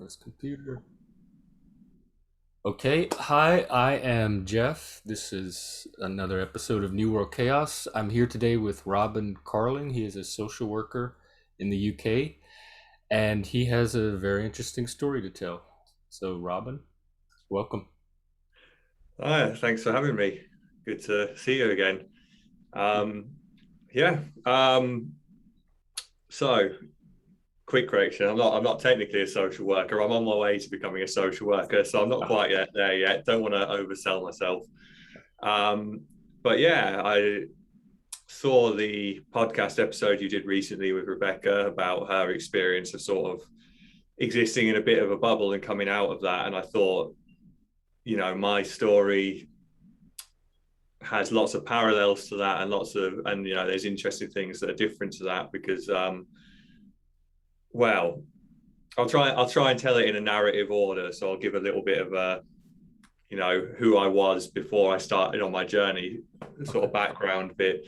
This computer. Okay, hi, I am Jeff. This is another episode of New World Chaos. I'm here today with Robin Carling. He is a social worker in the UK, and he has a very interesting story to tell. So, Robin, welcome. Hi, thanks for having me. Good to see you again. Um, yeah. So quick correction. I'm not technically a social worker. I'm on my way to becoming a social worker, so I'm not Ah, quite yet there yet. Don't want to oversell myself. Um, but yeah, I saw the podcast episode you did recently with Rebecca about her experience of sort of existing in a bit of a bubble and coming out of that. And I thought, my story has lots of parallels to that and there's interesting things that are different to that because well I'll try and tell it in a narrative order, so I'll give a little bit of a who I was before I started on my journey, sort okay. of background bit.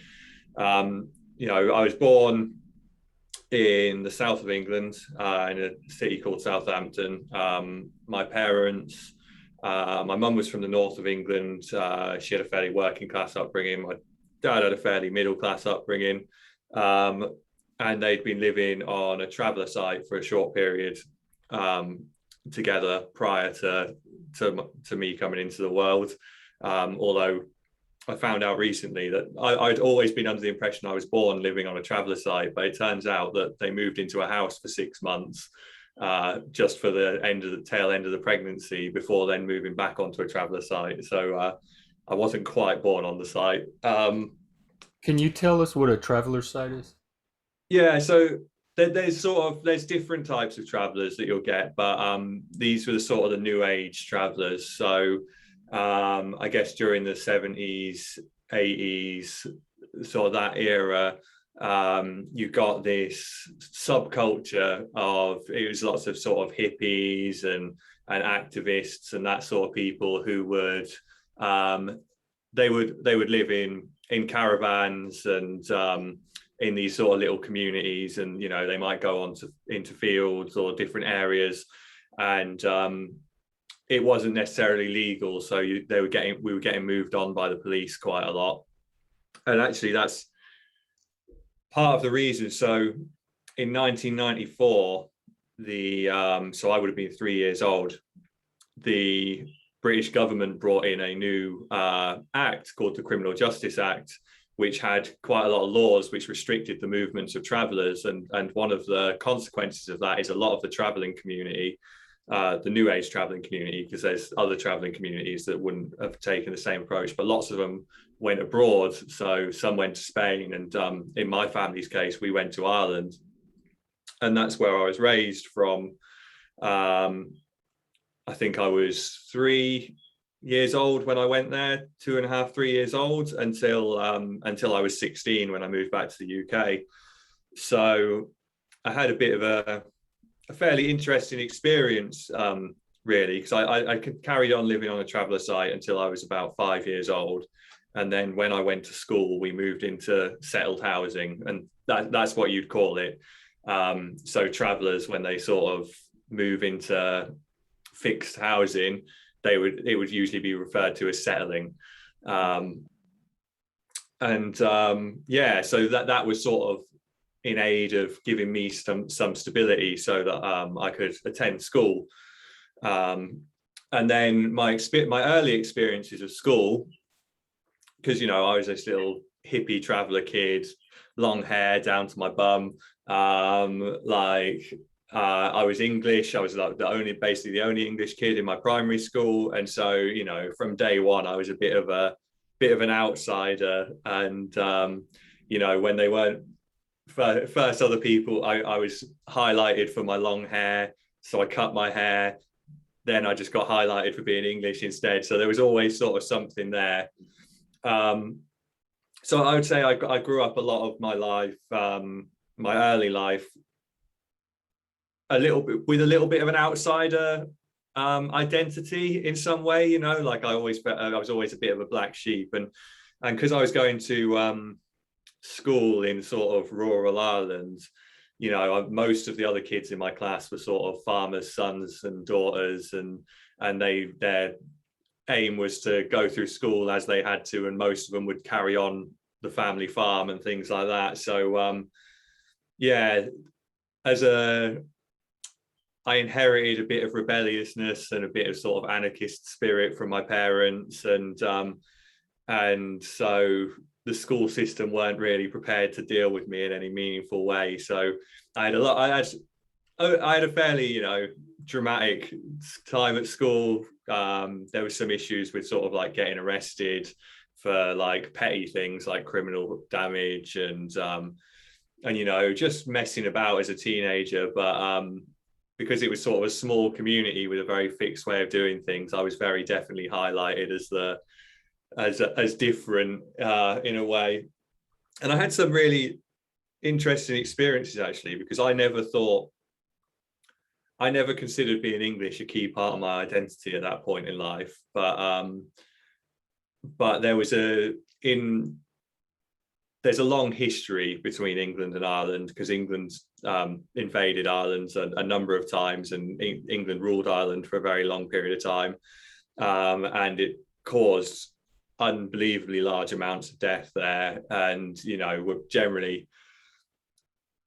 I was born in the south of England, in a city called Southampton. My parents, my mum was from the north of England. She had a fairly working class upbringing. My dad had a fairly middle class upbringing. Um, and they'd been living on a traveller site for a short period together prior to me coming into the world. Although I found out recently that I'd always been under the impression I was born living on a traveller site, but it turns out that they moved into a house for 6 months, just for the tail end of the pregnancy, before then moving back onto a traveller site. So I wasn't quite born on the site. Can you tell us what a traveler site is? Yeah, so there's different types of travelers that you'll get, but these were the sort of the new age travelers. So I guess during the 70s, 80s, sort of that era, you got this subculture of, it was lots of sort of hippies and activists and that sort of people who would they would live in caravans and in these sort of little communities, and they might go on to into fields or different areas, and it wasn't necessarily legal, so we were getting moved on by the police quite a lot. And actually that's part of the reason. So in 1994, the so I would have been 3 years old. The British government brought in a new act called the Criminal Justice Act, which had quite a lot of laws which restricted the movements of travellers. And one of the consequences of that is a lot of the travelling community, the new age travelling community, because there's other travelling communities that wouldn't have taken the same approach, but lots of them went abroad. So some went to Spain, and in my family's case, we went to Ireland. And that's where I was raised from. I think I was 3 years old when I went there, 2.5, 3 years old, until I was 16 when I moved back to the UK. So I had a bit of a fairly interesting experience, really, because I carried on living on a traveller site until I was about 5 years old. And then when I went to school, we moved into settled housing, and that's what you'd call it. So travellers, when they sort of move into fixed housing, it would usually be referred to as settling. Um, and Yeah, so that was sort of in aid of giving me some stability so that I could attend school. And then my early experiences of school, because I was this little hippie traveller kid, long hair down to my bum, I was English. I was like basically the only English kid in my primary school, and so from day one, I was a bit of an outsider. And when they weren't first other people, I was highlighted for my long hair, so I cut my hair. Then I just got highlighted for being English instead. So there was always sort of something there. Um, so I would say I grew up a lot of my life, my early life, a little bit with a little bit of an outsider identity in some way. Like I was always a bit of a black sheep, and because I was going to school in sort of rural Ireland, most of the other kids in my class were sort of farmers' sons and daughters, and their aim was to go through school as they had to, and most of them would carry on the family farm and things like that. So yeah, as a I inherited a bit of rebelliousness and a bit of sort of anarchist spirit from my parents, and so the school system weren't really prepared to deal with me in any meaningful way. So I had a lot. I had a fairly, dramatic time at school. There was some issues with sort of like getting arrested for like petty things like criminal damage and just messing about as a teenager. But because it was sort of a small community with a very fixed way of doing things, I was very definitely highlighted as different in a way. And I had some really interesting experiences actually, because I never considered being English a key part of my identity at that point in life. But there's a long history between England and Ireland, because England invaded Ireland a number of times, and England ruled Ireland for a very long period of time, and it caused unbelievably large amounts of death there. And generally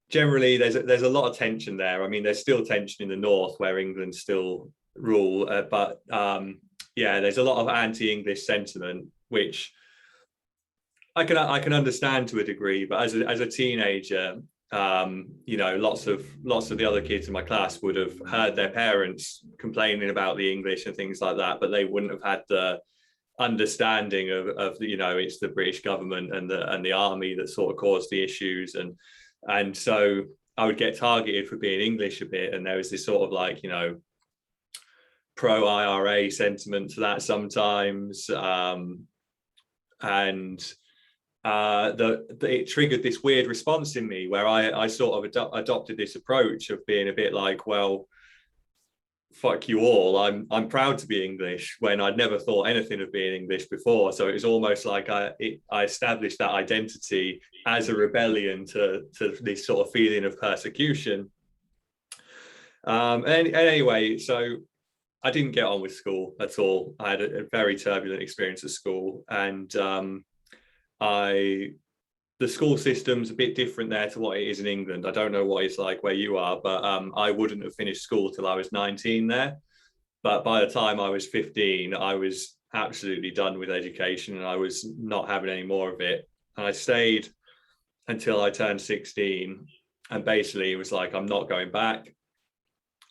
there's a lot of tension there. I mean, there's still tension in the north where England still rule, but there's a lot of anti-English sentiment, which I can understand to a degree. But as a teenager, lots of the other kids in my class would have heard their parents complaining about the English and things like that, but they wouldn't have had the understanding of it's the British government and the army that sort of caused the issues, and so I would get targeted for being English a bit, and there was this sort of like pro IRA sentiment to that sometimes, and it triggered this weird response in me where I sort of adopted this approach of being a bit like, well, fuck you all, I'm proud to be English, when I'd never thought anything of being English before. So it was almost like I established that identity as a rebellion to this sort of feeling of persecution. And anyway, so I didn't get on with school at all. I had a very turbulent experience at school, and the school system's a bit different there to what it is in England. I don't know what it's like where you are, but I wouldn't have finished school till I was 19 there. But by the time I was 15, I was absolutely done with education, and I was not having any more of it. And I stayed until I turned 16, and basically it was like, I'm not going back.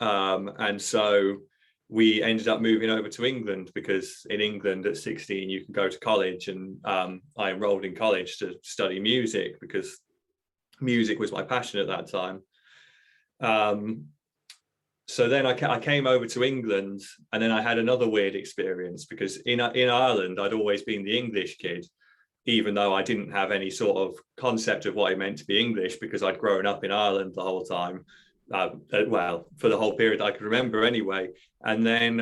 And so we ended up moving over to England, because in England at 16 you can go to college, and I enrolled in college to study music because music was my passion at that time. So then I came over to England, and then I had another weird experience, because in Ireland I'd always been the English kid, even though I didn't have any sort of concept of what it meant to be English, because I'd grown up in Ireland the whole time. Well, for the whole period I could remember anyway. And then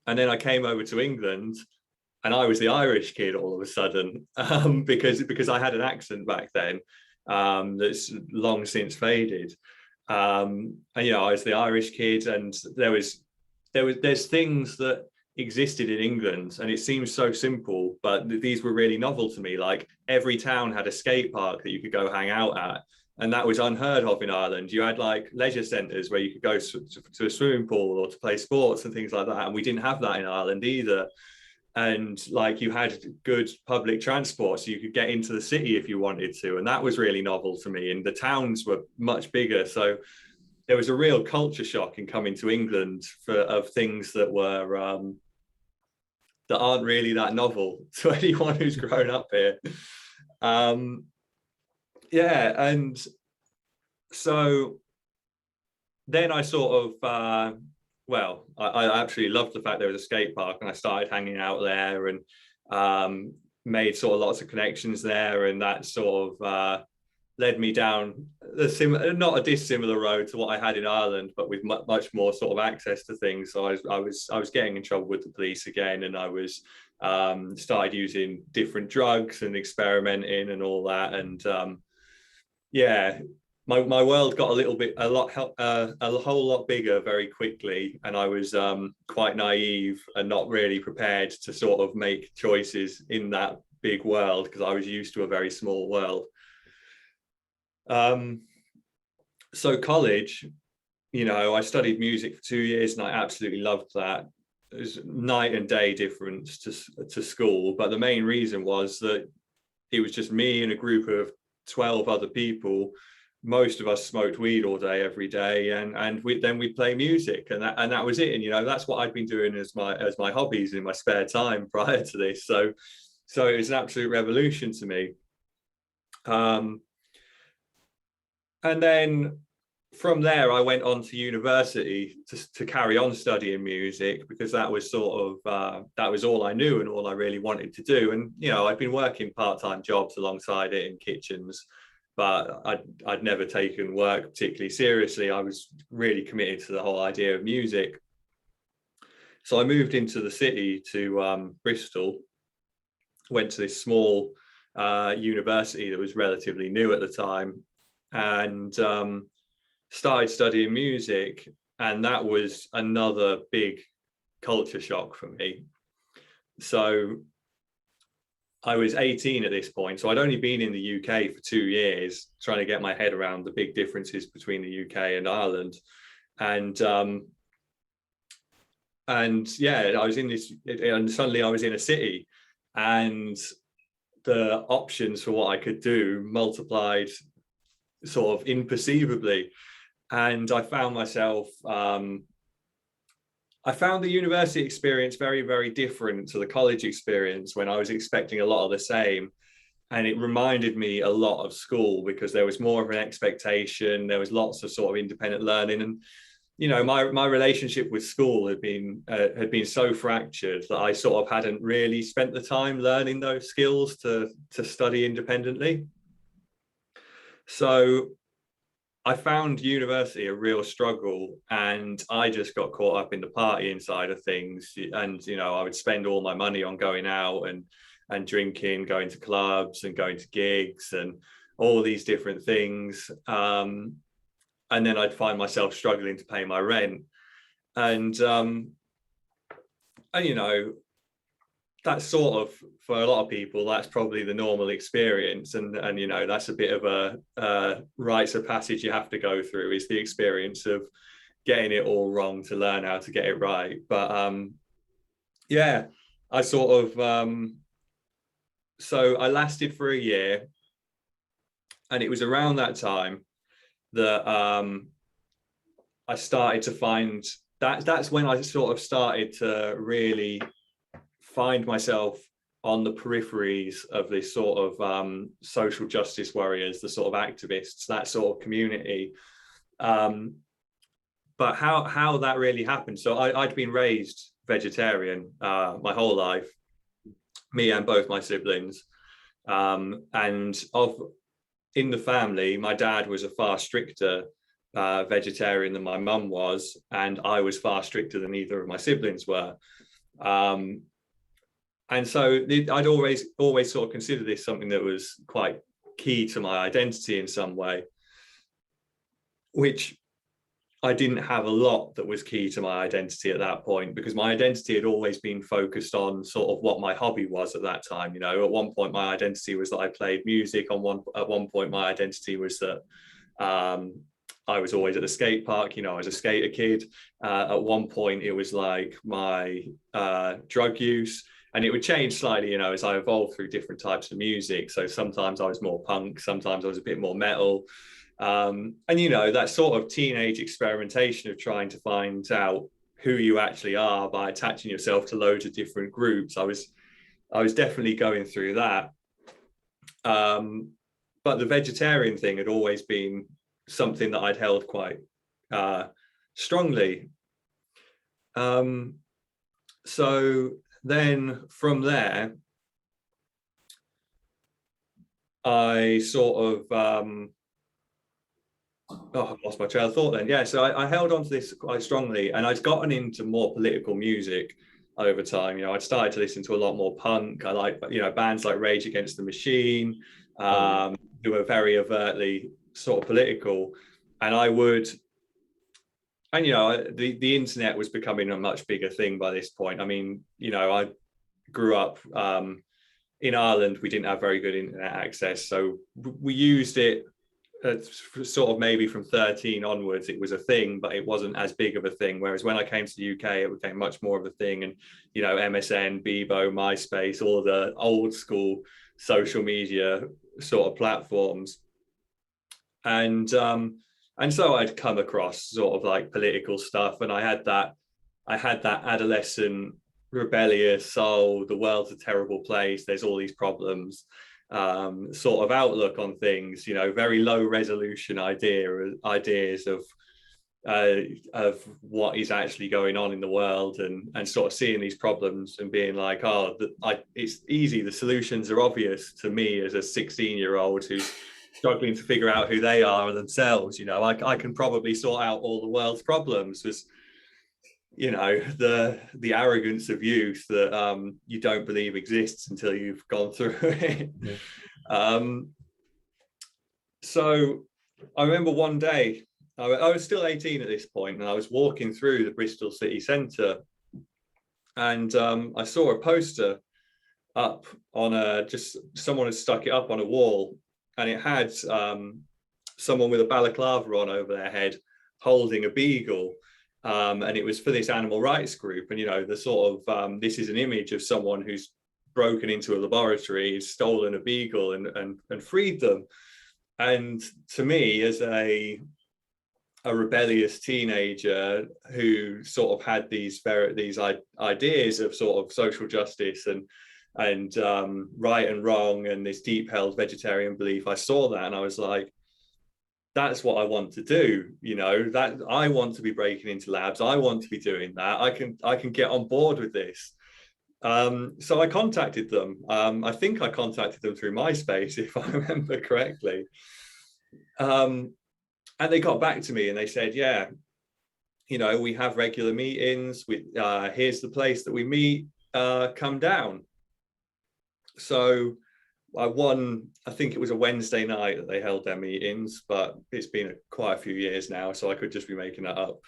I came over to England, and I was the Irish kid all of a sudden, because I had an accent back then that's long since faded. And I was the Irish kid, and there's things that existed in England, and it seems so simple, but these were really novel to me. Like, every town had a skate park that you could go hang out at, and that was unheard of in Ireland. You had like leisure centres where you could go to a swimming pool or to play sports and things like that, and we didn't have that in Ireland either. And like, you had good public transport, so you could get into the city if you wanted to, and that was really novel to me. And the towns were much bigger, so there was a real culture shock in coming to England of things that were that aren't really that novel to anyone who's grown up here. And so then I sort of I absolutely loved the fact there was a skate park, and I started hanging out there, and made sort of lots of connections there, and that sort of led me down not a dissimilar road to what I had in Ireland, but with much more sort of access to things. So I was getting in trouble with the police again, and I was started using different drugs and experimenting and all that. And my world got a whole lot bigger very quickly, and I was quite naive and not really prepared to sort of make choices in that big world because I was used to a very small world. So college, I studied music for 2 years and I absolutely loved that. It was night and day difference to school, but the main reason was that it was just me and a group of 12 other people. Most of us smoked weed all day every day, and we'd play music, and that was it. And that's what I'd been doing as my hobbies in my spare time prior to this. So it was an absolute revolution to me. And then from there, I went on to university to carry on studying music because that was that was all I knew and all I really wanted to do. And I'd been working part-time jobs alongside it in kitchens, but I'd never taken work particularly seriously. I was really committed to the whole idea of music. So I moved into the city to Bristol, went to this small university that was relatively new at the time, and started studying music. And that was another big culture shock for me. So I was 18 at this point. So I'd only been in the UK for 2 years, trying to get my head around the big differences between the UK and Ireland. And yeah, I was in this, and suddenly I was in a city, and the options for what I could do multiplied sort of imperceivably. And I found myself, I found the university experience very, very different to the college experience when I was expecting a lot of the same. And it reminded me a lot of school because there was more of an expectation. There was lots of sort of independent learning. And, my relationship with school had been so fractured that I sort of hadn't really spent the time learning those skills to study independently. So I found university a real struggle, and I just got caught up in the partying side of things. And I would spend all my money on going out and drinking, going to clubs and going to gigs and all these different things. And then I'd find myself struggling to pay my rent. And that's sort of, for a lot of people, that's probably the normal experience. And that's a bit of a rites of passage you have to go through, is the experience of getting it all wrong to learn how to get it right. But yeah, I sort of, so I lasted for a year, and it was around that time that I started to find that's when I sort of started to really find myself on the peripheries of this sort of social justice warriors, the sort of activists, that sort of community. But how that really happened. So I'd been raised vegetarian my whole life, me and both my siblings. And in the family, my dad was a far stricter vegetarian than my mum was, and I was far stricter than either of my siblings were. And so I'd always sort of considered this something that was quite key to my identity in some way, which I didn't have a lot that was key to my identity at that point, because my identity had always been focused on sort of what my hobby was at that time. At one point my identity was that I played music. At one point my identity was that I was always at the skate park. I was a skater kid. At one point it was like my drug use, and it would change slightly, as I evolved through different types of music. So sometimes I was more punk, sometimes I was a bit more metal. And that sort of teenage experimentation of trying to find out who you actually are by attaching yourself to loads of different groups. I was definitely going through that. But the vegetarian thing had always been something that I'd held quite strongly. So then from there, I sort of I've lost my trail of thought then. Yeah, so I held on to this quite strongly, and I'd gotten into more political music over time. I'd started to listen to a lot more punk. I like, bands like Rage Against the Machine, who are very overtly sort of political, and I would, and the internet was becoming a much bigger thing by this point. I mean, I grew up in Ireland. We didn't have very good internet access, so we used it sort of maybe from 13 onwards. It was a thing, but it wasn't as big of a thing. Whereas when I came to the UK, it became much more of a thing. And MSN, Bebo, MySpace, all the old school social media sort of platforms. And so I'd come across sort of like political stuff, and I had that adolescent rebellious, oh, the world's a terrible place, there's all these problems, sort of outlook on things, very low resolution ideas of what is actually going on in the world, and sort of seeing these problems and being like, oh, it's easy, the solutions are obvious to me as a 16-year-old who's struggling to figure out who they are themselves. I can probably sort out all the world's problems. Was the arrogance of youth that you don't believe exists until you've gone through it. Yeah. So I remember one day, I was still 18 at this point, and I was walking through the Bristol city centre, and I saw a poster up on just someone had stuck it up on a wall, and it had someone with a balaclava on over their head holding a beagle. And it was for this animal rights group. And, the sort of, this is an image of someone who's broken into a laboratory, stolen a beagle and freed them. And to me, as a rebellious teenager who sort of had these ideas of sort of social justice and right and wrong and this deep held vegetarian belief, I saw that and I was like, that's what I want to do. That I want to be breaking into labs. I want to be doing that. I can get on board with this. So I contacted them. I think I contacted them through MySpace, if I remember correctly. And they got back to me and they said, yeah, we have regular meetings. Here's the place that we meet. Come down. So I think it was a Wednesday night that they held their meetings, but it's been quite a few years now, so I could just be making that up.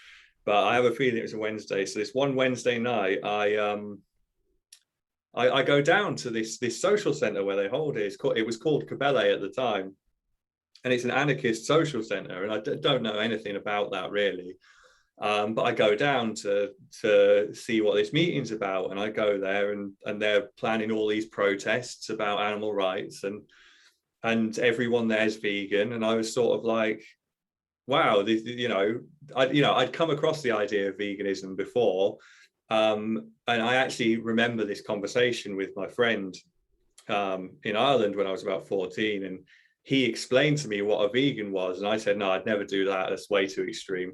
But I have a feeling it was a Wednesday. So this one Wednesday night, I go down to this social centre where they hold it. It was called Cabele at the time, and it's an anarchist social centre, and I don't know anything about that really. But I go down to see what this meeting's about, and I go there, and they're planning all these protests about animal rights, and everyone there's vegan, and I was sort of like, wow, I'd come across the idea of veganism before, and I actually remember this conversation with my friend in Ireland when I was about 14, and he explained to me what a vegan was, and I said, no, I'd never do that. That's way too extreme.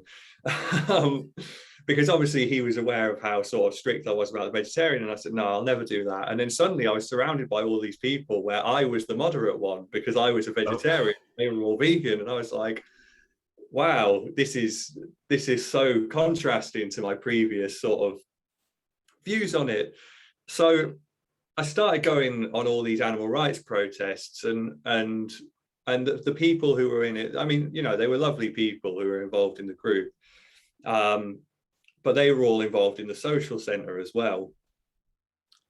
Because obviously he was aware of how sort of strict I was about the vegetarian, and I said, no, I'll never do that. And then suddenly I was surrounded by all these people where I was the moderate one because I was a vegetarian. They were all vegan, and I was like, wow, this is so contrasting to my previous sort of views on it. So I started going on all these animal rights protests, and the people who were in it, I mean, they were lovely people who were involved in the group, but they were all involved in the social centre as well.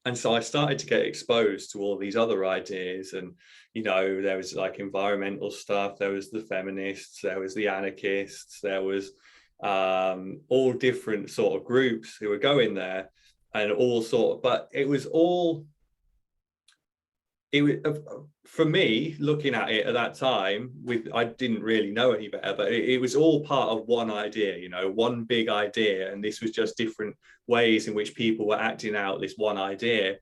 And so I started to get exposed to all these other ideas, and there was like environmental stuff, there was the feminists, there was the anarchists, there was all different sort of groups who were going there, and all sort of, but it was for me, looking at it at that time, I didn't really know any better, but it was all part of one idea, one big idea, and this was just different ways in which people were acting out this one idea.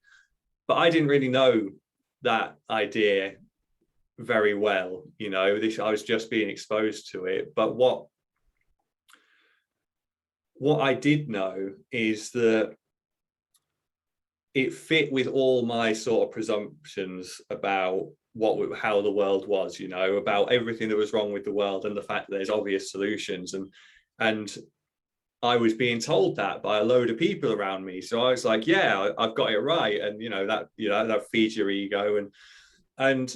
But I didn't really know that idea very well, I was just being exposed to it. But what I did know is that it fit with all my sort of presumptions about how the world was, about everything that was wrong with the world, and the fact that there's obvious solutions. And I was being told that by a load of people around me. So I was like, yeah, I've got it right. And that feeds your ego. And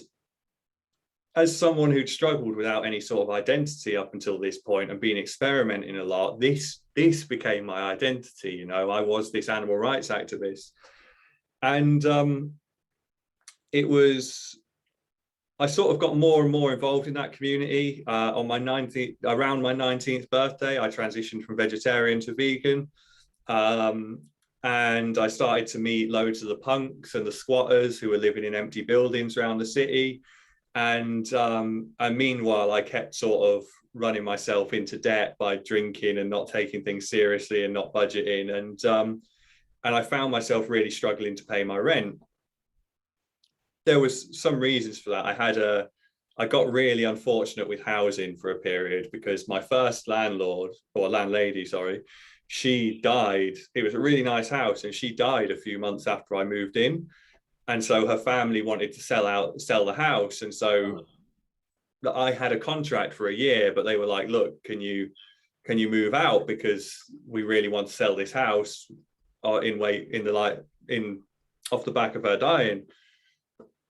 as someone who'd struggled without any sort of identity up until this point and been experimenting a lot, this became my identity. You know, I was this animal rights activist, and it was. I sort of got more and more involved in that community. On my 19th, around my 19th birthday, I transitioned from vegetarian to vegan. Um, and I started to meet loads of the punks and the squatters who were living in empty buildings around the city. And meanwhile, I kept sort of running myself into debt by drinking and not taking things seriously and not budgeting. And I found myself really struggling to pay my rent. There was some reasons for that. I got really unfortunate with housing for a period because my first landlord, or landlady, sorry, she died. It was a really nice house, and she died a few months after I moved in. And so her family wanted to sell the house. And so I had a contract for a year, but they were like, look, can you move out? Because we really want to sell this house in off the back of her dying.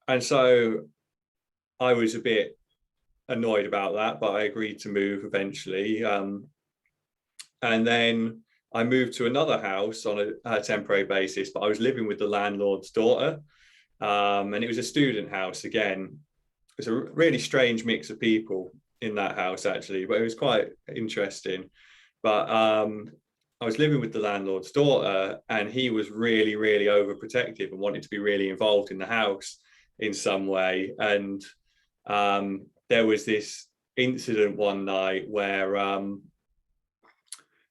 And so I was a bit annoyed about that, but I agreed to move eventually. And then I moved to another house on a temporary basis, but I was living with the landlord's daughter. And it was a student house again. It was a really strange mix of people in that house, actually, but it was quite interesting. But I was living with the landlord's daughter, and he was really, really overprotective and wanted to be really involved in the house in some way. And there was this incident one night where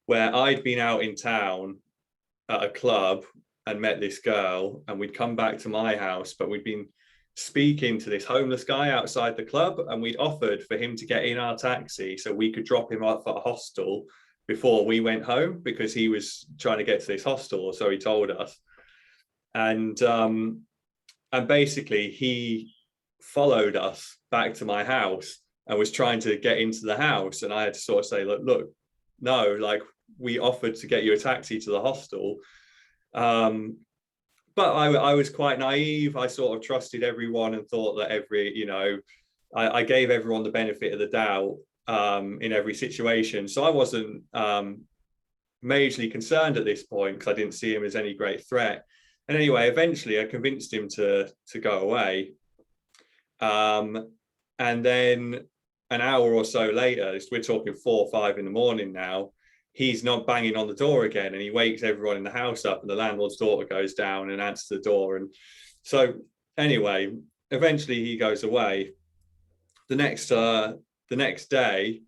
I'd been out in town at a club and met this girl, and we'd come back to my house, but we'd been speaking to this homeless guy outside the club, and we'd offered for him to get in our taxi so we could drop him off at a hostel before we went home, because he was trying to get to this hostel, or so he told us. And basically he followed us back to my house and was trying to get into the house, and I had to sort of say, look, no, like, we offered to get you a taxi to the hostel. But I was quite naive. I sort of trusted everyone and thought that I gave everyone the benefit of the doubt in every situation. So I wasn't majorly concerned at this point because I didn't see him as any great threat. And anyway, eventually I convinced him to go away. And then an hour or so later, we're talking 4 or 5 in the morning now, he's not banging on the door again, and he wakes everyone in the house up, and the landlord's daughter goes down and answers the door. And so anyway, eventually he goes away. The next day,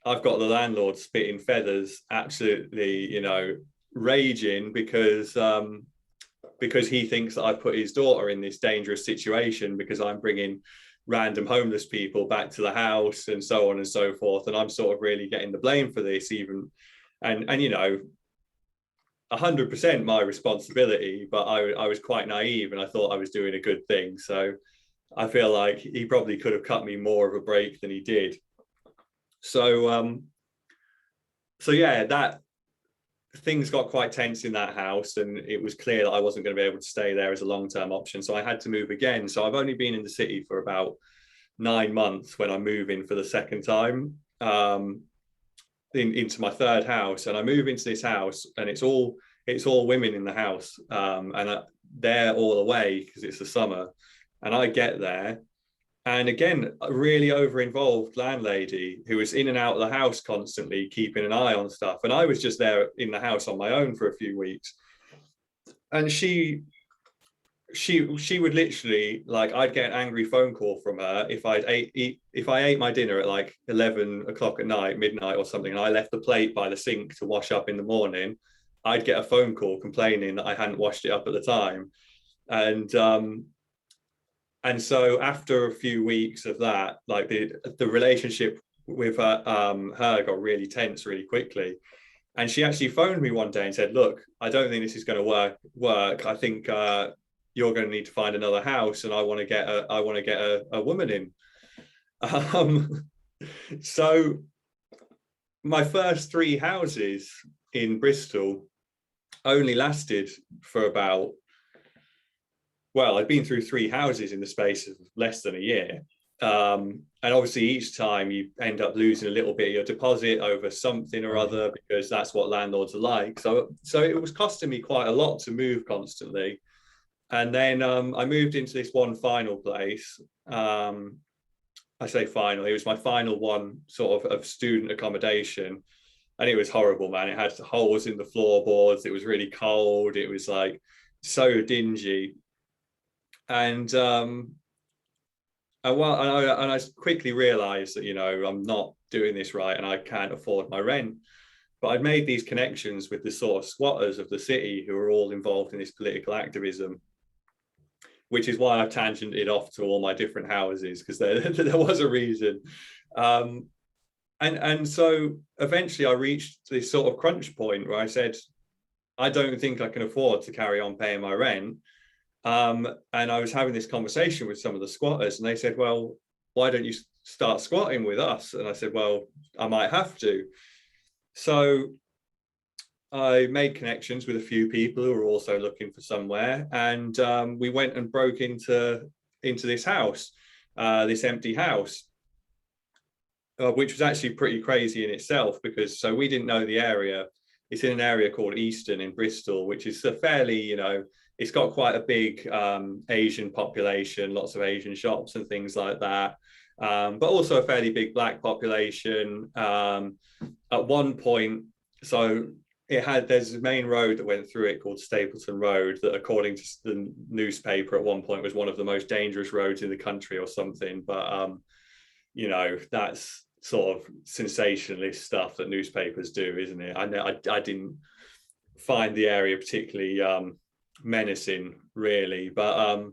I've got the landlord spitting feathers, absolutely, raging because he thinks that I put his daughter in this dangerous situation because I'm bringing random homeless people back to the house and so on and so forth. And I'm sort of really getting the blame for this, even. And 100% my responsibility, but I was quite naive and I thought I was doing a good thing. So I feel like he probably could have cut me more of a break than he did. So yeah, that things got quite tense in that house, and it was clear that I wasn't going to be able to stay there as a long-term option. So I had to move again. So I've only been in the city for about 9 months when I'm moving for the second time. Into my third house, and I move into this house, and it's all women in the house, and they're all away because it's the summer. And I get there, and again, a really over-involved landlady who was in and out of the house constantly, keeping an eye on stuff. And I was just there in the house on my own for a few weeks, and she would literally, like, I'd get an angry phone call from her if I ate my dinner at like 11 o'clock at night, midnight or something, and I left the plate by the sink to wash up in the morning. I'd get a phone call complaining that I hadn't washed it up at the time. And so after a few weeks of that, like, the relationship with her got really tense really quickly. And she actually phoned me one day and said, look, I don't think this is going to work. I think you're going to need to find another house, and I want to get a woman in. So my first 3 houses in Bristol only lasted for about, well, I'd been through 3 houses in the space of less than a year. And obviously each time you end up losing a little bit of your deposit over something or Mm-hmm. other, because that's what landlords are like. So it was costing me quite a lot to move constantly. And then I moved into this one final place. I say final, it was my final one sort of student accommodation. And it was horrible, man. It had holes in the floorboards. It was really cold. It was like so dingy. And I quickly realized that, I'm not doing this right and I can't afford my rent. But I'd made these connections with the sort of squatters of the city who are all involved in this political activism, which is why I've tangented off to all my different houses, because there was a reason. Um, and so eventually I reached this sort of crunch point where I said, I don't think I can afford to carry on paying my rent. And I was having this conversation with some of the squatters, and they said, well, why don't you start squatting with us? And I said, well, I might have to. So I made connections with a few people who were also looking for somewhere, and we went and broke into this house, this empty house, which was actually pretty crazy in itself, because so we didn't know the area. It's in an area called Easton in Bristol, which is a fairly, it's got quite a big Asian population, lots of Asian shops and things like that, but also a fairly big black population. At one point, so there's a main road that went through it called Stapleton Road, that according to the newspaper at one point was one of the most dangerous roads in the country or something. But that's sort of sensationalist stuff that newspapers do, isn't it? I didn't find the area particularly menacing, really. But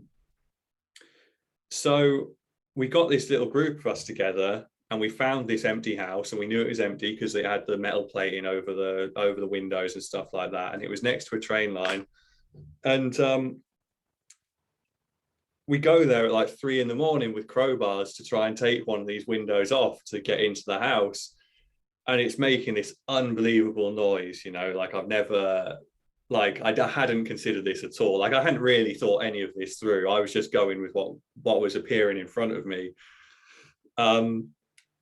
so we got this little group of us together, and we found this empty house, and we knew it was empty because it had the metal plating over the windows and stuff like that, and it was next to a train line. And we go there at like 3 a.m. with crowbars to try and take one of these windows off to get into the house, and it's making this unbelievable noise. Like I've never, like I hadn't considered this at all. Like I hadn't really thought any of this through. I was just going with what was appearing in front of me.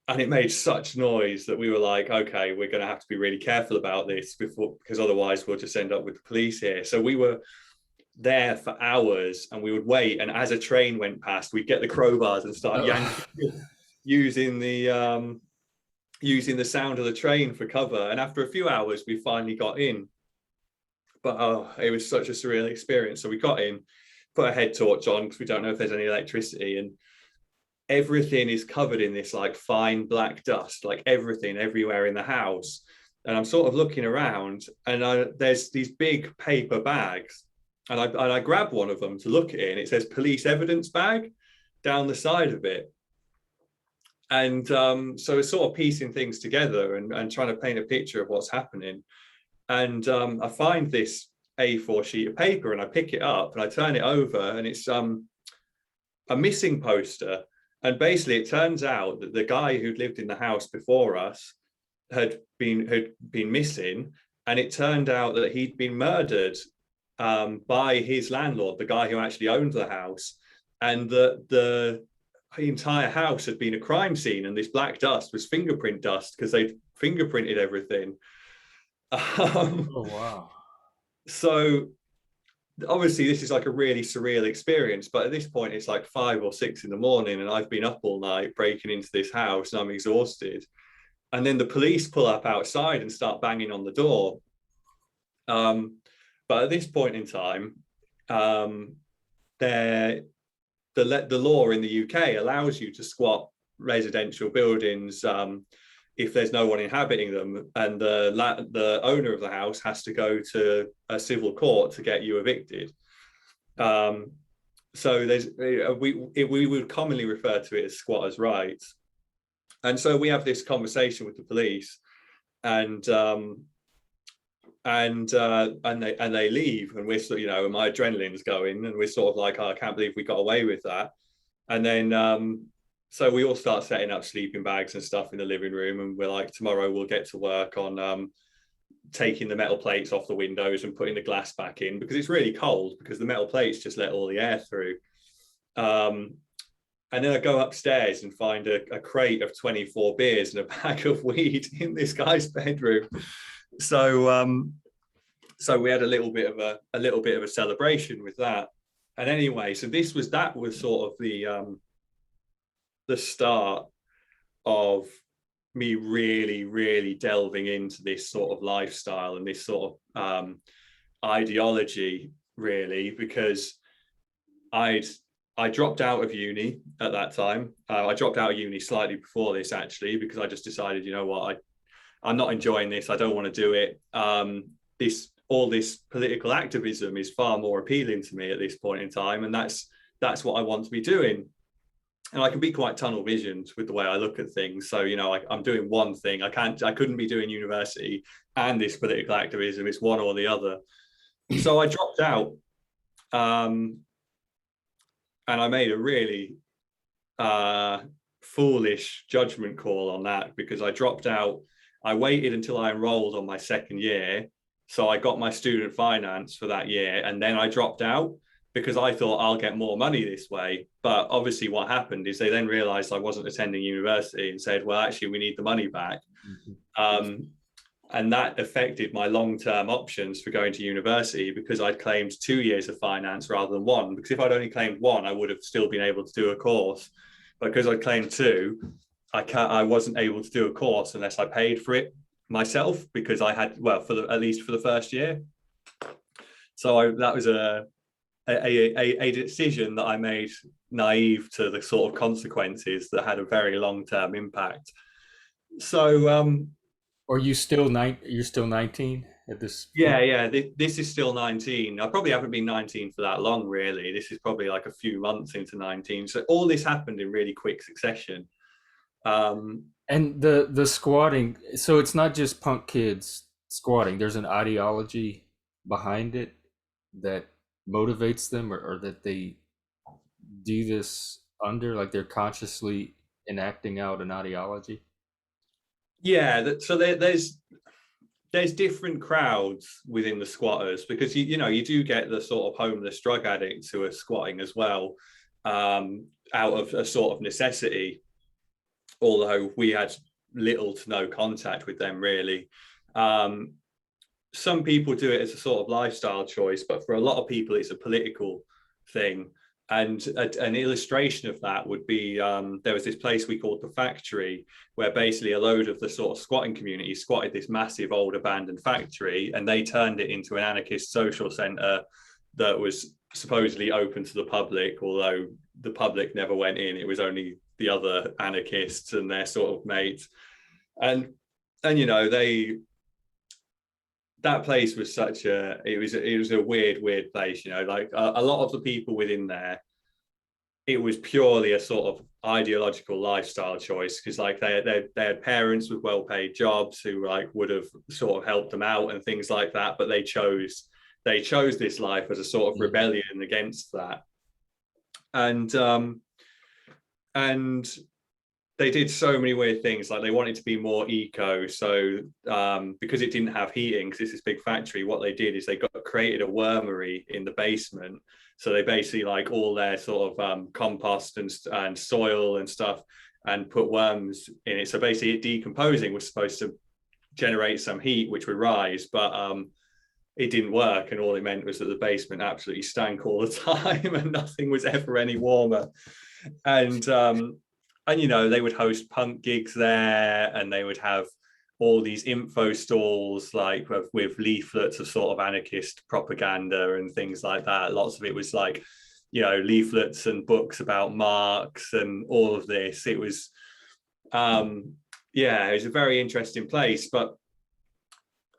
And it made such noise that we were like, okay, we're going to have to be really careful about this because otherwise we'll just end up with the police here. So we were there for hours, and we would wait, and as a train went past, we'd get the crowbars and start yanking, using the sound of the train for cover. And after a few hours we finally got in, but it was such a surreal experience. So we got in, put a head torch on because we don't know if there's any electricity, and everything is covered in this like fine black dust, like everything everywhere in the house. And I'm sort of looking around, and there's these big paper bags, and I grab one of them to look at it, and it says police evidence bag down the side of it. And so it's sort of piecing things together and trying to paint a picture of what's happening. And I find this A4 sheet of paper, and I pick it up and I turn it over, and it's a missing poster. And basically it turns out that the guy who'd lived in the house before us had been missing, and it turned out that he'd been murdered by his landlord, the guy who actually owned the house, and the entire house had been a crime scene, and this black dust was fingerprint dust because they'd fingerprinted everything. Oh wow. So obviously this is like a really surreal experience, but at this point it's like 5 or 6 in the morning, and I've been up all night breaking into this house, and I'm exhausted. And then the police pull up outside and start banging on the door. But at this point in time, the law in the UK allows you to squat residential buildings if there's no one inhabiting them, and the owner of the house has to go to a civil court to get you evicted. So we would commonly refer to it as squatters' rights. And so we have this conversation with the police, and they leave, and we're sort of, my adrenaline's going, and we're sort of like, oh, I can't believe we got away with that. And then so we all start setting up sleeping bags and stuff in the living room, and we're like, tomorrow we'll get to work on taking the metal plates off the windows and putting the glass back in, because it's really cold, because the metal plates just let all the air through. And then I go upstairs and find a crate of 24 beers and a bag of weed in this guy's bedroom. So we had a little bit of a celebration with that. And anyway, so that was sort of the start of me really, really delving into this sort of lifestyle and this sort of ideology, really, because I dropped out of uni at that time. I dropped out of uni slightly before this, actually, because I just decided, you know what, I'm not enjoying this. I don't want to do it. All this political activism is far more appealing to me at this point in time, and that's what I want to be doing. And I can be quite tunnel visioned with the way I look at things. So, you know, I'm doing one thing. I couldn't be doing university and this political activism. It's one or the other. So I dropped out, and I made a really foolish judgment call on that, because I dropped out. I waited until I enrolled on my second year. So I got my student finance for that year, and then I dropped out because I thought I'll get more money this way. But obviously what happened is they then realized I wasn't attending university and said, well, actually, we need the money back. Mm-hmm. And that affected my long-term options for going to university, because I'd claimed 2 years of finance rather than one. Because if I'd only claimed one, I would have still been able to do a course. But because I claimed two, I wasn't able to do a course unless I paid for it myself, because I had, well, at least for the first year. So that was a decision that I made naive to the sort of consequences that had a very long-term impact. So Or you're still 19 at this point? Yeah. This is still 19. I probably haven't been 19 for that long, really. This is probably like a few months into 19. So all this happened in really quick succession. And the squatting, so it's not just punk kids squatting. There's an ideology behind it that motivates them, or that they do this under, like they're consciously enacting out an ideology. Yeah, so there's different crowds within the squatters, because you do get the sort of homeless drug addicts who are squatting as well, out of a sort of necessity, although we had little to no contact with them, really. Some people do it as a sort of lifestyle choice, but for a lot of people it's a political thing. And an illustration of that would be, there was this place we called the Factory, where basically a load of the sort of squatting community squatted this massive old abandoned factory, and they turned it into an anarchist social centre that was supposedly open to the public, although the public never went in. It was only the other anarchists and their sort of mates. And that place was it was a weird place, like a lot of the people within there, it was purely a sort of ideological lifestyle choice, because like they had parents with well-paid jobs who like would have sort of helped them out and things like that, but they chose this life as a sort of rebellion against that. And they did so many weird things. Like they wanted to be more eco, so because it didn't have heating, because it's this big factory, what they did is they created a wormery in the basement. So they basically, like, all their sort of compost and soil and stuff, and put worms in it. So basically it decomposing was supposed to generate some heat which would rise, but it didn't work, and all it meant was that the basement absolutely stank all the time and nothing was ever any warmer. And they would host punk gigs there, and they would have all these info stalls, like with leaflets of sort of anarchist propaganda and things like that. Lots of it was like, leaflets and books about Marx and all of this. It was, it was a very interesting place. But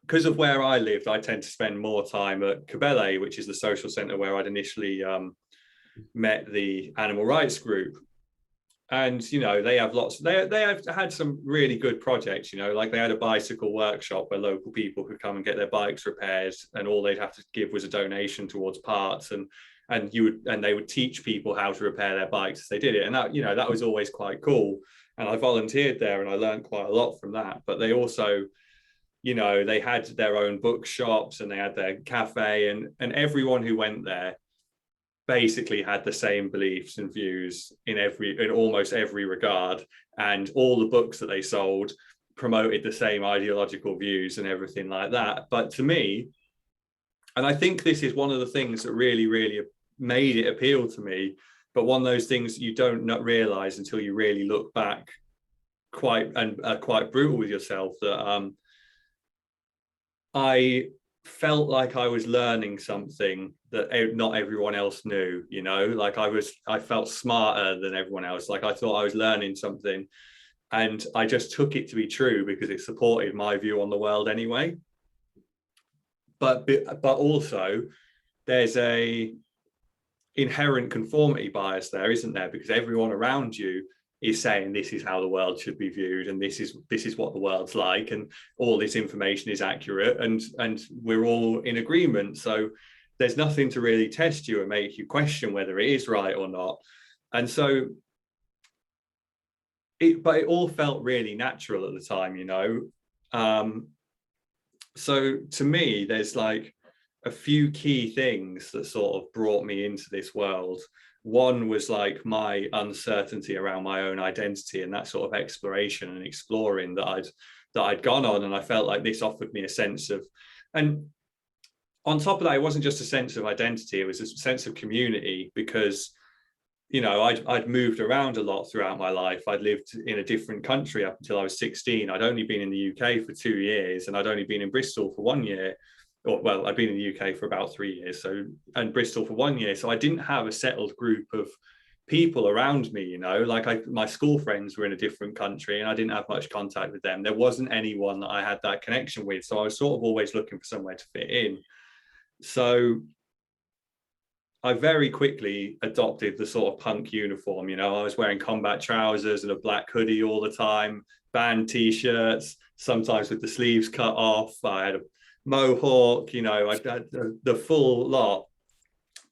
because of where I lived, I tend to spend more time at Cabele, which is the social centre where I'd initially met the animal rights group. And they have they have had some really good projects, like they had a bicycle workshop where local people could come and get their bikes repaired, and all they'd have to give was a donation towards parts, and they would teach people how to repair their bikes as they did it. And that was always quite cool, and I volunteered there and I learned quite a lot from that. But they also, they had their own bookshops and they had their cafe, and everyone who went there basically had the same beliefs and views in almost every regard, and all the books that they sold promoted the same ideological views and everything like that. But to me, and I think this is one of the things that really made it appeal to me, but one of those things you don't not realize until you really look back, quite brutal with yourself, that I felt like I was learning something that not everyone else knew, you know, like I felt smarter than everyone else. Like I thought I was learning something, and I just took it to be true because it supported my view on the world anyway. But also there's a inherent conformity bias there, isn't there? Because everyone around you is saying this is how the world should be viewed, and this is what the world's like, and all this information is accurate, and we're all in agreement. So there's nothing to really test you and make you question whether it is right or not. And so but it all felt really natural at the time, you know. So to me, there's like a few key things that sort of brought me into this world. One was like my uncertainty around my own identity and that sort of exploration and exploring that I'd gone on, and I felt like this offered me a sense of, and on top of that, it wasn't just a sense of identity, it was a sense of community, because you know, I'd moved around a lot throughout my life. I'd lived in a different country up until I was 16. I'd only been in the UK for 2 years, and I'd only been in Bristol for 1 year. Or, well, I'd been in the UK for about 3 years, so, and Bristol for 1 year. So I didn't have a settled group of people around me, you know, like my school friends were in a different country and I didn't have much contact with them. There wasn't anyone that I had that connection with. So I was sort of always looking for somewhere to fit in. So I very quickly adopted the sort of punk uniform. You know, I was wearing combat trousers and a black hoodie all the time, band t-shirts, sometimes with the sleeves cut off. I had a mohawk, you know, I had the full lot,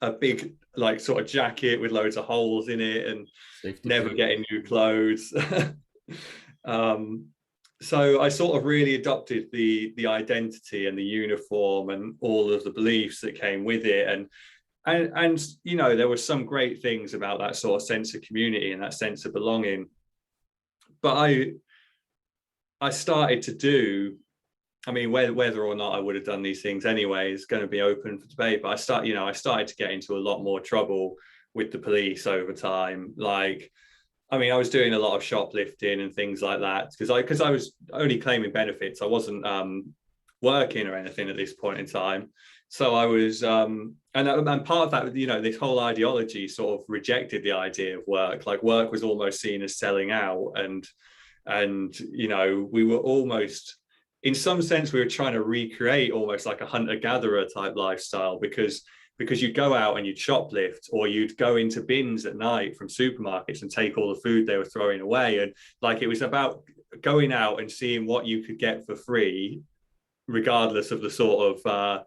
a big like sort of jacket with loads of holes in it, and Safety never pin. getting new clothes. So I sort of really adopted the identity and the uniform and all of the beliefs that came with it. And you know, there were some great things about that sort of sense of community and that sense of belonging. But I started to do, I mean, whether or not I would have done these things anyway is going to be open for debate. But I started to get into a lot more trouble with the police over time. Like, I mean, I was doing a lot of shoplifting and things like that because I was only claiming benefits. I wasn't working or anything at this point in time. So I was, and part of that, you know, this whole ideology sort of rejected the idea of work. Like work was almost seen as selling out, and you know, we were almost, in some sense, we were trying to recreate almost like a hunter-gatherer type lifestyle, because you'd go out and you'd shoplift, or you'd go into bins at night from supermarkets and take all the food they were throwing away. And like, it was about going out and seeing what you could get for free, regardless of the sort of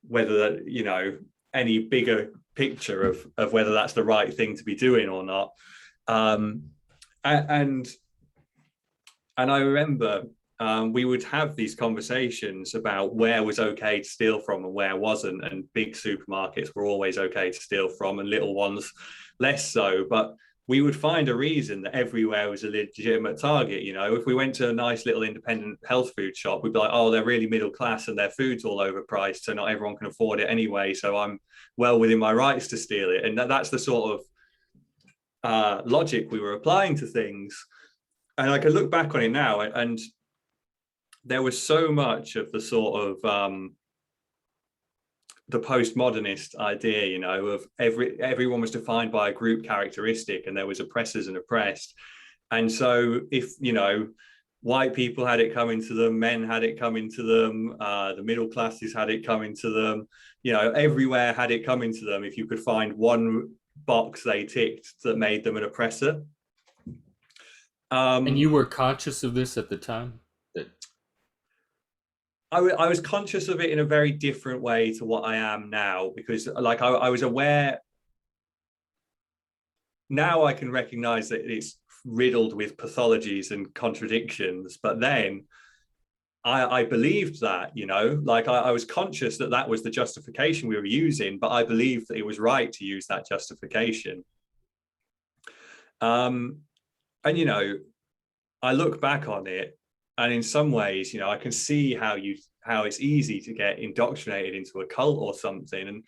whether that, you know, any bigger picture of whether that's the right thing to be doing or not. And I remember we would have these conversations about where was okay to steal from and where wasn't, and big supermarkets were always okay to steal from and little ones less so. But we would find a reason that everywhere was a legitimate target. You know, if we went to a nice little independent health food shop, we'd be like, oh, they're really middle class and their food's all overpriced, so not everyone can afford it anyway, so I'm well within my rights to steal it. And that's the sort of logic we were applying to things. And I can look back on it now, and there was so much of the sort of the postmodernist idea, you know, of everyone was defined by a group characteristic, and there was oppressors and oppressed. And so if, you know, white people had it coming to them, men had it coming to them, the middle classes had it coming to them, you know, everywhere had it coming to them if you could find one box they ticked that made them an oppressor. And you were conscious of this at the time? That I was conscious of it in a very different way to what I am now, because like I was aware. Now I can recognize that it's riddled with pathologies and contradictions, but then I believed that, like I was conscious that that was the justification we were using, but I believed that it was right to use that justification. And, I look back on it, and in some ways, I can see how it's easy to get indoctrinated into a cult or something.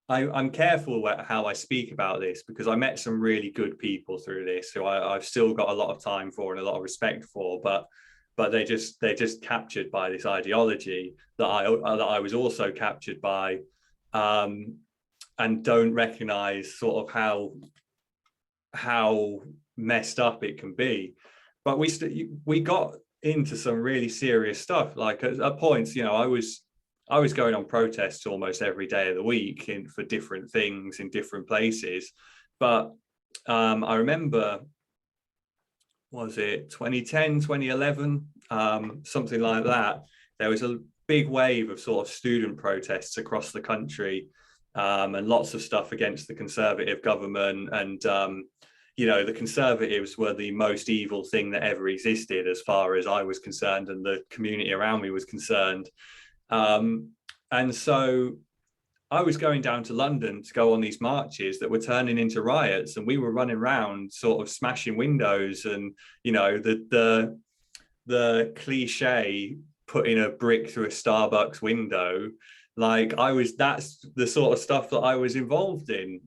I'm careful how I speak about this, because I met some really good people through this who I've still got a lot of time for and a lot of respect for, but they're just captured by this ideology that I was also captured by, and don't recognize sort of how messed up it can be. But we got into some really serious stuff. Like at points, I was going on protests almost every day of the week for different things in different places. But I remember, was it 2010, 2011, something like that? There was a big wave of sort of student protests across the country, and lots of stuff against the Conservative government. And the Conservatives were the most evil thing that ever existed, as far as I was concerned and the community around me was concerned. And so I was going down to London to go on these marches that were turning into riots, and we were running around sort of smashing windows, and the cliche putting a brick through a Starbucks window. Like that's the sort of stuff that I was involved in.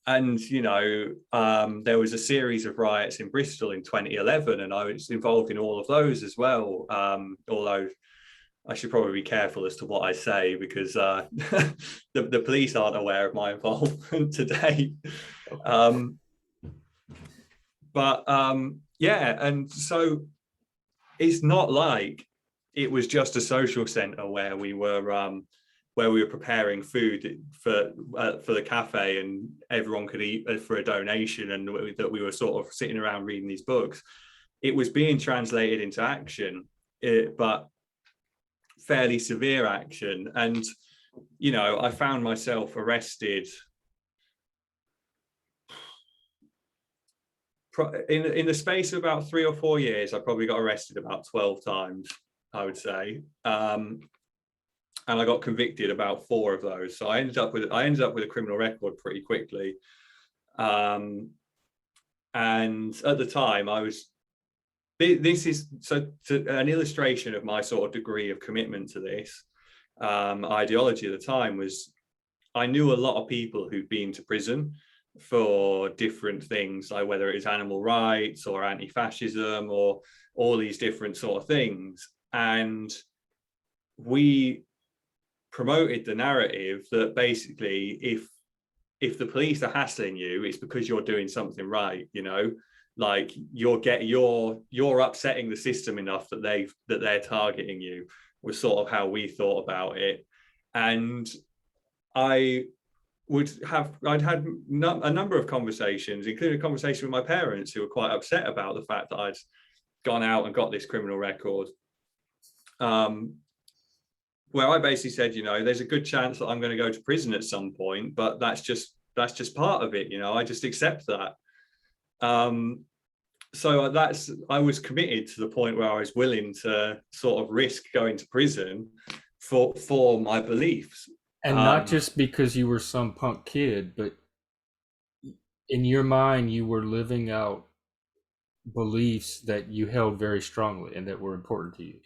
There was a series of riots in Bristol in 2011, and I was involved in all of those as well. Although I should probably be careful as to what I say, because the police aren't aware of my involvement today. And so it's not like it was just a social centre where we were preparing food for the cafe, and everyone could eat for a donation, and that we were sort of sitting around reading these books. It was being translated into action, but fairly severe action. And I found myself arrested in the space of about 3 or 4 years. I probably got arrested about 12 times, I would say. And I got convicted about 4 of those. So I ended up with a criminal record pretty quickly. And at the time, this is an illustration of my sort of degree of commitment to this ideology at the time. Was I knew a lot of people who'd been to prison for different things, like whether it was animal rights or anti-fascism or all these different sort of things. And we promoted the narrative that basically if the police are hassling you, it's because you're doing something right, like you're upsetting the system enough that they're targeting you, was sort of how we thought about it. And I'd had a number of conversations, including a conversation with my parents, who were quite upset about the fact that I'd gone out and got this criminal record, where I basically said, there's a good chance that I'm going to go to prison at some point, but that's just part of it. I just accept that. So I was committed to the point where I was willing to sort of risk going to prison for my beliefs. And not just because you were some punk kid, but in your mind, you were living out beliefs that you held very strongly and that were important to you.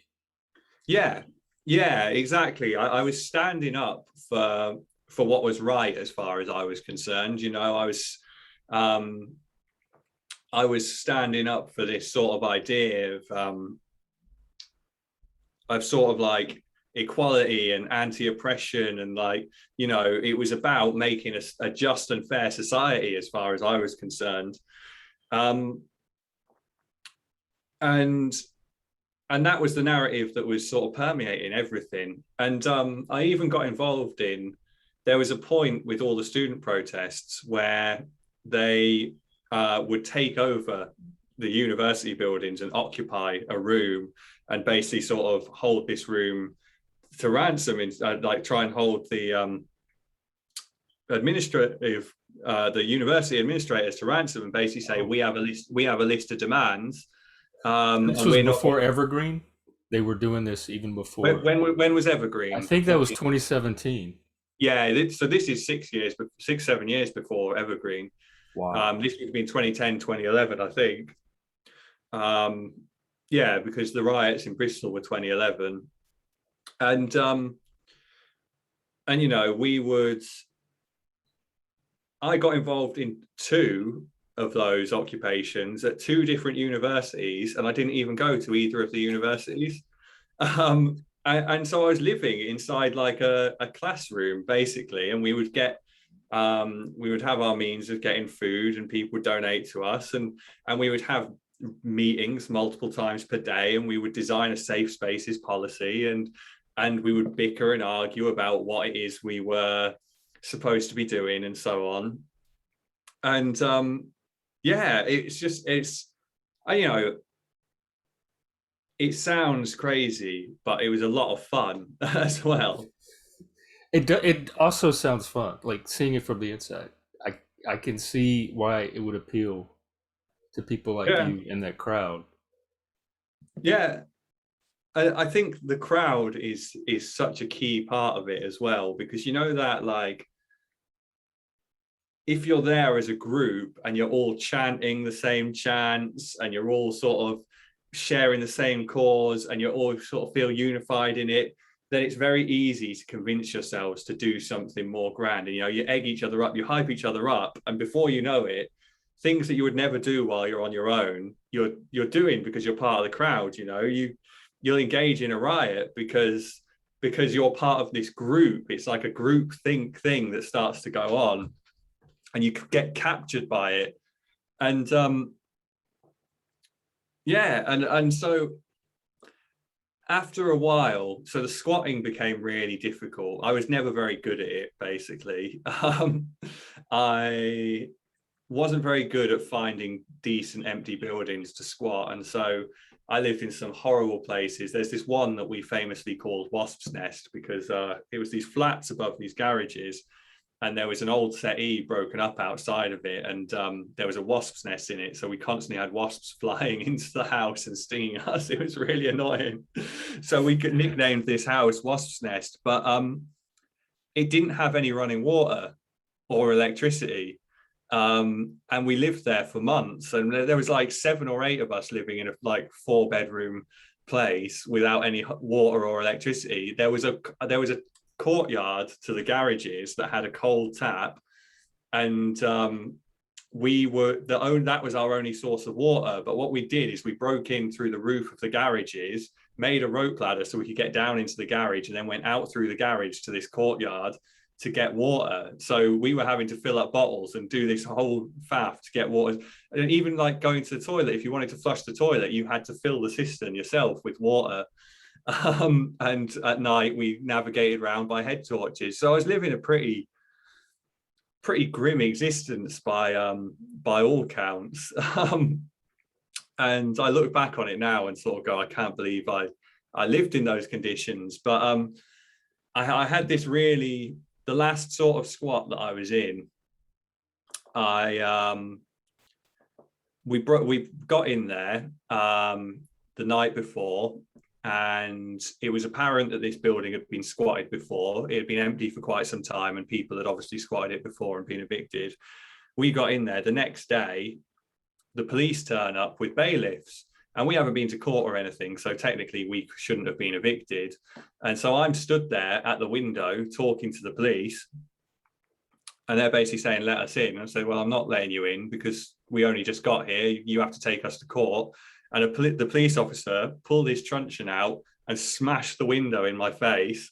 Yeah, exactly. I was standing up for what was right, as far as I was concerned. I was standing up for this sort of idea of sort of like equality and anti-oppression, and it was about making a just and fair society, as far as I was concerned. And that was the narrative that was sort of permeating everything. And I even got involved there was a point with all the student protests where they would take over the university buildings and occupy a room, and basically sort of hold this room to ransom, and try and hold administrative the university administrators to ransom and basically say Oh. we have a list of demands, This and was we're not. before Evergreen. They were doing this even before. When was I Evergreen? think that was 2017. Yeah, so this is 6 years, but 6 7 years before Evergreen. Wow. This would have been 2010, 2011, I think. Um, yeah, because the riots in Bristol were 2011, and we would. I got involved in two of those occupations at two different universities, and I didn't even go to either of the universities. And so I was living inside like a classroom basically, and we would have our means of getting food, and people would donate to us, and we would have meetings multiple times per day, and we would design a safe spaces policy, and we would bicker and argue about what it is we were supposed to be doing and so on. And yeah, it sounds crazy, but it was a lot of fun as well. It also sounds fun, like seeing it from the inside. I can see why it would appeal to people like Yeah, you in that crowd. yeah. I think the crowd is such a key part of it as well, because you know that, like, if you're there as a group and you're all chanting the same chants and you're all sort of sharing the same cause and you all sort of feel unified in it, then it's very easy to convince yourselves to do something more grand. And you egg each other up, you hype each other up, and before you know it, things that you would never do while you're on your own, you're doing because you're part of the crowd. You'll engage in a riot because you're part of this group. It's like a group think thing that starts to go on, and you get captured by it. And yeah, and so after a while, so the squatting became really difficult. I was never very good at it, basically. I wasn't very good at finding decent empty buildings to squat, and so I lived in some horrible places. There's this one that we famously called Wasp's Nest, because it was these flats above these garages, and there was an old settee broken up outside of it, and there was a wasp's nest in it, so we constantly had wasps flying into the house and stinging us. It was really annoying. So we nicknamed this house Wasp's Nest, but it didn't have any running water or electricity, and we lived there for months, and there was like 7 or 8 of us living in a like 4-bedroom place without any water or electricity. There was a courtyard to the garages that had a cold tap, and that was our only source of water. But what we did is we broke in through the roof of the garages, made a rope ladder so we could get down into the garage, and then went out through the garage to this courtyard to get water. So we were having to fill up bottles and do this whole faff to get water. And even like going to the toilet, if you wanted to flush the toilet, you had to fill the cistern yourself with water. And at night we navigated around by head torches. So I was living a pretty grim existence by all counts. And I look back on it now and sort of go, I can't believe I lived in those conditions. But I had this really, the last sort of squat that I was in, we got in there the night before, and it was apparent that this building had been squatted before. It had been empty for quite some time, and people had obviously squatted it before and been evicted. We got in there the next day. The police turn up with bailiffs, and we haven't been to court or anything, so technically we shouldn't have been evicted. And so I'm stood there at the window talking to the police, and they're basically saying, let us in. And I say, well, I'm not letting you in because we only just got here. You have to take us to court. And the police officer pulled his truncheon out and smashed the window in my face.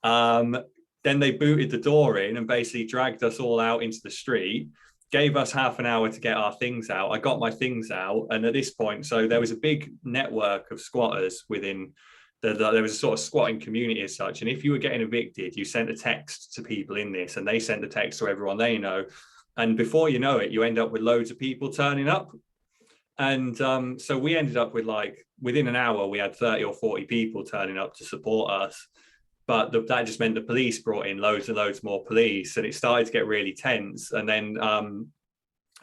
Then they booted the door in and basically dragged us all out into the street, gave us half an hour to get our things out. I got my things out. And at this point, so there was a big network of squatters within there was a sort of squatting community as such. And if you were getting evicted, you sent a text to people in this, and they sent a text to everyone they know. And before you know it, you end up with loads of people turning up. And so we ended up with, like, within an hour, we had 30 or 40 people turning up to support us. but that just meant the police brought in loads and loads more police, and it started to get really tense. And then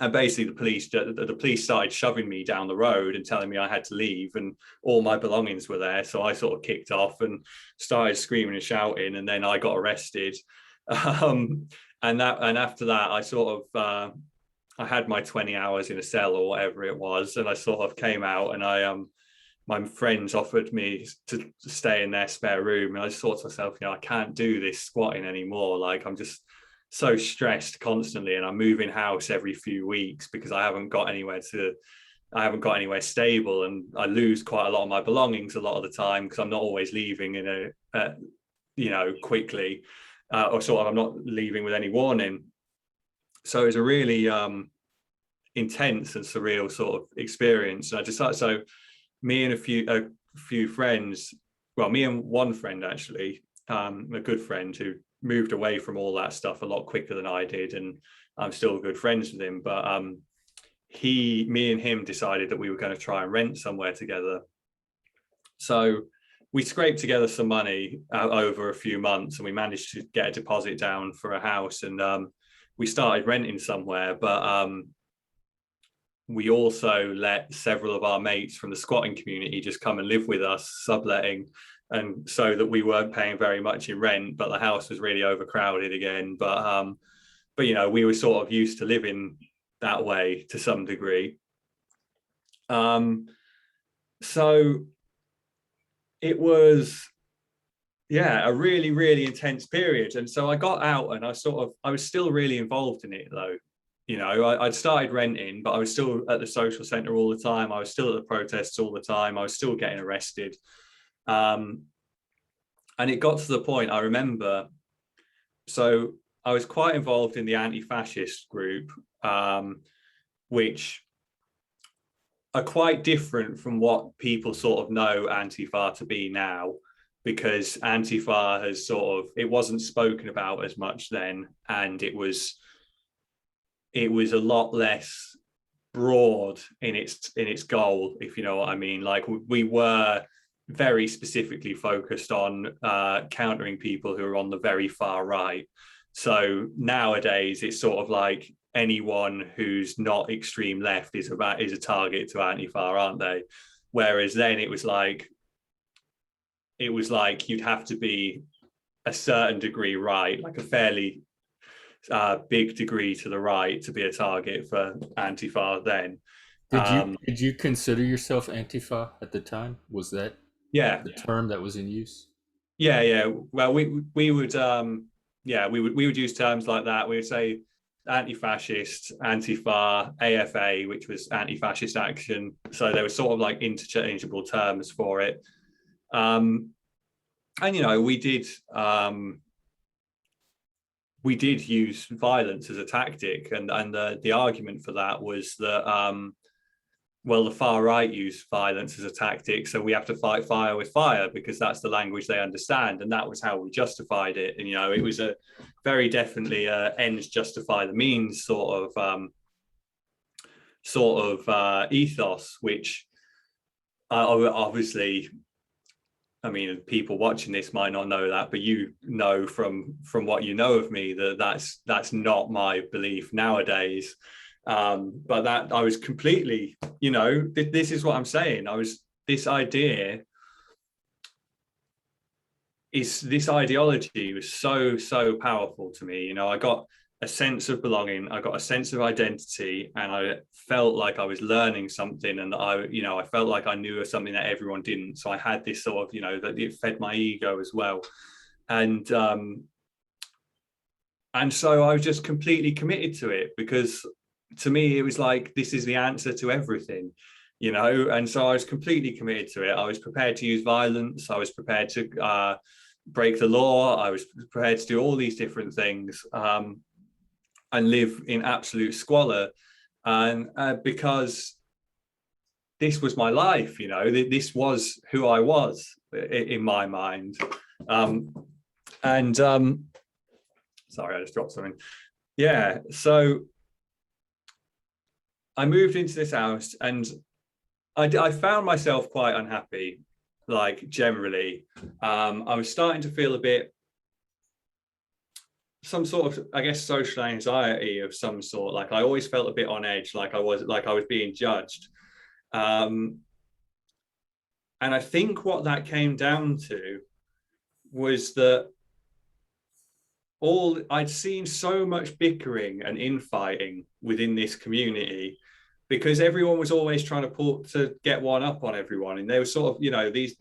and basically the police started shoving me down the road and telling me I had to leave, and all my belongings were there. So I sort of kicked off and started screaming and shouting, and then I got arrested. And after that, I sort of I had my 20 hours in a cell or whatever it was, and I sort of came out, and my friends offered me to stay in their spare room, and I just thought to myself, I can't do this squatting anymore. Like, I'm just so stressed constantly, and I'm moving house every few weeks because I haven't got anywhere stable, and I lose quite a lot of my belongings a lot of the time because I'm not always leaving in quickly, or sort of I'm not leaving with any warning. So it's a really intense and surreal sort of experience. And I decided, so me and a few friends, well, me and one friend actually, a good friend who moved away from all that stuff a lot quicker than I did, and I'm still good friends with him. But me and him decided that we were going to try and rent somewhere together. So we scraped together some money over a few months, and we managed to get a deposit down for a house, and we started renting somewhere. But we also let several of our mates from the squatting community just come and live with us, subletting, and so that we weren't paying very much in rent, but the house was really overcrowded again. But we were sort of used to living that way to some degree. So it was, a really, really intense period. And so I got out, and I was still really involved in it though. I'd started renting, but I was still at the social centre all the time. I was still at the protests all the time. I was still getting arrested. And it got to the point, I remember, so I was quite involved in the anti-fascist group, which are quite different from what people sort of know Antifa to be now, because Antifa it wasn't spoken about as much then, and it was a lot less broad in its goal, if you know what I mean. Like, we were very specifically focused on countering people who are on the very far right. So nowadays it's sort of like anyone who's not extreme left is a target to Antifa, aren't they? Whereas then it was like you'd have to be a certain degree right, like a fairly big degree to the right, to be a target for Antifa then. Did you consider yourself Antifa at the time? Was that Yeah, the term that was in use? yeah. Well, we would we would use terms like that. We would say anti-fascist, Antifa, AFA, which was anti-fascist action. So they were sort of like interchangeable terms for it. And we did use violence as a tactic, and the argument for that was that the far right use violence as a tactic, so we have to fight fire with fire because that's the language they understand, and that was how we justified it. And it was a very definitely ends justify the means sort of ethos, which obviously, I mean, people watching this might not know that, but from what you know of me, that's not my belief nowadays. But that I was completely, this is what I'm saying. This ideology was so powerful to me. I got a sense of belonging, I got a sense of identity, and I felt like I was learning something, and I felt like I knew something that everyone didn't. So I had this sort of, that it fed my ego as well. And so I was just completely committed to it, because to me it was like, this is the answer to everything, and so I was completely committed to it. I was prepared to use violence, I was prepared to break the law, I was prepared to do all these different things, and live in absolute squalor, and because this was my life, this was who I was in my mind. And sorry, I just dropped something. Yeah, so I moved into this house, and I found myself quite unhappy. like generally. I was starting to feel a bit, some sort of, I guess, social anxiety of some sort. Like I always felt a bit on edge, like I was being judged. Um, and I think what that came down to was that all I'd seen so much bickering and infighting within this community, because everyone was always trying to get one up on everyone, and they were sort of, these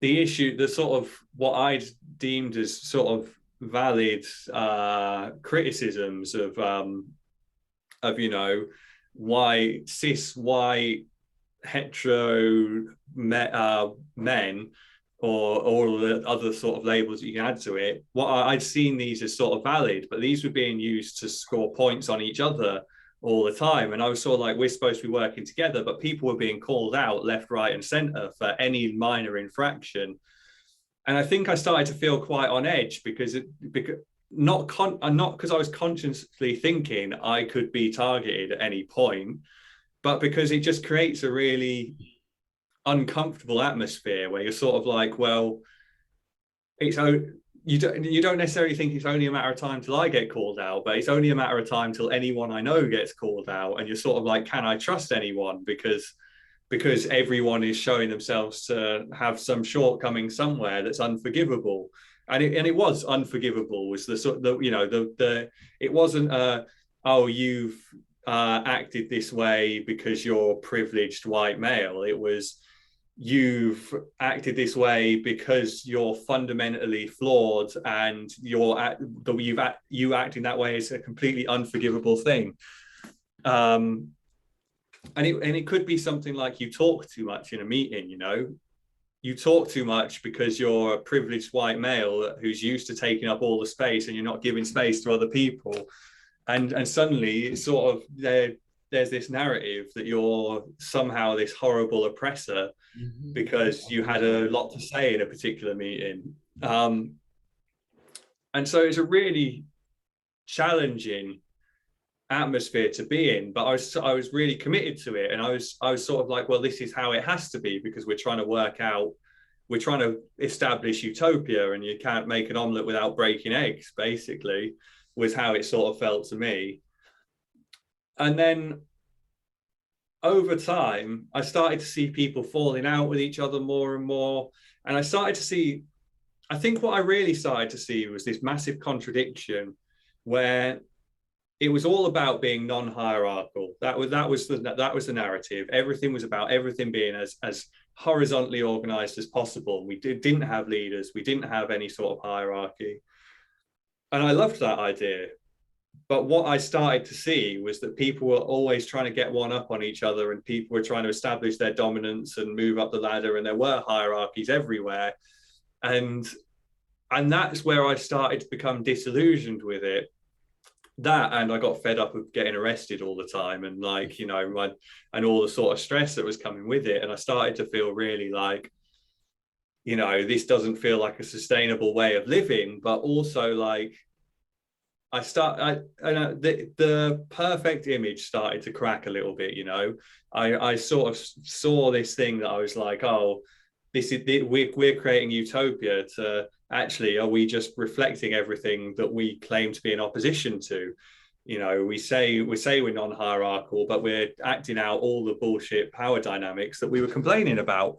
the issue, the sort of what I'd deemed as sort of valid criticisms of why cis white hetero men, or all the other sort of labels that you can add to it. What I'd seen these as sort of valid, but these were being used to score points on each other all the time. And I was sort of like, we're supposed to be working together, but people were being called out left, right, and center for any minor infraction. And I think I started to feel quite on edge because not because I was consciously thinking I could be targeted at any point, but because it just creates a really uncomfortable atmosphere where you're sort of like, well, it's you don't necessarily think it's only a matter of time till I get called out, but it's only a matter of time till anyone I know gets called out, and you're sort of like, can I trust anyone? Because everyone is showing themselves to have some shortcoming somewhere that's unforgivable. And it was unforgivable, was the sort of the it wasn't oh, you've acted this way because you're privileged white male. It was, you've acted this way because you're fundamentally flawed, and you acting that way is a completely unforgivable thing. And it could be something like, you talk too much in a meeting. You talk too much because you're a privileged white male who's used to taking up all the space, and you're not giving space to other people. And suddenly it's sort of there's this narrative that you're somehow this horrible oppressor because you had a lot to say in a particular meeting. And so it's a really challenging atmosphere to be in, but I was really committed to it, and I was sort of like, well, this is how it has to be, because we're trying to establish utopia, and you can't make an omelette without breaking eggs, basically, was how it sort of felt to me. And then over time, I started to see people falling out with each other more and more, and I think what I really started to see was this massive contradiction where it was all about being non-hierarchical. That was the narrative. Everything was about everything being as horizontally organized as possible. We didn't have leaders. We didn't have any sort of hierarchy. And I loved that idea. But what I started to see was that people were always trying to get one up on each other, and people were trying to establish their dominance and move up the ladder, and there were hierarchies everywhere. And that's where I started to become disillusioned with it. That, and I got fed up of getting arrested all the time, and and all the sort of stress that was coming with it. And I started to feel really like, this doesn't feel like a sustainable way of living. But also, like, the perfect image started to crack a little bit. I sort of saw this thing that I was like, oh, we're creating utopia. To actually, are we just reflecting everything that we claim to be in opposition to? We say we're non-hierarchical, but we're acting out all the bullshit power dynamics that we were complaining about.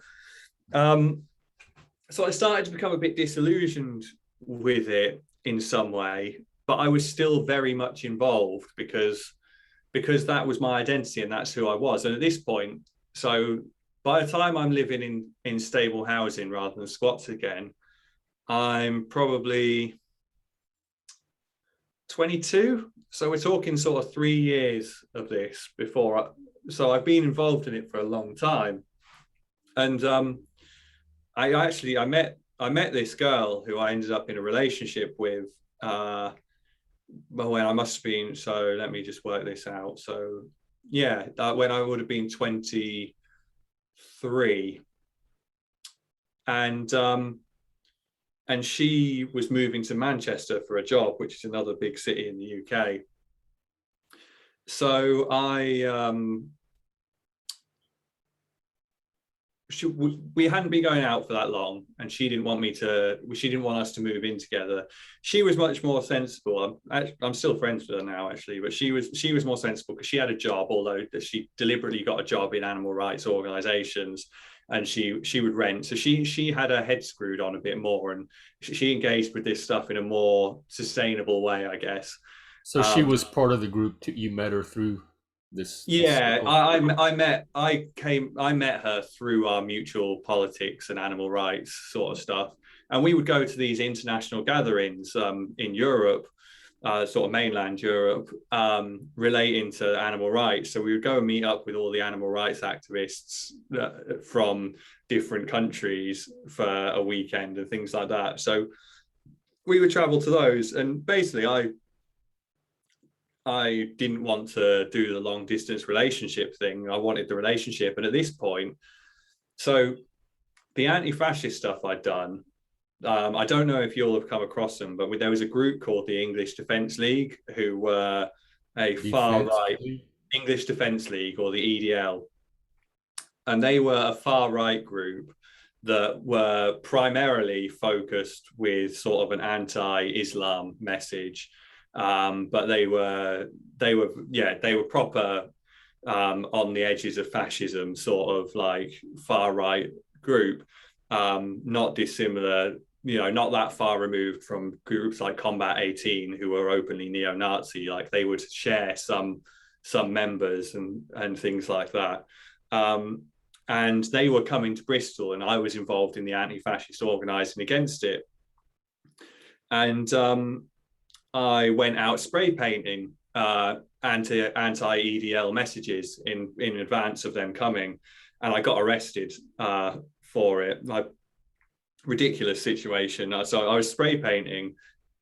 So I started to become a bit disillusioned with it in some way, but I was still very much involved because that was my identity and that's who I was. And at this point, so by the time I'm living in stable housing rather than squats again, I'm probably 22. So we're talking sort of 3 years of this before. So I've been involved in it for a long time. And I met this girl who I ended up in a relationship with when I must have been, so let me just work this out. So yeah, when I would have been 23. And she was moving to Manchester for a job, which is another big city in the UK. So we hadn't been going out for that long, and she didn't want us to move in together. She was much more sensible. I'm still friends with her now, actually, but she was more sensible because she had a job, although she deliberately got a job in animal rights organizations, and she would rent. So she had her head screwed on a bit more, and she engaged with this stuff in a more sustainable way, I guess. So she Um, was part of the group too. You met her through this Yeah, circle. I met her through our mutual politics and animal rights sort of stuff, and we would go to these international gatherings in Europe, sort of mainland Europe, relating to animal rights. So we would go and meet up with all the animal rights activists from different countries for a weekend and things like that. So we would travel to those, and basically, I didn't want to do the long distance relationship thing. I wanted the relationship. And at this point, so the anti-fascist stuff I'd done, I don't know if you'll have come across them, but there was a group called the English Defence League who were a far Defense right League? English Defence League, or the EDL. And they were a far right group that were primarily focused with sort of an anti-Islam message, but they were proper on the edges of fascism, sort of like far right group, not dissimilar. Not that far removed from groups like Combat 18, who were openly neo-Nazi. Like they would share some members and things like that. Um, and they were coming to Bristol, and I was involved in the anti-fascist organising against it. And I went out spray painting anti EDL messages in advance of them coming, and I got arrested for it. Ridiculous situation. So I was spray painting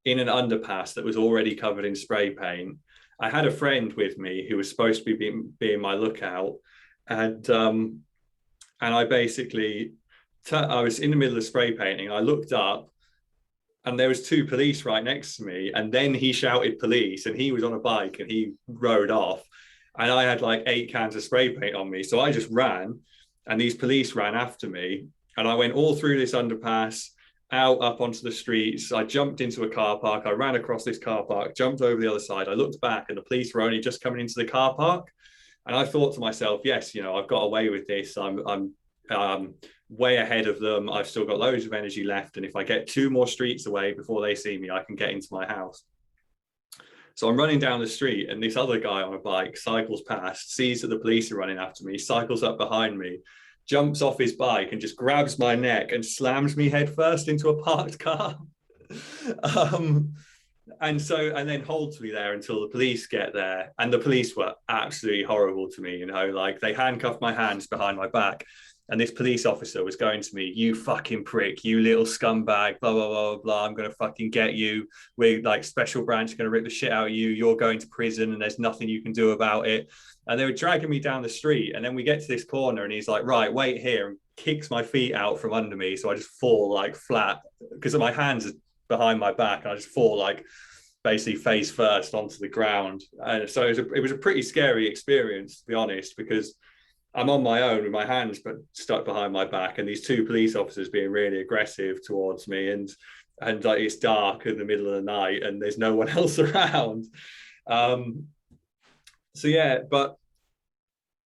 in an underpass that was already covered in spray paint. I had a friend with me who was supposed to be being my lookout, and I basically, I was in the middle of spray painting. I looked up, and there was two police right next to me. And then he shouted police, and he was on a bike and he rode off. And I had like 8 cans of spray paint on me. So I just ran, and these police ran after me. And I went all through this underpass, out up onto the streets. I jumped into a car park. I ran across this car park, jumped over the other side. I looked back, and the police were only just coming into the car park. And I thought to myself, yes, I've got away with this. I'm way ahead of them. I've still got loads of energy left. And if I get 2 more streets away before they see me, I can get into my house. So I'm running down the street, and this other guy on a bike cycles past, sees that the police are running after me, cycles up behind me, jumps off his bike and just grabs my neck and slams me headfirst into a parked car. And then holds me there until the police get there. And the police were absolutely horrible to me, like they handcuffed my hands behind my back. And this police officer was going to me, "You fucking prick, you little scumbag, blah, blah, blah, blah. I'm going to fucking get you. We're like special branch, going to rip the shit out of you. You're going to prison, and there's nothing you can do about it." And they were dragging me down the street. And then we get to this corner, and he's like, "Right, wait here," and kicks my feet out from under me. So I just fall like flat because my hands are behind my back. And I just fall like basically face first onto the ground. And so it was a pretty scary experience, to be honest, because I'm on my own with my hands but stuck behind my back, and these 2 police officers being really aggressive towards me, and like it's dark in the middle of the night, and there's no one else around.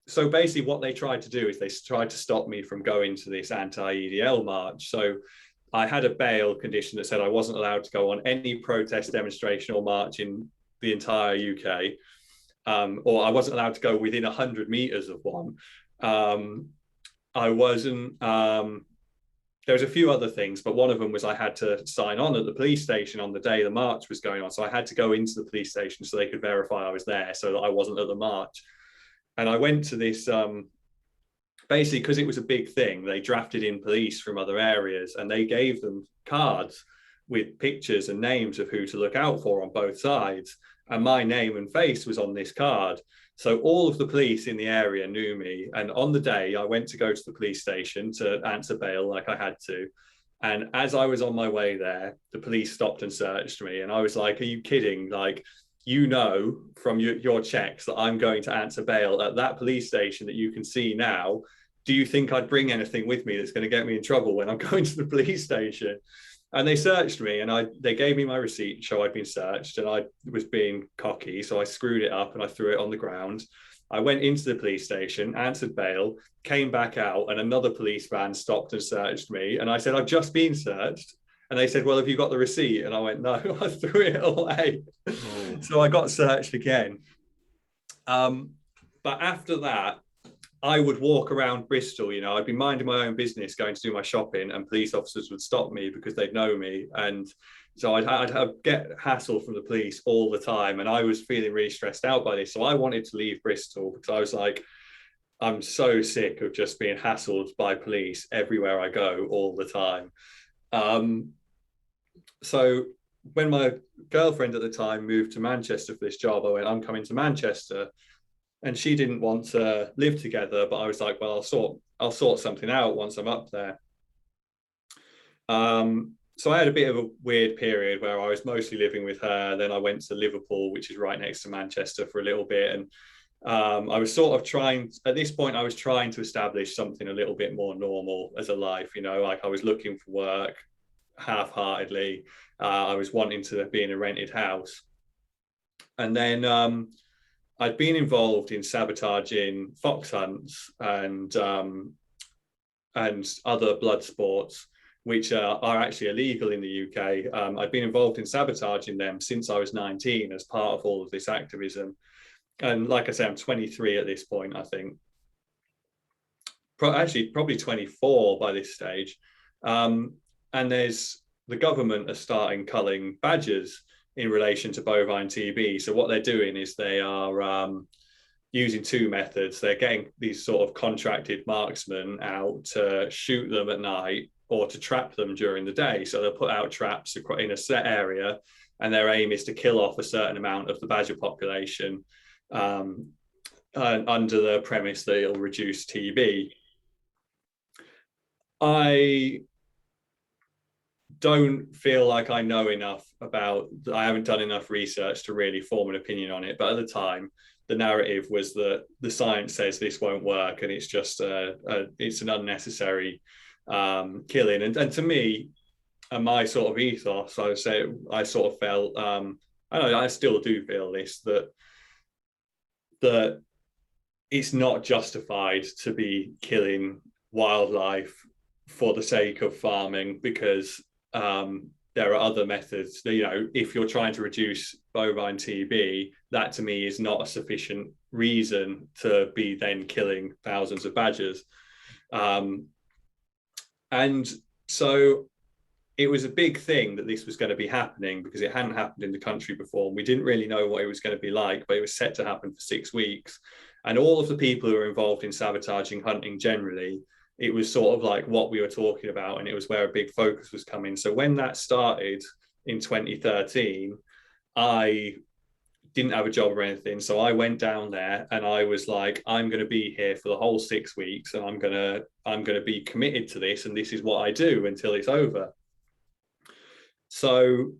So basically, what they tried to do is they tried to stop me from going to this anti-EDL march. So I had a bail condition that said I wasn't allowed to go on any protest, demonstration, or march in the entire UK. Or I wasn't allowed to go within 100 meters of one. I wasn't. There was a few other things, but one of them was I had to sign on at the police station on the day the march was going on. So I had to go into the police station so they could verify I was there, so that I wasn't at the march. And I went to this. Basically, because it was a big thing, they drafted in police from other areas, and they gave them cards with pictures and names of who to look out for on both sides. And my name and face was on this card. So all of the police in the area knew me. And on the day I went to go to the police station to answer bail like I had to. And as I was on my way there, the police stopped and searched me. And I was like, "Are you kidding? Like, from your checks that I'm going to answer bail at that police station that you can see now do you think I'd bring anything with me that's going to get me in trouble when I'm going to the police station? And they searched me, and they gave me my receipt to show I'd been searched, and I was being cocky, so I screwed it up and I threw it on the ground. I went into the police station, answered bail, came back out, and another police van stopped and searched me. And I said, I've just been searched. And they said, well, have you got the receipt? And I went, no, I threw it away. Oh. So I got searched again. But after that, I would walk around Bristol, I'd be minding my own business, going to do my shopping, and police officers would stop me because they'd know me. And so I'd get hassle from the police all the time. And I was feeling really stressed out by this. So I wanted to leave Bristol because I was like, I'm so sick of just being hassled by police everywhere I go all the time. So when my girlfriend at the time moved to Manchester for this job, I went, I'm coming to Manchester. And she didn't want to live together, but I was like, well, I'll sort something out once I'm up there. So I had a bit of a weird period where I was mostly living with her. Then I went to Liverpool, which is right next to Manchester, for a little bit. And I was sort of at this point, I was trying to establish something a little bit more normal as a life, like I was looking for work half-heartedly. I was wanting to be in a rented house. And then I'd been involved in sabotaging fox hunts and other blood sports, which are actually illegal in the UK. I'd been involved in sabotaging them since I was 19 as part of all of this activism. And like I say, I'm 23 at this point, I think. Actually, probably 24 by this stage. And the government are starting culling badgers in relation to bovine TB. So what they're doing is they are using two methods. They're getting these sort of contracted marksmen out to shoot them at night or to trap them during the day. So they'll put out traps in a set area, and their aim is to kill off a certain amount of the badger population under the premise that it'll reduce TB. I don't feel like I know enough I haven't done enough research to really form an opinion on it. But at the time, the narrative was that the science says this won't work, and it's just it's an unnecessary killing. And to me, and my sort of ethos, I would say, I sort of felt, I don't know, I still do feel this, that it's not justified to be killing wildlife for the sake of farming, because there are other methods. If you're trying to reduce bovine TB, that to me is not a sufficient reason to be then killing thousands of badgers. And so it was a big thing that this was going to be happening, because it hadn't happened in the country before. We didn't really know what it was going to be like, but it was set to happen for 6 weeks. And all of the people who were involved in sabotaging hunting generally, it was sort of like what we were talking about, and it was where a big focus was coming. So when that started in 2013, I didn't have a job or anything. So I went down there and I was like, I'm going to be here for the whole 6 weeks, and I'm going to be committed to this, and this is what I do until it's over. So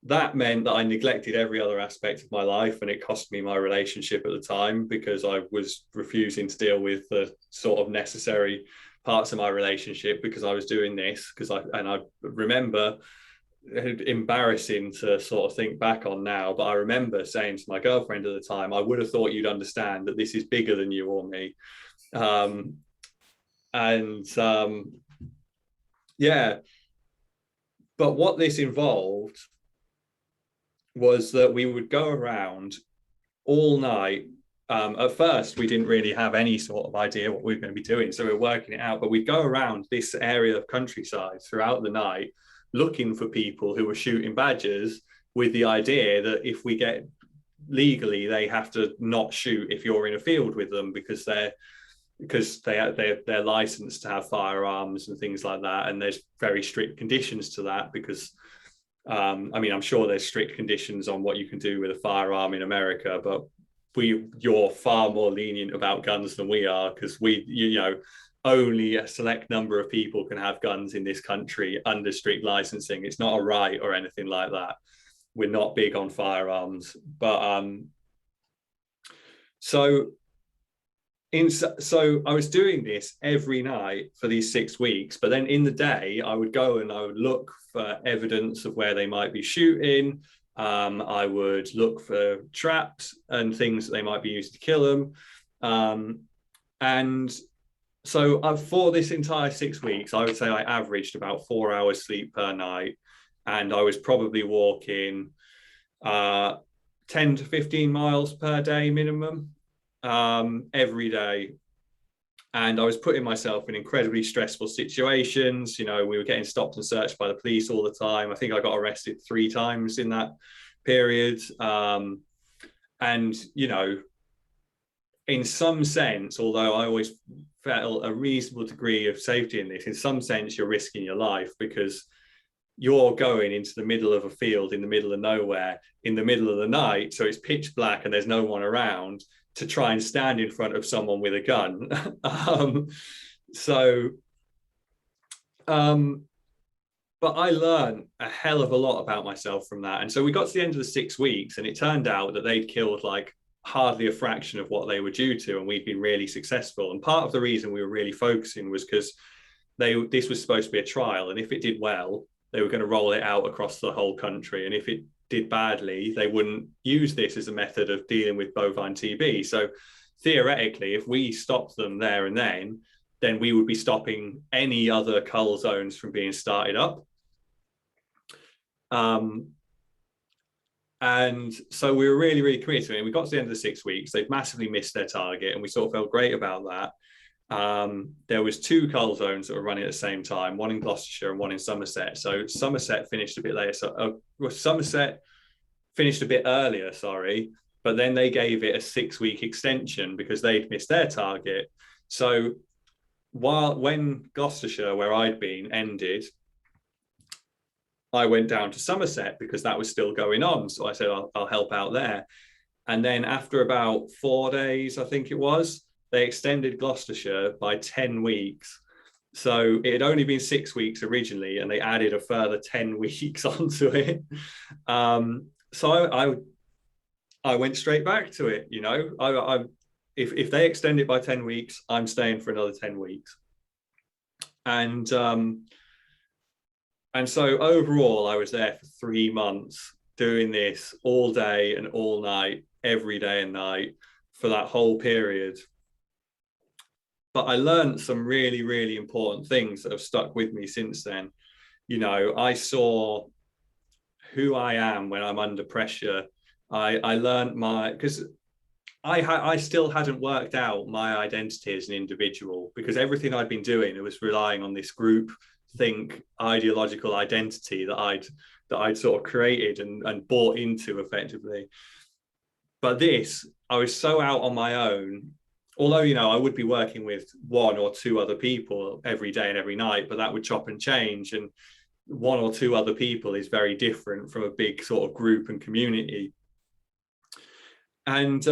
that meant that I neglected every other aspect of my life, and it cost me my relationship at the time, because I was refusing to deal with the sort of necessary parts of my relationship because I was doing this. I remember, embarrassing to sort of think back on now, but I remember saying to my girlfriend at the time, I would have thought you'd understand that this is bigger than you or me. Yeah. But what this involved was that we would go around all night. At first, we didn't really have any sort of idea what we were going to be doing, so we were working it out. But we'd go around this area of countryside throughout the night, looking for people who were shooting badgers, with the idea that if we get legally, they have to not shoot if you're in a field with them, because they're licensed to have firearms and things like that. And there's very strict conditions to that, because I'm sure there's strict conditions on what you can do with a firearm in America, but you're far more lenient about guns than we are, because only a select number of people can have guns in this country under strict licensing. It's not a right or anything like that. We're not big on firearms, but so So I was doing this every night for these 6 weeks, but then in the day I would go and I would look for evidence of where they might be shooting. I would look for traps and things that they might be used to kill them. And so for this entire 6 weeks, I would say I averaged about 4 hours sleep per night, and I was probably walking 10 to 15 miles per day minimum, every day. And I was putting myself in incredibly stressful situations. You know, we were getting stopped and searched by the police all the time. I think I got arrested 3 times in that period. And, you know, in some sense, although I always felt a reasonable degree of safety in this, in some sense, you're risking your life because you're going into the middle of a field in the middle of nowhere in the middle of the night. So it's pitch black and there's no one around to try and stand in front of someone with a gun. so, but I learned a hell of a lot about myself from that. And so we got to the end of the 6 weeks and it turned out that they'd killed like hardly a fraction of what they were due to. And we'd been really successful. And part of the reason we were really focusing was because this was supposed to be a trial. And if it did well, they were going to roll it out across the whole country. And if it did badly, they wouldn't use this as a method of dealing with bovine TB. So theoretically, if we stopped them there and then we would be stopping any other cull zones from being started up. And so we were really, really committed to it. And we got to the end of the 6 weeks. They'd massively missed their target, and we sort of felt great about that. There was 2 cull zones that were running at the same time, one in Gloucestershire and one in Somerset. So Somerset finished a bit later. Somerset finished a bit earlier, sorry, but then they gave it a 6-week extension because they'd missed their target. So when Gloucestershire, where I'd been, ended, I went down to Somerset because that was still going on. So I said, I'll help out there. And then after about 4 days, I think it was, they extended Gloucestershire by 10 weeks. So it had only been 6 weeks originally, and they added a further 10 weeks onto it. So I went straight back to it. You know, if they extend it by 10 weeks, I'm staying for another 10 weeks. And so overall, I was there for 3 months doing this all day and all night, every day and night for that whole period. But I learned some really, really important things that have stuck with me since then. You know, I saw who I am when I'm under pressure. I learned because I still hadn't worked out my identity as an individual, because everything I'd been doing, it was relying on this group think ideological identity that I'd sort of created and bought into effectively. But this, I was so out on my own. Although, you know, I would be working with 1 or 2 other people every day and every night, but that would chop and change. And 1 or 2 other people is very different from a big sort of group and community. And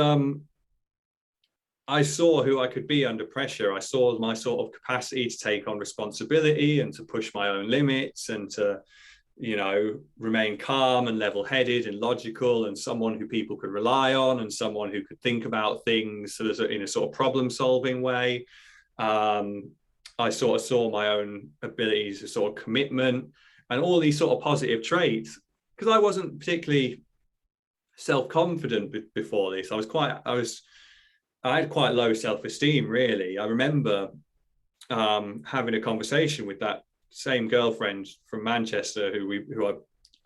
I saw who I could be under pressure. I saw my sort of capacity to take on responsibility and to push my own limits and to, you know, remain calm and level-headed and logical, and someone who people could rely on, and someone who could think about things sort of in a sort of problem-solving way. I sort of saw my own abilities, a sort of commitment, and all these sort of positive traits, because I wasn't particularly self-confident before this. I had quite low self-esteem, really. I remember having a conversation with that same girlfriend from Manchester who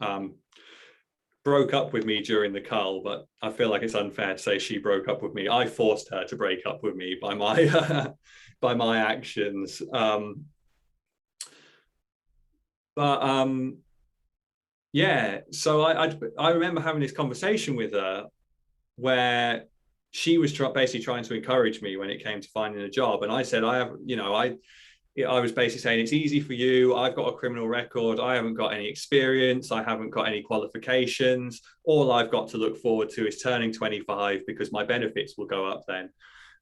I broke up with me during the cull, but I feel like it's unfair to say she broke up with me. I forced her to break up with me by my by my actions. Yeah, so I remember having this conversation with her where she was basically trying to encourage me when it came to finding a job, and I said, I was basically saying, it's easy for you. I've got a criminal record. I haven't got any experience. I haven't got any qualifications. All I've got to look forward to is turning 25 because my benefits will go up then.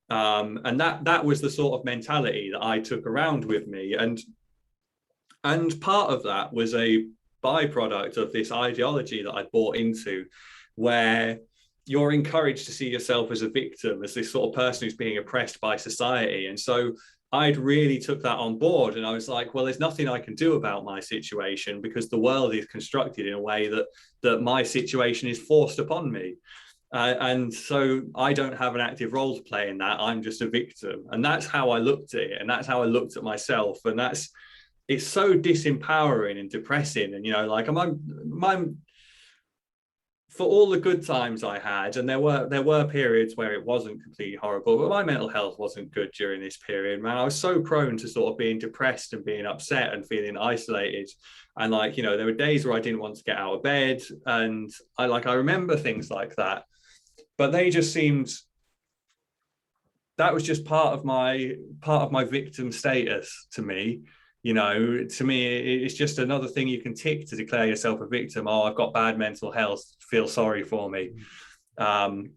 And that was the sort of mentality that I took around with me. And part of that was a byproduct of this ideology that I bought into, where you're encouraged to see yourself as a victim, as this sort of person who's being oppressed by society. And so I'd really took that on board, and I was like, well, there's nothing I can do about my situation because the world is constructed in a way that my situation is forced upon me. And so I don't have an active role to play in that. I'm just a victim. And that's how I looked at it. And that's how I looked at myself. And it's so disempowering and depressing. And, like for all the good times I had, and there were periods where it wasn't completely horrible, but my mental health wasn't good during this period, man. I was so prone to sort of being depressed and being upset and feeling isolated. And there were days where I didn't want to get out of bed. And I remember things like that. But they just seemed, that was just part of my victim status to me. To me, it's just another thing you can tick to declare yourself a victim. Oh, I've got bad mental health, feel sorry for me. That's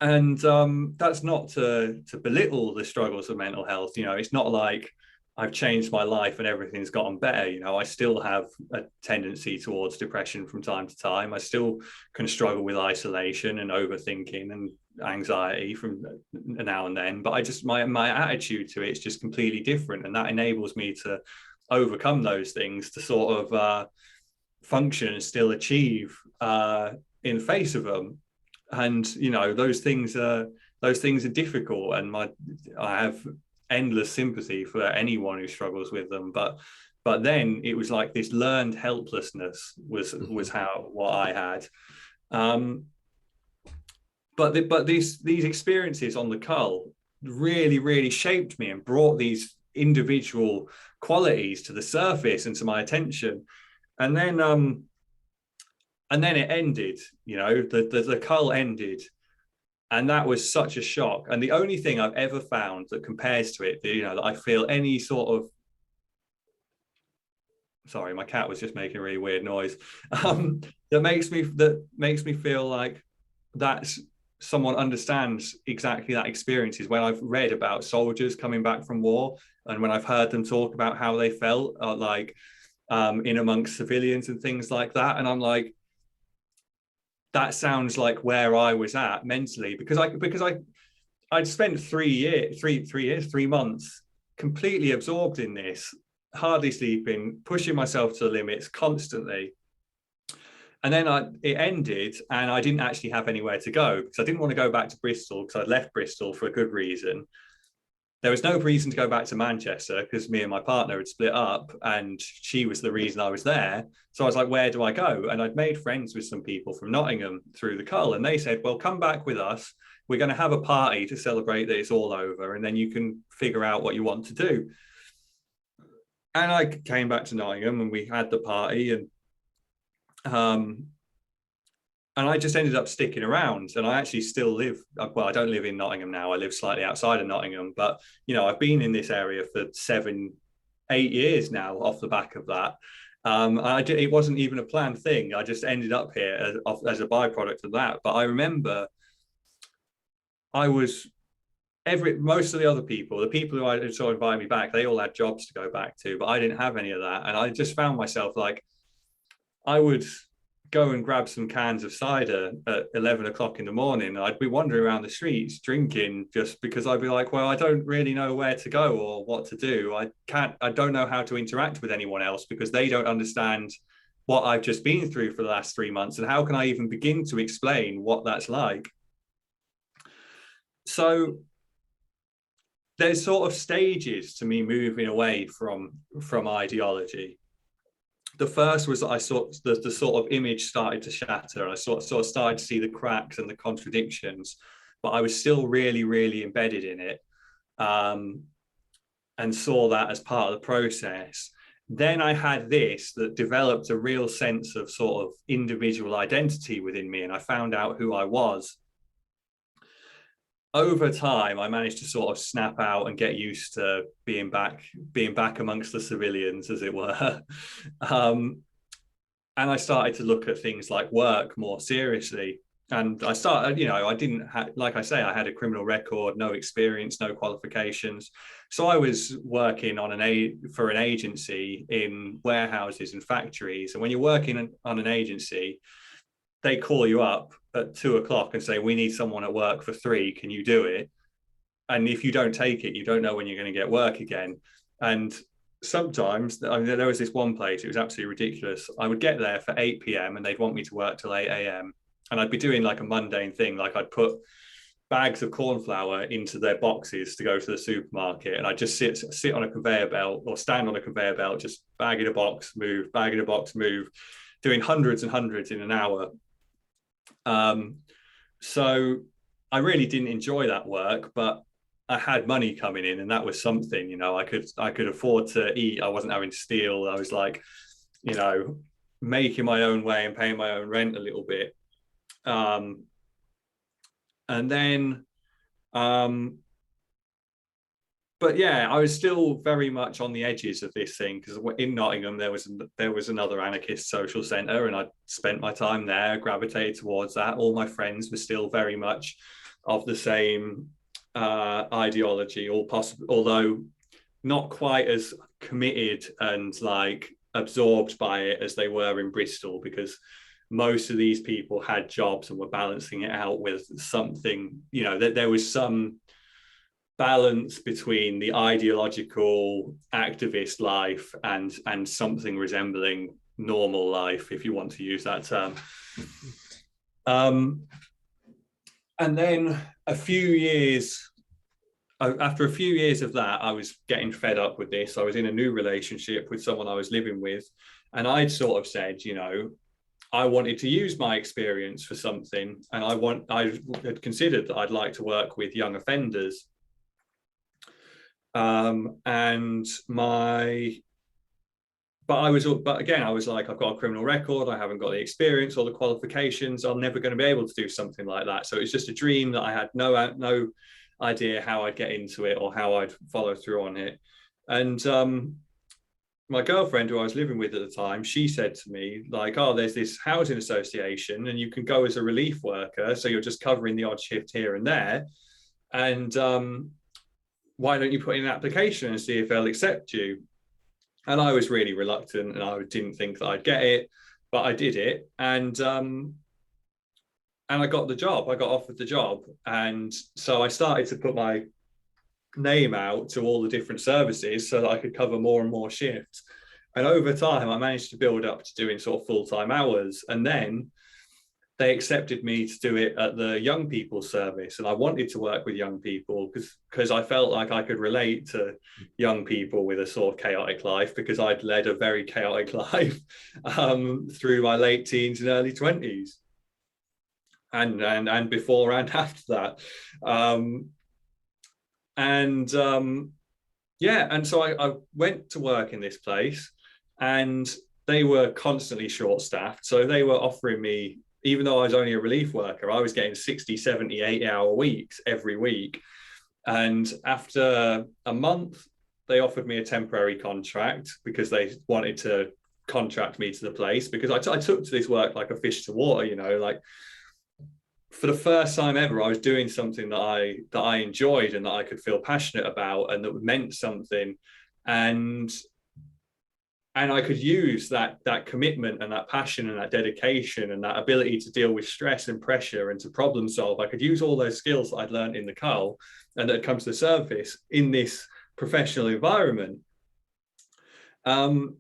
not to belittle the struggles of mental health. It's not like I've changed my life and everything's gotten better. I still have a tendency towards depression from time to time. I still can struggle with isolation and overthinking and anxiety from now and then, but I just my attitude to it is just completely different, and that enables me to overcome those things, to sort of function and still achieve in face of them. And those things are difficult, and I have endless sympathy for anyone who struggles with them, but then it was like this learned helplessness was what I had. But these experiences on the cull really, really shaped me and brought these individual qualities to the surface and to my attention. And then it ended. The cull ended, and that was such a shock. And the only thing I've ever found that compares to it, that I feel any sort of, sorry, my cat was just making a really weird noise, that makes me feel like that's someone understands exactly that experience, is when I've read about soldiers coming back from war, and when I've heard them talk about how they felt in amongst civilians and things like that. And I'm like, that sounds like where I was at mentally, because I'd spent 3 months completely absorbed in this, hardly sleeping, pushing myself to the limits constantly. And then it ended, and I didn't actually have anywhere to go, because I didn't want to go back to Bristol, because I'd left Bristol for a good reason. There was no reason to go back to Manchester, because me and my partner had split up, and she was the reason I was there. So I was like, where do I go? And I'd made friends with some people from Nottingham through the cull, and they said, well, come back with us. We're going to have a party to celebrate that it's all over, and then you can figure out what you want to do. And I came back to Nottingham, and we had the party, and I just ended up sticking around. And I actually still live, well, I don't live in Nottingham now. I live slightly outside of Nottingham, but I've been in this area for 7-8 years now off the back of that. It wasn't even a planned thing. I just ended up here as a byproduct of that. But I remember most of the other people, the people who I sort of invited me back, they all had jobs to go back to, but I didn't have any of that. And I just found myself like, I would go and grab some cans of cider at 11 o'clock in the morning. I'd be wandering around the streets drinking, just because I'd be like, well, I don't really know where to go or what to do. I don't know how to interact with anyone else, because they don't understand what I've just been through for the last 3 months. And how can I even begin to explain what that's like? So there's sort of stages to me moving away from ideology. The first was that I saw the sort of image started to shatter. I sort of started to see the cracks and the contradictions, but I was still really, really embedded in it, and saw that as part of the process. Then I had this that developed a real sense of sort of individual identity within me, and I found out who I was. Over time, I managed to sort of snap out and get used to being back amongst the civilians, as it were. And I started to look at things like work more seriously. And I started, I didn't have, like I say, I had a criminal record, no experience, no qualifications. So I was working for an agency in warehouses and factories. And when you're working on an agency, they call you up at 2 o'clock and say, we need someone at work for 3, can you do it? And if you don't take it, you don't know when you're going to get work again. And sometimes, I mean, there was this one place, it was absolutely ridiculous. I would get there for 8 p.m. and they'd want me to work till 8 a.m. And I'd be doing like a mundane thing, like I'd put bags of corn flour into their boxes to go to the supermarket, and I just sit on a conveyor belt or stand on a conveyor belt, just bag in a box, move, bag in a box, move, doing hundreds and hundreds in an hour. So I really didn't enjoy that work, but I had money coming in, and that was something. I could afford to eat. I wasn't having to steal. I was like, you know, making my own way and paying my own rent a little bit. And then but yeah, I was still very much on the edges of this thing, because in Nottingham there was another anarchist social centre, and I spent my time there, gravitated towards that. All my friends were still very much of the same ideology, all possible, although not quite as committed and like absorbed by it as they were in Bristol, because most of these people had jobs and were balancing it out with something, that there was some balance between the ideological activist life and something resembling normal life, if you want to use that term. And then after a few years of that, I was getting fed up with this. I was in a new relationship with someone I was living with, and I'd sort of said, I wanted to use my experience for something, and I had considered that I'd like to work with young offenders. But again, I was like, I've got a criminal record, I haven't got the experience or the qualifications, I'm never going to be able to do something like that. So it's just a dream that I had no idea how I'd get into it or how I'd follow through on it. And my girlfriend, who I was living with at the time, she said to me, like, oh, there's this housing association and you can go as a relief worker, so you're just covering the odd shift here and there. And why don't you put in an application and see if they'll accept you? And I was really reluctant, and I didn't think that I'd get it, but I did it. And I got the job. I got offered the job. And so I started to put my name out to all the different services so that I could cover more and more shifts. And over time, I managed to build up to doing sort of full-time hours. And then they accepted me to do it at the young people service. And I wanted to work with young people because I felt like I could relate to young people with a sort of chaotic life, because I'd led a very chaotic life through my late teens and early 20s. And before and after that. And so I went to work in this place, and they were constantly short-staffed. So they were offering me, even though I was only a relief worker, I was getting 60, 70, 80-hour weeks every week. And after a month, they offered me a temporary contract because they wanted to contract me to the place, because I took to this work like a fish to water, like for the first time ever, I was doing something that I enjoyed and that I could feel passionate about and that meant something. And I could use that commitment and that passion and that dedication and that ability to deal with stress and pressure and to problem solve. I could use all those skills that I'd learned in the Cull and that had come to the surface in this professional environment. And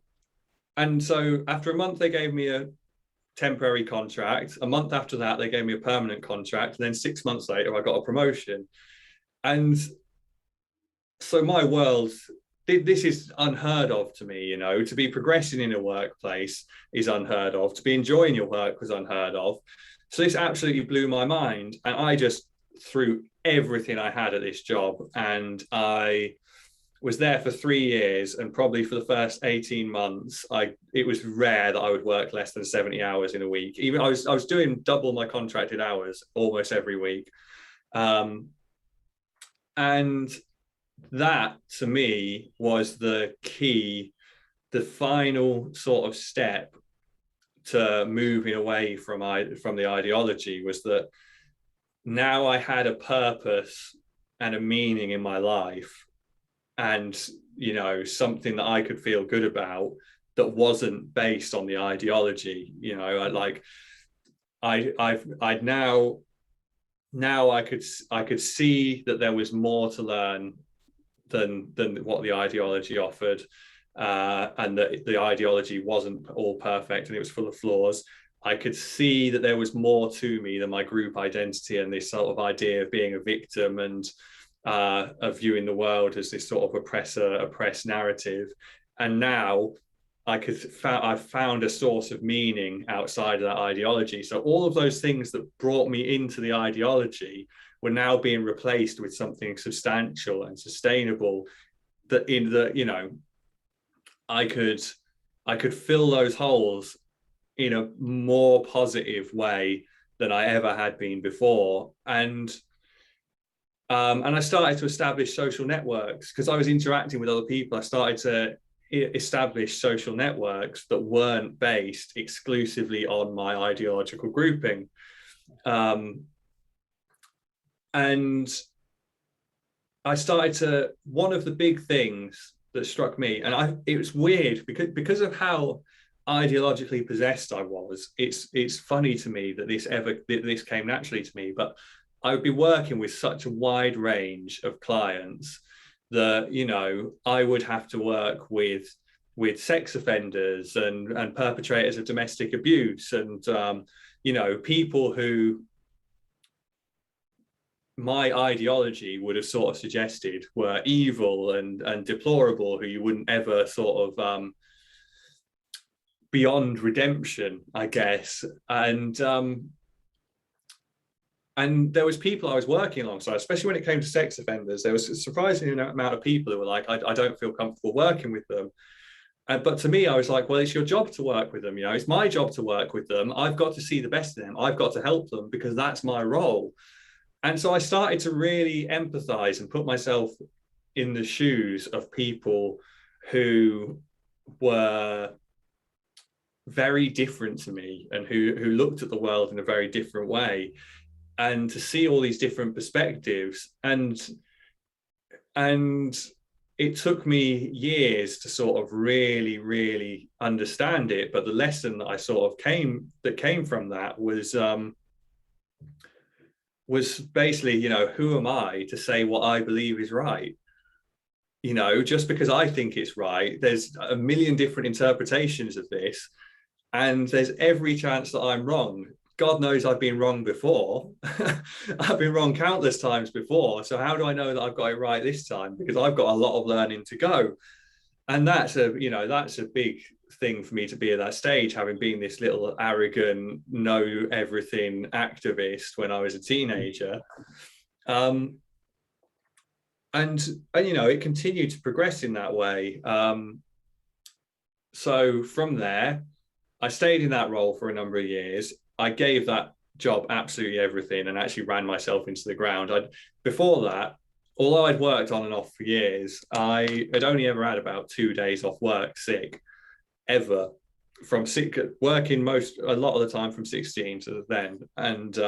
so after a month, they gave me a temporary contract. A month after that, they gave me a permanent contract. And then 6 months later, I got a promotion. And so my world, this is unheard of to me, to be progressing in a workplace is unheard of. To be enjoying your work was unheard of. So this absolutely blew my mind. And I just threw everything I had at this job. And I was there for 3 years, and probably for the first 18 months, it was rare that I would work less than 70 hours in a week. Even I was doing double my contracted hours almost every week. And that to me was the key, the final sort of step to moving away from the ideology, was that now I had a purpose and a meaning in my life, and something that I could feel good about that wasn't based on the ideology. I'd now I could see that there was more to learn than what the ideology offered, and that the ideology wasn't all perfect and it was full of flaws. I could see that there was more to me than my group identity and this sort of idea of being a victim and of viewing the world as this sort of oppressed narrative. And now I found a source of meaning outside of that ideology. So all of those things that brought me into the ideology were now being replaced with something substantial and sustainable, that in the, you know, I could I could fill those holes in a more positive way than I ever had been before. And I started to establish social networks because I was interacting with other people. I started to establish social networks that weren't based exclusively on my ideological grouping. Um, and I started to, one of the big things that struck me, and it was weird because of how ideologically possessed I was. It's funny to me that this came naturally to me, but I would be working with such a wide range of clients that, you know, I would have to work with sex offenders and perpetrators of domestic abuse and you know, people who my ideology would have sort of suggested were evil and deplorable, who you wouldn't ever sort of beyond redemption, I guess. And there was people I was working alongside, especially when it came to sex offenders. There was a surprising amount of people who were like, I don't feel comfortable working with them. But to me, I was like, well, it's your job to work with them. You know, it's my job to work with them. I've got to see the best of them. I've got to help them because that's my role. And so I started to really empathize and put myself in the shoes of people who were very different to me and who looked at the world in a very different way, and to see all these different perspectives. And it took me years to sort of really understand it, but the lesson that I sort of came from that was basically, you know, who am I to say what I believe is right? You know, just because I think it's right, there's a million different interpretations of this, and there's every chance that I'm wrong. God knows I've been wrong before. I've been wrong countless times before. So how do I know that I've got it right this time? Because I've got a lot of learning to go. And that's a big thing for me to be at that stage, having been this little arrogant, know everything activist when I was a teenager. Um, and you know, it continued to progress in that way. So from there, I stayed in that role for a number of years. I gave that job absolutely everything and actually ran myself into the ground. Before that, although I'd worked on and off for years, I had only ever had about 2 days off work sick, ever, from sick, working a lot of the time from 16 to then. And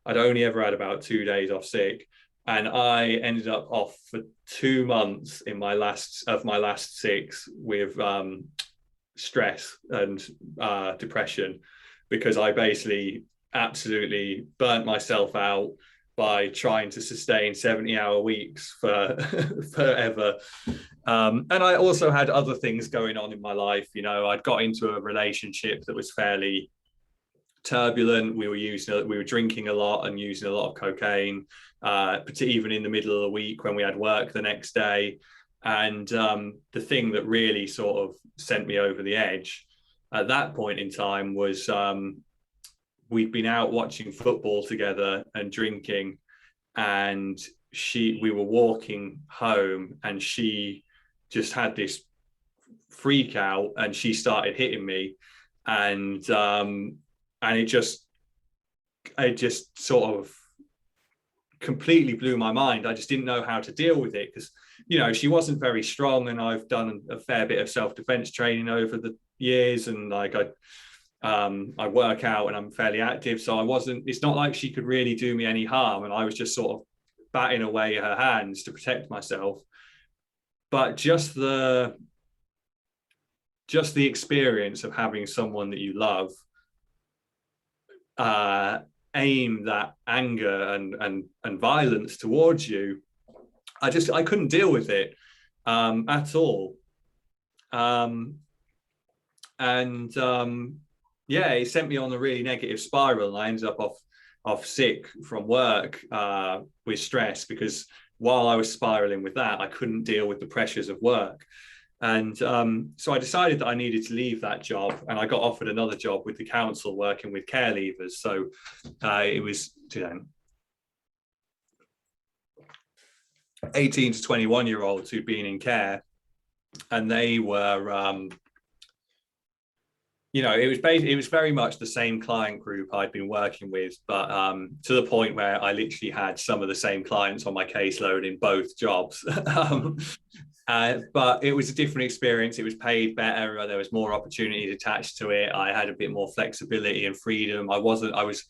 I'd only ever had about 2 days off sick. And I ended up off for 2 months in my last 6 with stress and depression, because I basically absolutely burnt myself out by trying to sustain 70-hour weeks for forever. And I also had other things going on in my life. You know, I'd got into a relationship that was fairly turbulent. We were drinking a lot and using a lot of cocaine, even in the middle of the week when we had work the next day. And the thing that really sort of sent me over the edge at that point in time was we'd been out watching football together and drinking, and we were walking home, and she just had this freak out, and she started hitting me, and it just sort of completely blew my mind. I just didn't know how to deal with it because, you know, she wasn't very strong, and I've done a fair bit of self-defense training over the years, and like I work out and I'm fairly active, so it's not like she could really do me any harm, and I was just sort of batting away her hands to protect myself. But just the experience of having someone that you love uh, aim that anger and violence towards you, I couldn't deal with it at all. Um, and yeah, it sent me on a really negative spiral, and I ended up off sick from work with stress, because while I was spiraling with that, I couldn't deal with the pressures of work. And so I decided that I needed to leave that job, and I got offered another job with the council working with care leavers. So it was, 18 to 21-year-olds who'd been in care, and they were it was very much the same client group I'd been working with, but to the point where I literally had some of the same clients on my caseload in both jobs. But it was a different experience. It was paid better. There was more opportunities attached to it. I had a bit more flexibility and freedom. I was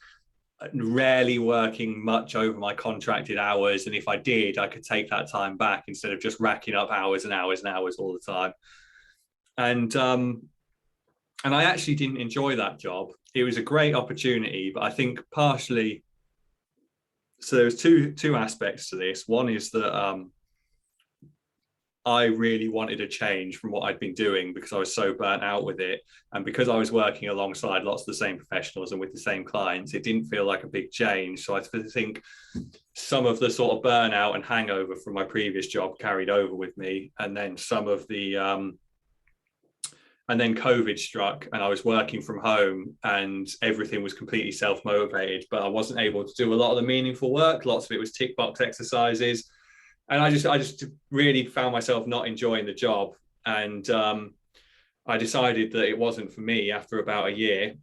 rarely working much over my contracted hours. And if I did, I could take that time back instead of just racking up hours and hours and hours all the time. And I actually didn't enjoy that job. It was a great opportunity, but I think partially, so there's two aspects to this. One is that I really wanted a change from what I'd been doing because I was so burnt out with it. And because I was working alongside lots of the same professionals and with the same clients, it didn't feel like a big change. So I think some of the sort of burnout and hangover from my previous job carried over with me. And then some of the, and then COVID struck, and I was working from home, and everything was completely self-motivated, but I wasn't able to do a lot of the meaningful work. Lots of it was tick box exercises. And I just really found myself not enjoying the job. And I decided that it wasn't for me after about a year.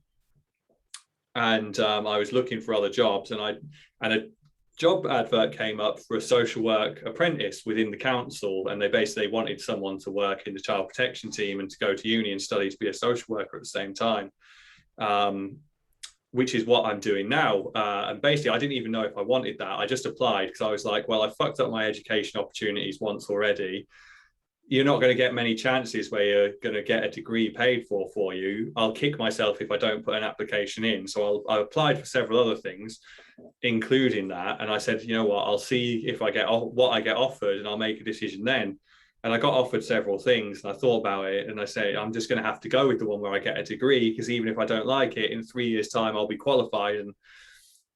And I was looking for other jobs, and a job advert came up for a social work apprentice within the council, and they basically wanted someone to work in the child protection team and to go to uni and study to be a social worker at the same time, which is what I'm doing now. And basically, I didn't even know if I wanted that. I just applied because I was like, well, I fucked up my education opportunities once already. You're not going to get many chances where you're going to get a degree paid for you. I'll kick myself if I don't put an application in. So I applied for several other things, including that. And I said, you know what, I'll see if I get what I get offered, and I'll make a decision then. And I got offered several things, and I thought about it, and I say, I'm just going to have to go with the one where I get a degree, because even if I don't like it, in 3 years' time, I'll be qualified,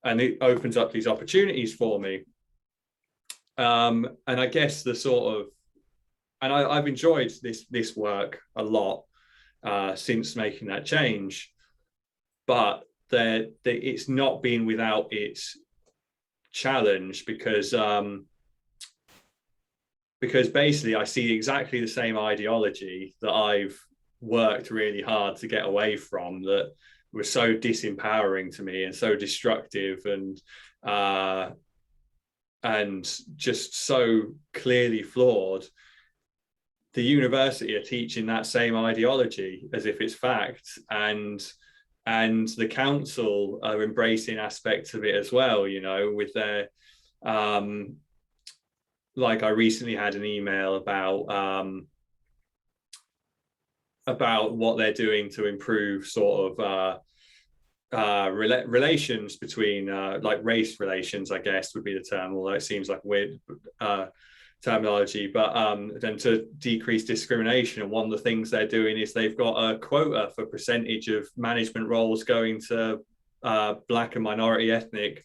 and it opens up these opportunities for me. And I guess the sort of, and I've enjoyed this work a lot since making that change, but it's not been without its challenge, because basically I see exactly the same ideology that I've worked really hard to get away from, that was so disempowering to me and so destructive, and just so clearly flawed. The university are teaching that same ideology as if it's fact, and the council are embracing aspects of it as well, with their like, I recently had an email about what they're doing to improve sort of relations between like race relations, I guess would be the term, although it seems like weird terminology, but then to decrease discrimination. And one of the things they're doing is they've got a quota for percentage of management roles going to Black and minority ethnic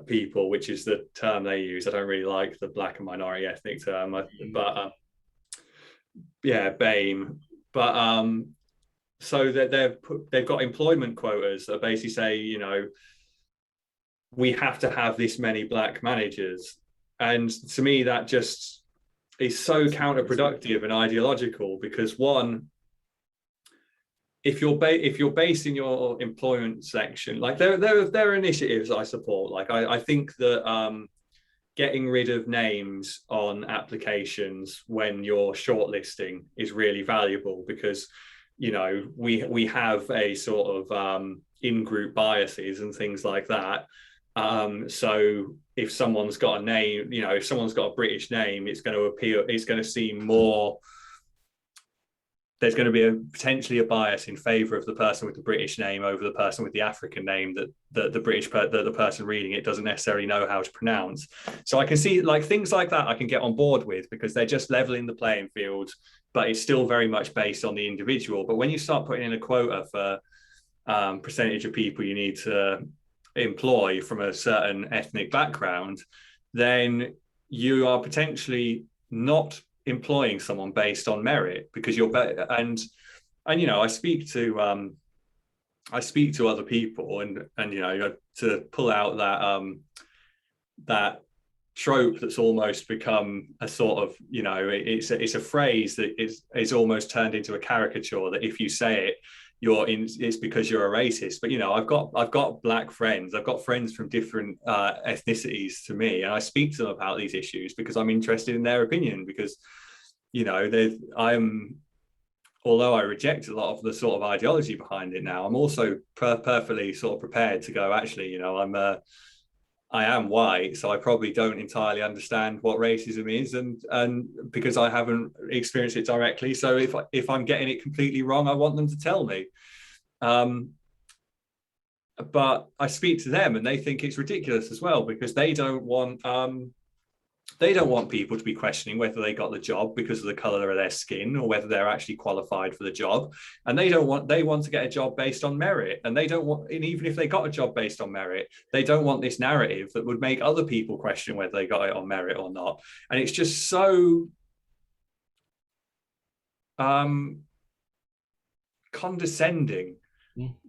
people, which is the term they use. I don't really like the Black and minority ethnic term, but yeah, BAME. But so that they've got employment quotas that basically say, we have to have this many Black managers. And to me, that just is so counterproductive and ideological, because one, if you're basing your employment section, like there are initiatives I support. Like I think that getting rid of names on applications when you're shortlisting is really valuable, because we have a sort of in-group biases and things like that. So if someone's got a name, if someone's got a British name, it's going to seem more there's going to be potentially a bias in favor of the person with the British name over the person with the African name that the person reading it doesn't necessarily know how to pronounce. So I can see like things like that I can get on board with because they're just leveling the playing field, but it's still very much based on the individual. But when you start putting in a quota for percentage of people you need to employ from a certain ethnic background, then you are potentially not employing someone based on merit because you're better. And you know, I speak to other people, and you know, to pull out that trope that's almost become a sort of, you know, it's a phrase that is almost turned into a caricature that if you say it, it's because you're a racist. But you know, I've got black friends, I've got friends from different ethnicities to me, and I speak to them about these issues because I'm interested in their opinion. Because you know, I'm, although I reject a lot of the sort of ideology behind it now, I'm also perfectly sort of prepared to go, actually, you know, I am white, so I probably don't entirely understand what racism is, and because I haven't experienced it directly. So if I'm getting it completely wrong, I want them to tell me. But I speak to them, and they think it's ridiculous as well because they don't want people to be questioning whether they got the job because of the color of their skin or whether they're actually qualified for the job. And they want to get a job based on merit. And they don't want, and even if they got a job based on merit, they don't want this narrative that would make other people question whether they got it on merit or not. And it's just so condescending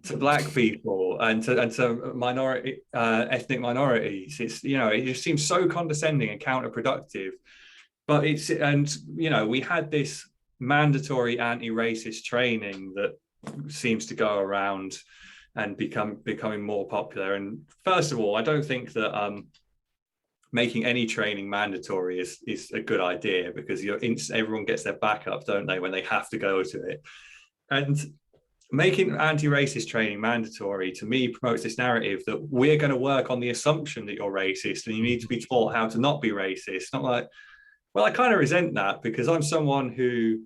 to black people and to minority ethnic minorities. It's, you know, it just seems so condescending and counterproductive. But it's, and you know, we had this mandatory anti-racist training that seems to go around and becoming more popular. And first of all, I don't think that making any training mandatory is a good idea because everyone gets their back up, don't they, when they have to go to it. And making anti-racist training mandatory to me promotes this narrative that we're going to work on the assumption that you're racist and you need to be taught how to not be racist. Not like, well, I kind of resent that because I'm someone who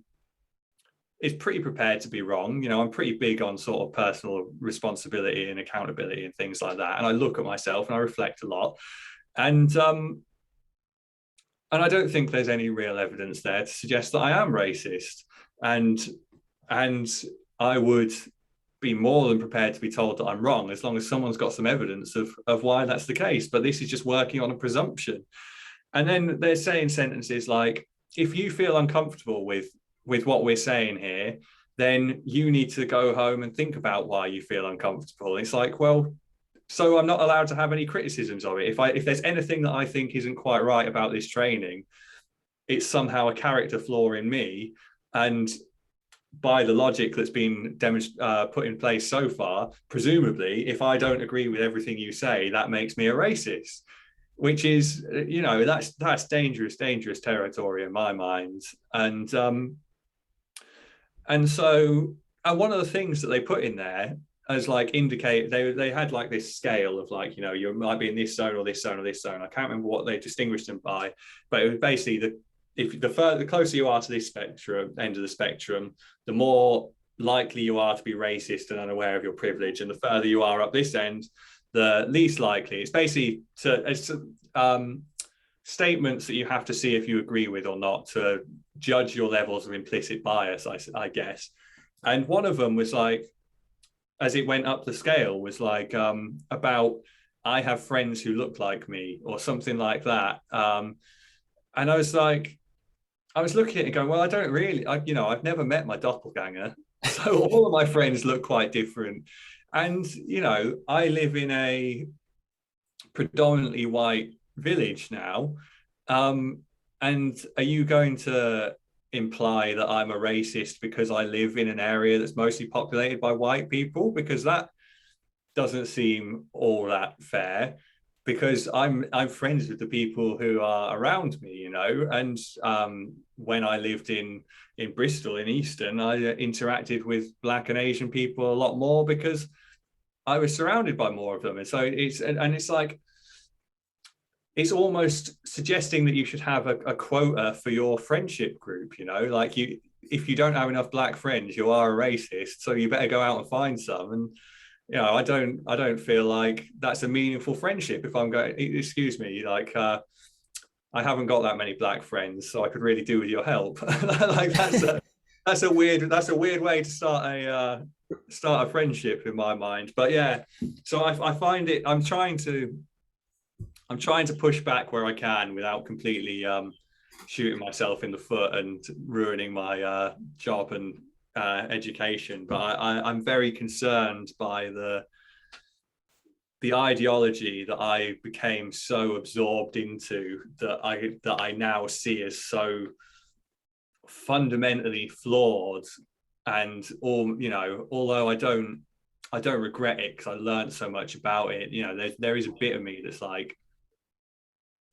is pretty prepared to be wrong. You know, I'm pretty big on sort of personal responsibility and accountability and things like that. And I look at myself and I reflect a lot. And I don't think there's any real evidence there to suggest that I am racist. And I would be more than prepared to be told that I'm wrong as long as someone's got some evidence of why that's the case. But this is just working on a presumption. And then they're saying sentences like, if you feel uncomfortable with what we're saying here, then you need to go home and think about why you feel uncomfortable. It's like, well, so I'm not allowed to have any criticisms of it. If there's anything that I think isn't quite right about this training, it's somehow a character flaw in me. And by the logic that's been put in place so far, presumably, if I don't agree with everything you say, that makes me a racist, which is, you know, that's dangerous territory in my mind. And so one of the things that they put in there as like indicate, they had like this scale of like, you know, you might be in this zone or this zone or this zone. I can't remember what they distinguished them by, but it was basically the closer you are to this end of the spectrum, the more likely you are to be racist and unaware of your privilege, and the further you are up this end, the least likely. It's basically statements that you have to see if you agree with or not to judge your levels of implicit bias, I guess. And one of them was like, as it went up the scale, was like about I have friends who look like me or something like that. And I was like, I was looking at it going, well, I don't really, I've never met my doppelganger. So all of my friends look quite different. And, you know, I live in a predominantly white village now. And are you going to imply that I'm a racist because I live in an area that's mostly populated by white people? Because that doesn't seem all that fair. Because I'm friends with the people who are around me, you know, and when I lived in Bristol in Easton, I interacted with Black and Asian people a lot more because I was surrounded by more of them. And so it's like, it's almost suggesting that you should have a quota for your friendship group, you know, like if you don't have enough black friends, you are a racist. So you better go out and find some. And I don't feel like that's a meaningful friendship if I'm going. Excuse me, like I haven't got that many black friends, so I could really do with your help. Like that's a weird way to start a friendship in my mind. But yeah, so I find it. I'm trying to push back where I can without completely shooting myself in the foot and ruining my job and education. But I'm very concerned by the ideology that I became so absorbed into that I now see as so fundamentally flawed. And although I don't regret it because I learned so much about it. There is a bit of me that's like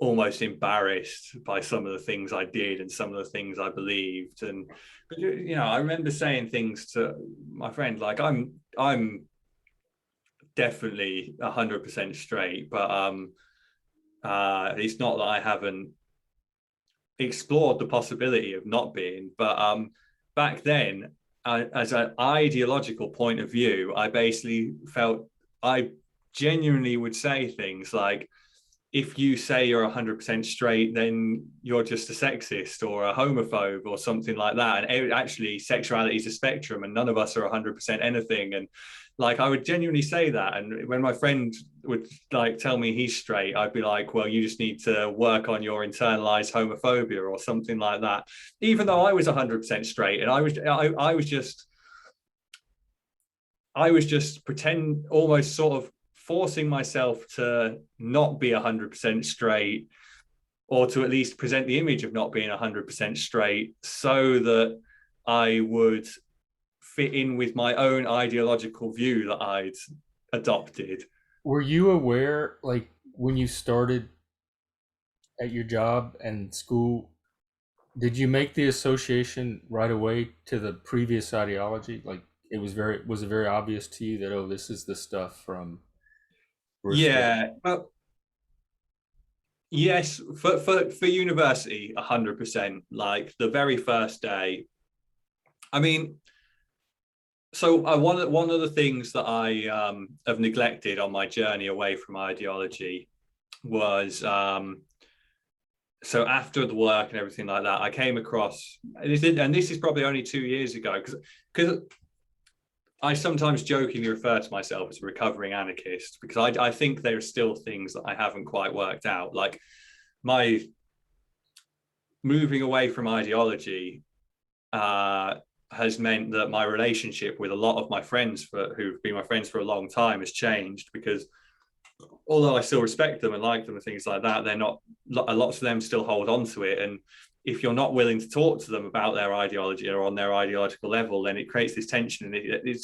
almost embarrassed by some of the things I did and some of the things I believed. And I remember saying things to my friend like I'm definitely 100% straight, but it's not that I haven't explored the possibility of not being. But back then, as an ideological point of view, I basically felt I genuinely would say things like, if you say you're 100% straight, then you're just a sexist or a homophobe or something like that. And actually, sexuality is a spectrum, and none of us are 100% anything. And like, I would genuinely say that. And when my friend would like tell me he's straight, I'd be like, well, you just need to work on your internalized homophobia or something like that. Even though I was 100% straight, and I was just pretend, almost sort of forcing myself to not be 100% straight, or to at least present the image of not being 100% straight, so that I would fit in with my own ideological view that I'd adopted. Were you aware, like, when you started at your job and school, did you make the association right away to the previous ideology? Like, was it very obvious to you that, oh, this is the stuff from Bristol? Yeah, well, yes, for university, 100%. Like the very first day, I mean, so one of the things that I have neglected on my journey away from ideology was so after the work and everything like that, I came across, and this is probably only 2 years ago, because I sometimes jokingly refer to myself as a recovering anarchist, because I think there are still things that I haven't quite worked out. Like my moving away from ideology uh, has meant that my relationship with a lot of my friends who've been my friends for a long time has changed, because although I still respect them and like them and things like that, they're not, lots of them still hold on to it. And if you're not willing to talk to them about their ideology or on their ideological level, then it creates this tension. And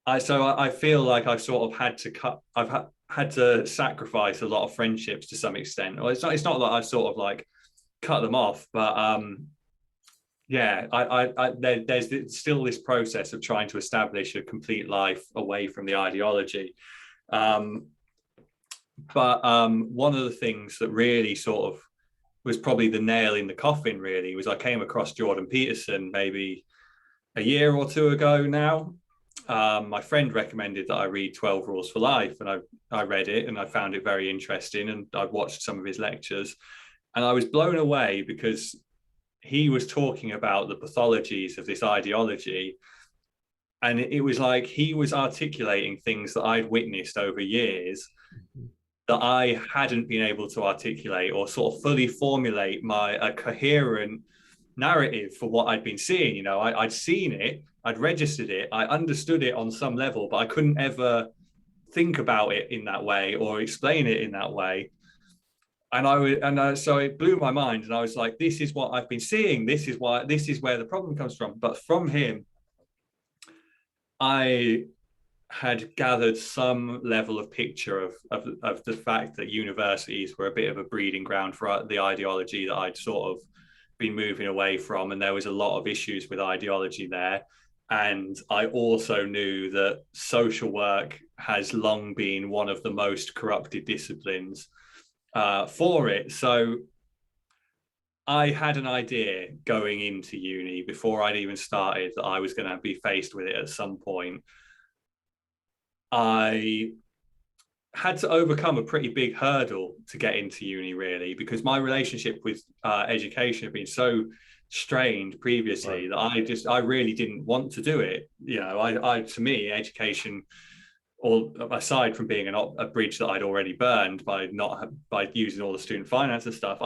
I feel like I've sort of had to sacrifice a lot of friendships to some extent. Well, it's not that I've sort of like cut them off, but yeah, there's still this process of trying to establish a complete life away from the ideology. Um, but one of the things that really sort of was probably the nail in the coffin, really, was I came across Jordan Peterson maybe a year or two ago now. My friend recommended that I read 12 Rules for Life, and I read it and I found it very interesting, and I watched some of his lectures, and I was blown away because he was talking about the pathologies of this ideology. And it was like he was articulating things that I'd witnessed over years that I hadn't been able to articulate or sort of fully formulate a coherent narrative for what I'd been seeing. I'd seen it, I'd registered it, I understood it on some level, but I couldn't ever think about it in that way or explain it in that way. So it blew my mind, and I was like, this is what I've been seeing. This is where the problem comes from. But from him, I had gathered some level of picture of the fact that universities were a bit of a breeding ground for the ideology that I'd sort of been moving away from. And there was a lot of issues with ideology there. And I also knew that social work has long been one of the most corrupted disciplines for it. So I had an idea going into uni before I'd even started that I was going to be faced with it at some point. I had to overcome a pretty big hurdle to get into uni, really, because my relationship with education had been so strained Right. previously that I really didn't want to do it. You know, I to me, education, all aside from being a bridge that I'd already burned by not by using all the student finance and stuff,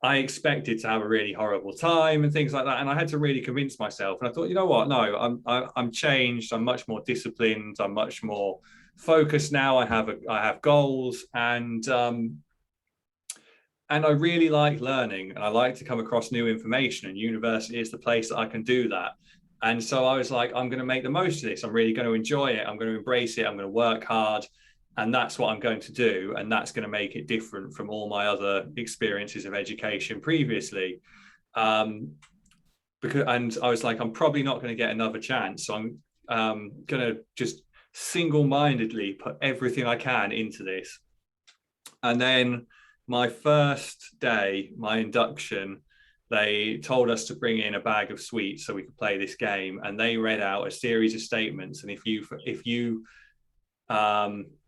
I expected to have a really horrible time and things like that, and I had to really convince myself. And I thought, you know what? No, I'm changed. I'm much more disciplined. I'm much more focused now. I have goals, and I really like learning, and I like to come across new information. And university is the place that I can do that. And so I was like, I'm going to make the most of this. I'm really going to enjoy it. I'm going to embrace it. I'm going to work hard. And that's what I'm going to do. And that's going to make it different from all my other experiences of education previously. And I was like, I'm probably not going to get another chance. So I'm going to just single mindedly put everything I can into this. And then my first day, my induction, they told us to bring in a bag of sweets so we could play this game. And they read out a series of statements. And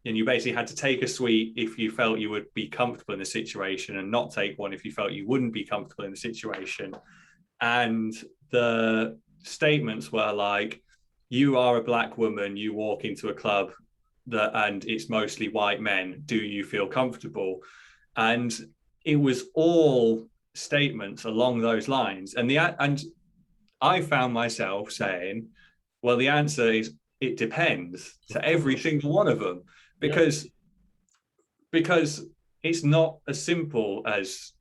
and you basically had to take a sweet if you felt you would be comfortable in the situation, and not take one if you felt you wouldn't be comfortable in the situation. And the statements were like, you are a black woman, you walk into a club and it's mostly white men, do you feel comfortable? And it was all statements along those lines. And I found myself saying, well, the answer is it depends to every single one of them, Yep. because because it's not as simple as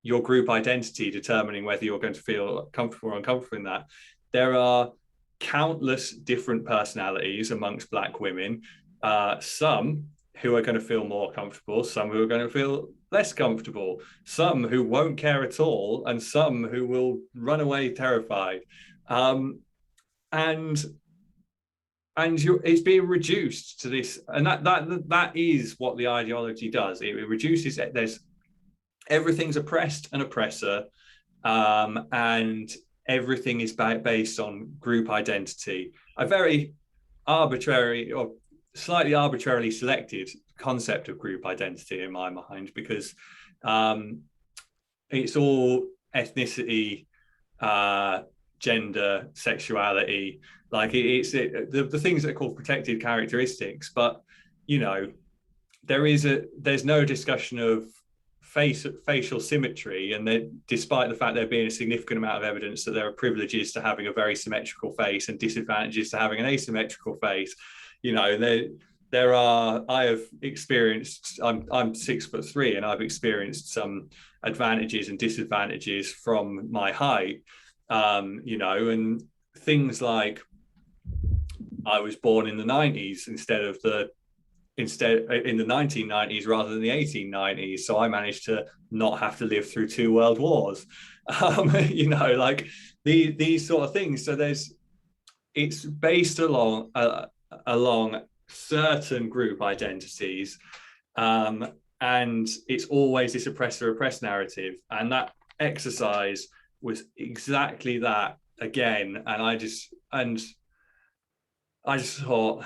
your group identity determining whether you're going to feel comfortable or uncomfortable in that. There are countless different personalities amongst black women. Some who are going to feel more comfortable, some who are going to feel less comfortable, some who won't care at all, and some who will run away terrified. Um, and it's being reduced to this, and that is what the ideology does. It reduces it. There's everything's oppressed and oppressor, and everything is based on group identity. A very arbitrary or slightly arbitrarily selected concept of group identity in my mind, because um, it's all ethnicity, uh, gender, sexuality, like the things that are called protected characteristics. But you know, there's no discussion of facial symmetry, and despite the fact there being a significant amount of evidence that there are privileges to having a very symmetrical face and disadvantages to having an asymmetrical face, you know, there are I have experienced, I'm 6'3", and I've experienced some advantages and disadvantages from my height, you know, and things like I was born in the 90s instead in the 1990s rather than the 1890s, so I managed to not have to live through two world wars. You know, like these sort of things. So it's based along certain group identities, and it's always this oppressor oppressed narrative, and that exercise was exactly that again. And I just thought,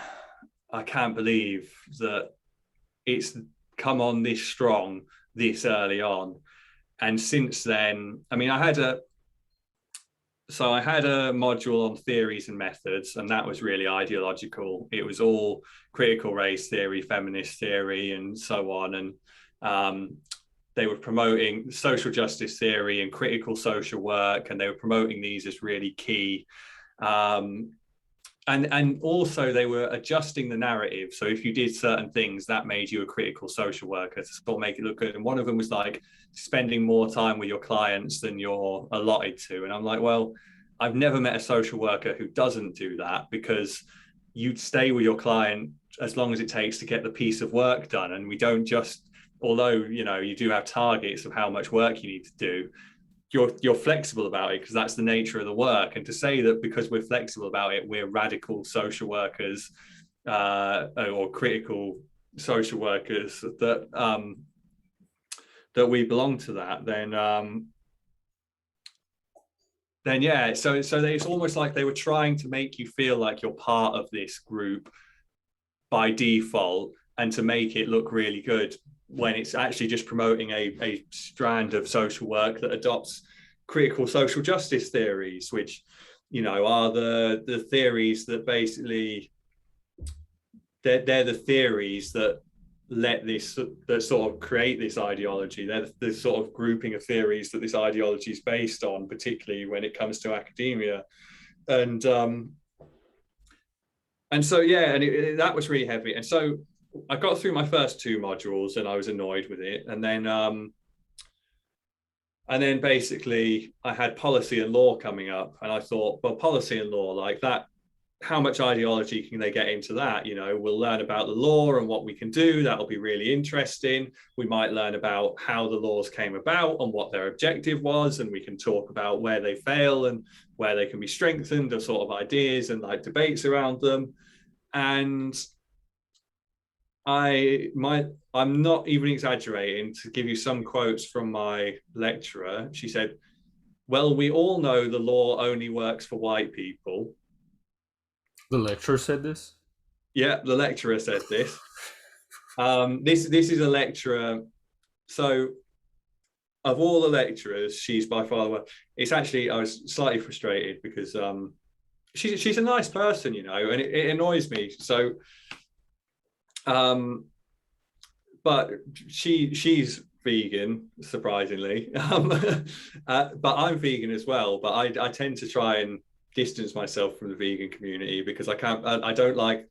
I can't believe that it's come on this strong this early on. And since then, I mean, I had a module on theories and methods, and that was really ideological. It was all critical race theory, feminist theory, and so on. And they were promoting social justice theory and critical social work, and they were promoting these as really key. And also they were adjusting the narrative. So if you did certain things, that made you a critical social worker to sort of make it look good. And one of them was like spending more time with your clients than you're allotted to. And I'm like, well, I've never met a social worker who doesn't do that, because you'd stay with your client as long as it takes to get the piece of work done. And we don't just, although, you know, you do have targets of how much work you need to do, you're flexible about it, because that's the nature of the work. And to say that because we're flexible about it, we're radical social workers, or critical social workers, that that we belong to that, then yeah, so it's almost like they were trying to make you feel like you're part of this group by default, and to make it look really good, when it's actually just promoting a strand of social work that adopts critical social justice theories, which, you know, are the theories that basically they're the theories that let this, that sort of create this ideology. They're the sort of grouping of theories that this ideology is based on, particularly when it comes to academia. And so yeah, and that was really heavy. And so I got through my first two modules and I was annoyed with it. And then basically I had policy and law coming up, and I thought, well, policy and law, like that, how much ideology can they get into that? You know, we'll learn about the law and what we can do. That'll be really interesting. We might learn about how the laws came about and what their objective was, and we can talk about where they fail and where they can be strengthened, or sort of ideas and like debates around them. And I'm not even exaggerating to give you some quotes from my lecturer. She said, well, we all know the law only works for white people. The lecturer said this? Yeah, the lecturer said this. This is a lecturer. So of all the lecturers, she's by far the one. It's actually, I was slightly frustrated because she's a nice person, you know, and it annoys me. So but she's vegan, surprisingly. But I'm vegan as well. But I tend to try and distance myself from the vegan community because I don't like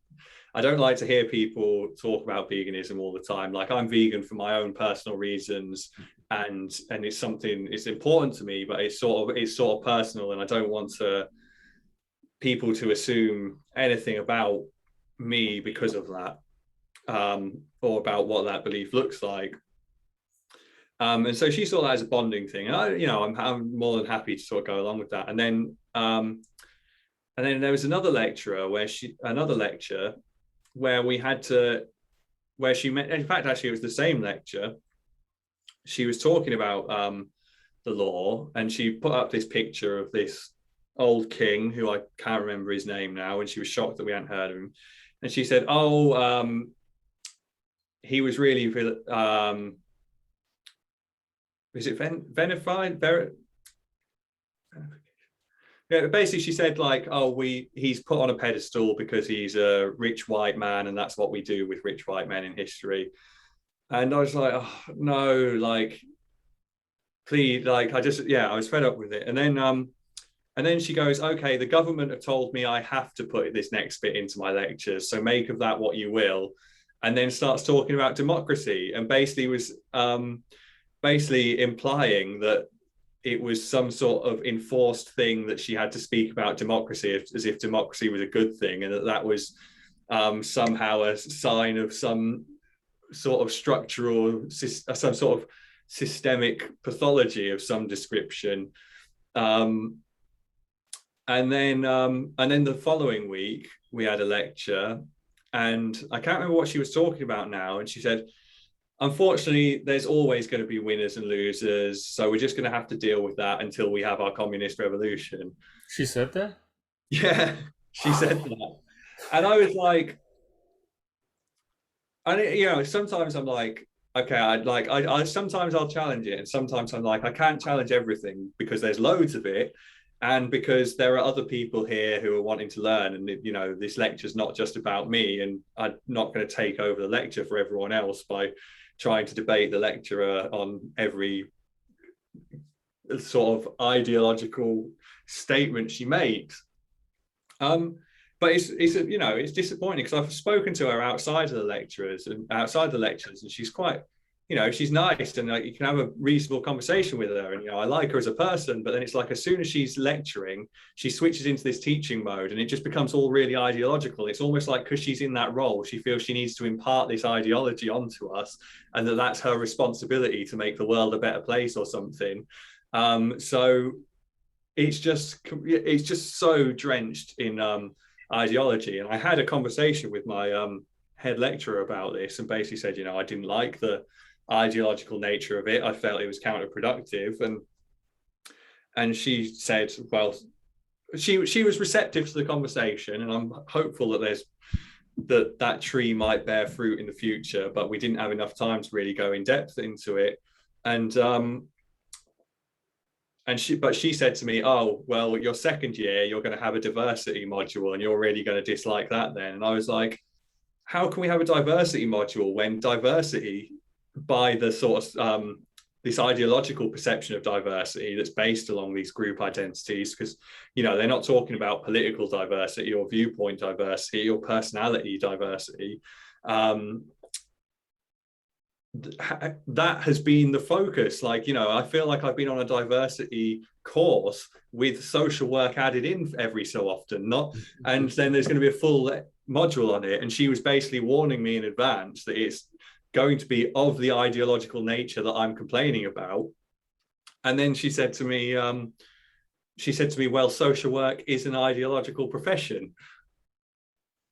to hear people talk about veganism all the time. Like, I'm vegan for my own personal reasons, and it's important to me, but it's sort of personal, and I don't want people to assume anything about me because of that. Or about what that belief looks like. And so she saw that as a bonding thing. And I'm more than happy to sort of go along with that. And then there was another lecture where we had to, where she met, in fact, actually, it was the same lecture. She was talking about the law, and she put up this picture of this old king who I can't remember his name now, and she was shocked that we hadn't heard of him. And she said, he was really, is it venified? Yeah, basically she said like, he's put on a pedestal because he's a rich white man, and that's what we do with rich white men in history. And I was like, oh no, like, please, like, I was fed up with it. And then she goes, okay, the government have told me I have to put this next bit into my lectures, so make of that what you will. And then starts talking about democracy, and basically was basically implying that it was some sort of enforced thing that she had to speak about democracy as if democracy was a good thing, and that was somehow a sign of some sort of structural, some sort of systemic pathology of some description. And then the following week we had a lecture, and I can't remember what she was talking about now. And she said, unfortunately, there's always going to be winners and losers. So we're just going to have to deal with that until we have our communist revolution. She said that? Yeah, she said that. And I was like, and sometimes I'm like, okay, I sometimes I'll challenge it, and sometimes I'm like, I can't challenge everything because there's loads of it, and because there are other people here who are wanting to learn, and this lecture's not just about me, and I'm not going to take over the lecture for everyone else by trying to debate the lecturer on every sort of ideological statement she makes. But it's disappointing because I've spoken to her outside the lectures, and she's quite, she's nice, and like, you can have a reasonable conversation with her, and I like her as a person. But then it's like, as soon as she's lecturing, she switches into this teaching mode, and it just becomes all really ideological. It's almost like, because she's in that role, she feels she needs to impart this ideology onto us, and that's her responsibility to make the world a better place or something. So it's just so drenched in ideology. And I had a conversation with my head lecturer about this, and basically said, I didn't like the ideological nature of it. I felt it was counterproductive, and she said, well, she was receptive to the conversation, and I'm hopeful that that tree might bear fruit in the future, but we didn't have enough time to really go in depth into it. And she said to me, oh, well, your second year, you're going to have a diversity module and you're really going to dislike that then. And I was like, how can we have a diversity module when diversity, by the sort of this ideological perception of diversity that's based along these group identities, because, you know, they're not talking about political diversity or viewpoint diversity or personality diversity. That has been the focus. Like, you know, I feel like I've been on a diversity course with social work added in every so often, not, and then there's going to be a full module on it. And she was basically warning me in advance that it's going to be of the ideological nature that I'm complaining about. And then she said to me, well, social work is an ideological profession.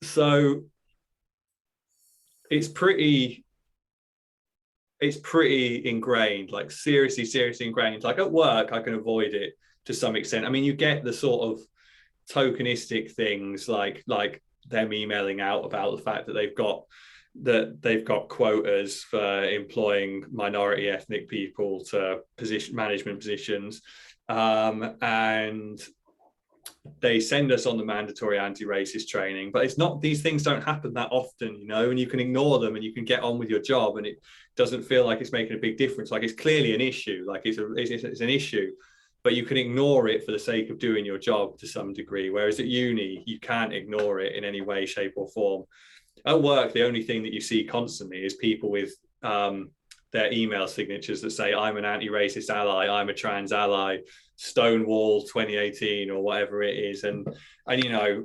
So it's pretty ingrained, like seriously ingrained. Like at work, I can avoid it to some extent. I mean, you get the sort of tokenistic things like them emailing out about the fact that they've got quotas for employing minority ethnic people to management positions, and they send us on the mandatory anti-racist training, but it's not, these things don't happen that often, you know, and you can ignore them and you can get on with your job and it doesn't feel like it's making a big difference. Like, it's clearly an issue, like it's an issue, but you can ignore it for the sake of doing your job to some degree. Whereas at uni, you can't ignore it in any way, shape or form. At work, the only thing that you see constantly is people with their email signatures that say, I'm an anti-racist ally, I'm a trans ally, Stonewall 2018 or whatever it is. And you know,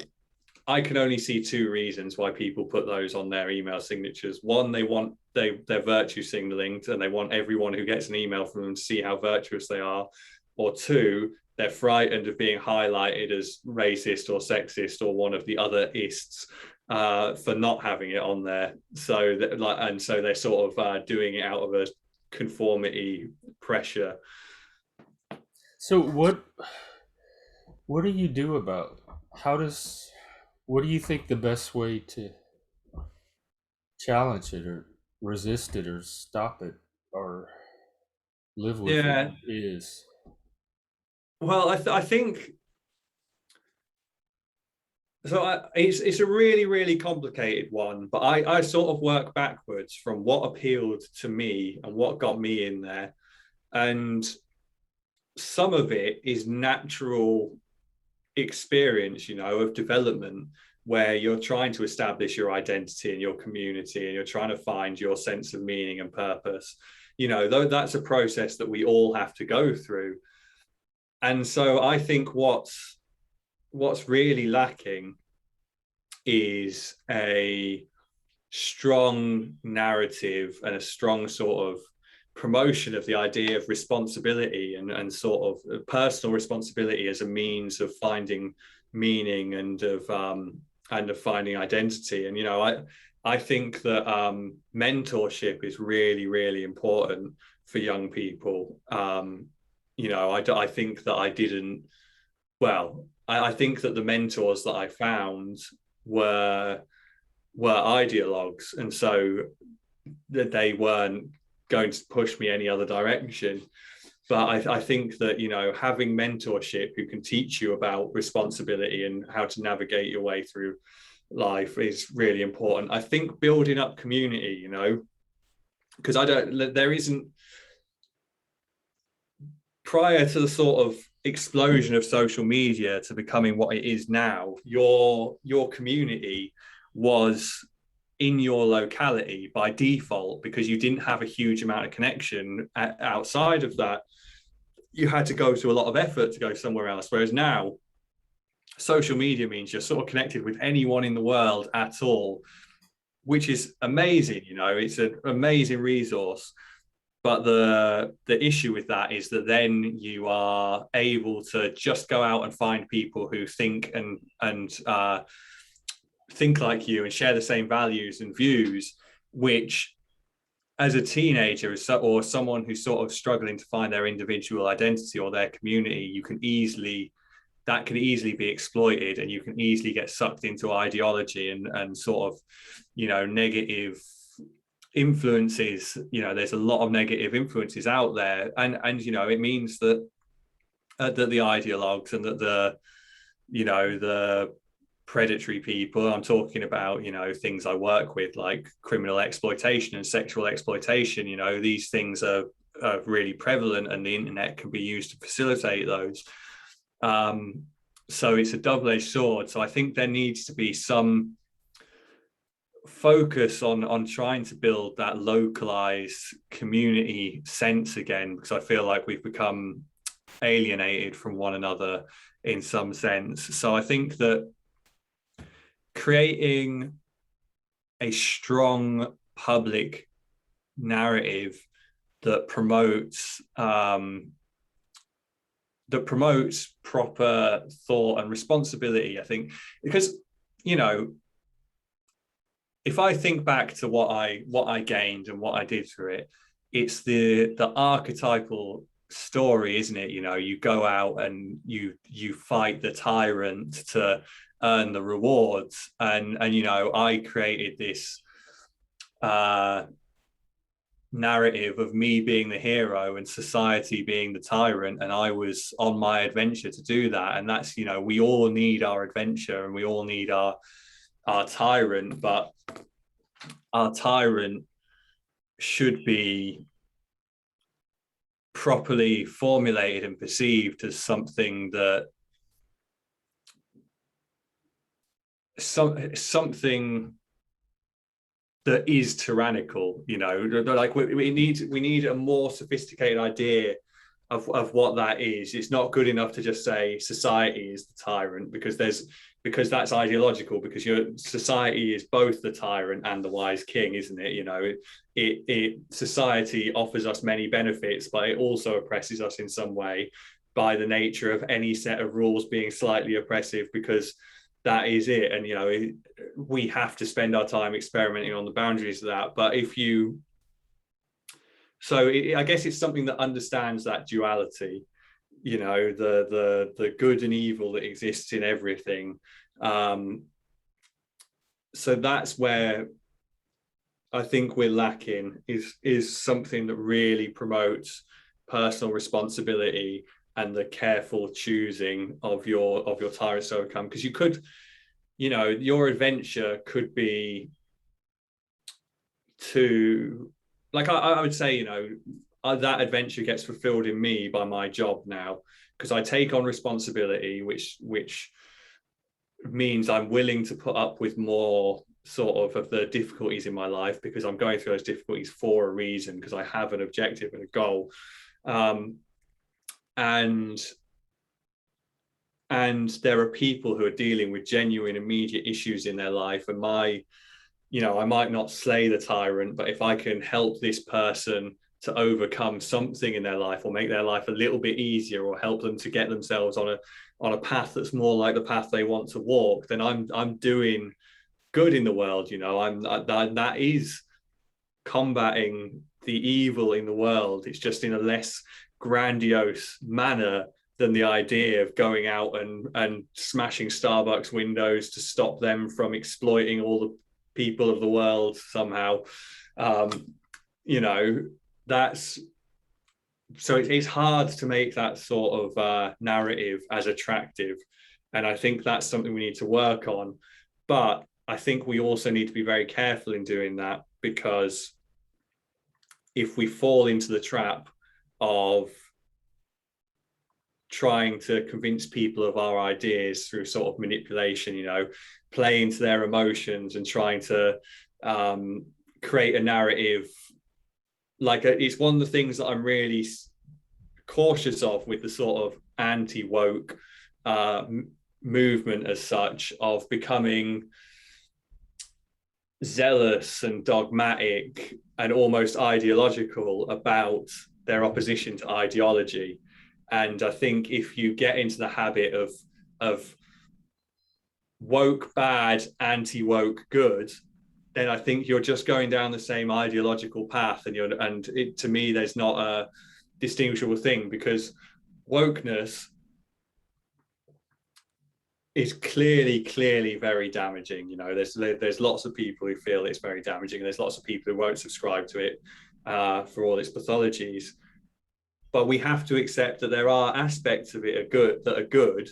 I can only see two reasons why people put those on their email signatures. One, they're virtue signaling and they want everyone who gets an email from them to see how virtuous they are. Or two, they're frightened of being highlighted as racist or sexist or one of the other ists for not having it on there. So so they're sort of doing it out of a conformity pressure. So what do you do about, what do you think the best way to challenge it or resist it or stop it or live with it Yeah. is? Well, I think so. It's a really complicated one, but I sort of work backwards from what appealed to me and what got me in there, and some of it is natural experience, you know, of development, where you're trying to establish your identity in your community and you're trying to find your sense of meaning and purpose. You know, though that's a process that we all have to go through. And so I think what's really lacking is a strong narrative and a strong sort of promotion of the idea of responsibility and sort of personal responsibility as a means of finding meaning and of finding identity. And, you know, I think that mentorship is really important for young people. You know, I think that I think that the mentors that I found were ideologues, and so that they weren't going to push me any other direction. But I think that, you know, having mentorship who can teach you about responsibility and how to navigate your way through life is really important. I think building up community, you know, because there isn't, prior to the sort of explosion of social media to becoming what it is now, your community was in your locality by default, because you didn't have a huge amount of connection outside of that. You had to go to a lot of effort to go somewhere else. Whereas now, social media means you're sort of connected with anyone in the world at all, which is amazing. You know, it's an amazing resource. But the issue with that is that then you are able to just go out and find people who think and think like you and share the same values and views, which as a teenager or someone who's sort of struggling to find their individual identity or their community, you can easily that can easily be exploited, and you can easily get sucked into ideology and sort of, negative influences. There's a lot of negative influences out there, and it means that the ideologues and that the predatory people, I'm talking about, things I work with, like criminal exploitation and sexual exploitation, these things are really prevalent, and the internet can be used to facilitate those. So it's a double-edged sword. So I think there needs to be some focus on trying to build that localized community sense again, because I feel like we've become alienated from one another in some sense. So I think that creating a strong public narrative that promotes proper thought and responsibility, I think, because if I think back to what I gained and what I did through it, it's the archetypal story, isn't it? You go out and you fight the tyrant to earn the rewards, and I created this narrative of me being the hero and society being the tyrant, and I was on my adventure to do that. And that's, we all need our adventure and we all need our tyrant, but our tyrant should be properly formulated and perceived as something that is tyrannical. Like we need a more sophisticated idea of what that is. It's not good enough to just say society is the tyrant, because that's ideological, because your society is both the tyrant and the wise king, isn't it? Society offers us many benefits, but it also oppresses us in some way, by the nature of any set of rules being slightly oppressive, because that is it. And we have to spend our time experimenting on the boundaries of that. But I guess it's something that understands that duality, the good and evil that exists in everything. So that's where I think we're lacking, is something that really promotes personal responsibility and the careful choosing of your tyrants to overcome. Because you could, your adventure could be to, like, I would say, that adventure gets fulfilled in me by my job now, because I take on responsibility, which means I'm willing to put up with more sort of the difficulties in my life, because I'm going through those difficulties for a reason, because I have an objective and a goal. And there are people who are dealing with genuine immediate issues in their life, and I might not slay the tyrant, but if I can help this person to overcome something in their life, or make their life a little bit easier, or help them to get themselves on a path that's more like the path they want to walk, then I'm doing good in the world. That is combating the evil in the world. It's just in a less grandiose manner than the idea of going out and smashing Starbucks windows to stop them from exploiting all the people of the world somehow. That's, so it's hard to make that sort of narrative as attractive, and I think that's something we need to work on. But I think we also need to be very careful in doing that, because if we fall into the trap of trying to convince people of our ideas through sort of manipulation, playing to their emotions and trying to create a narrative, it's one of the things that I'm really cautious of with the sort of anti-woke movement as such, of becoming zealous and dogmatic and almost ideological about their opposition to ideology. And I think if you get into the habit of woke bad, anti-woke good, then I think you're just going down the same ideological path, and it, to me, there's not a distinguishable thing, because wokeness is clearly very damaging. You know, there's lots of people who feel it's very damaging, and there's lots of people who won't subscribe to it for all its pathologies. But we have to accept that there are aspects of it that are good.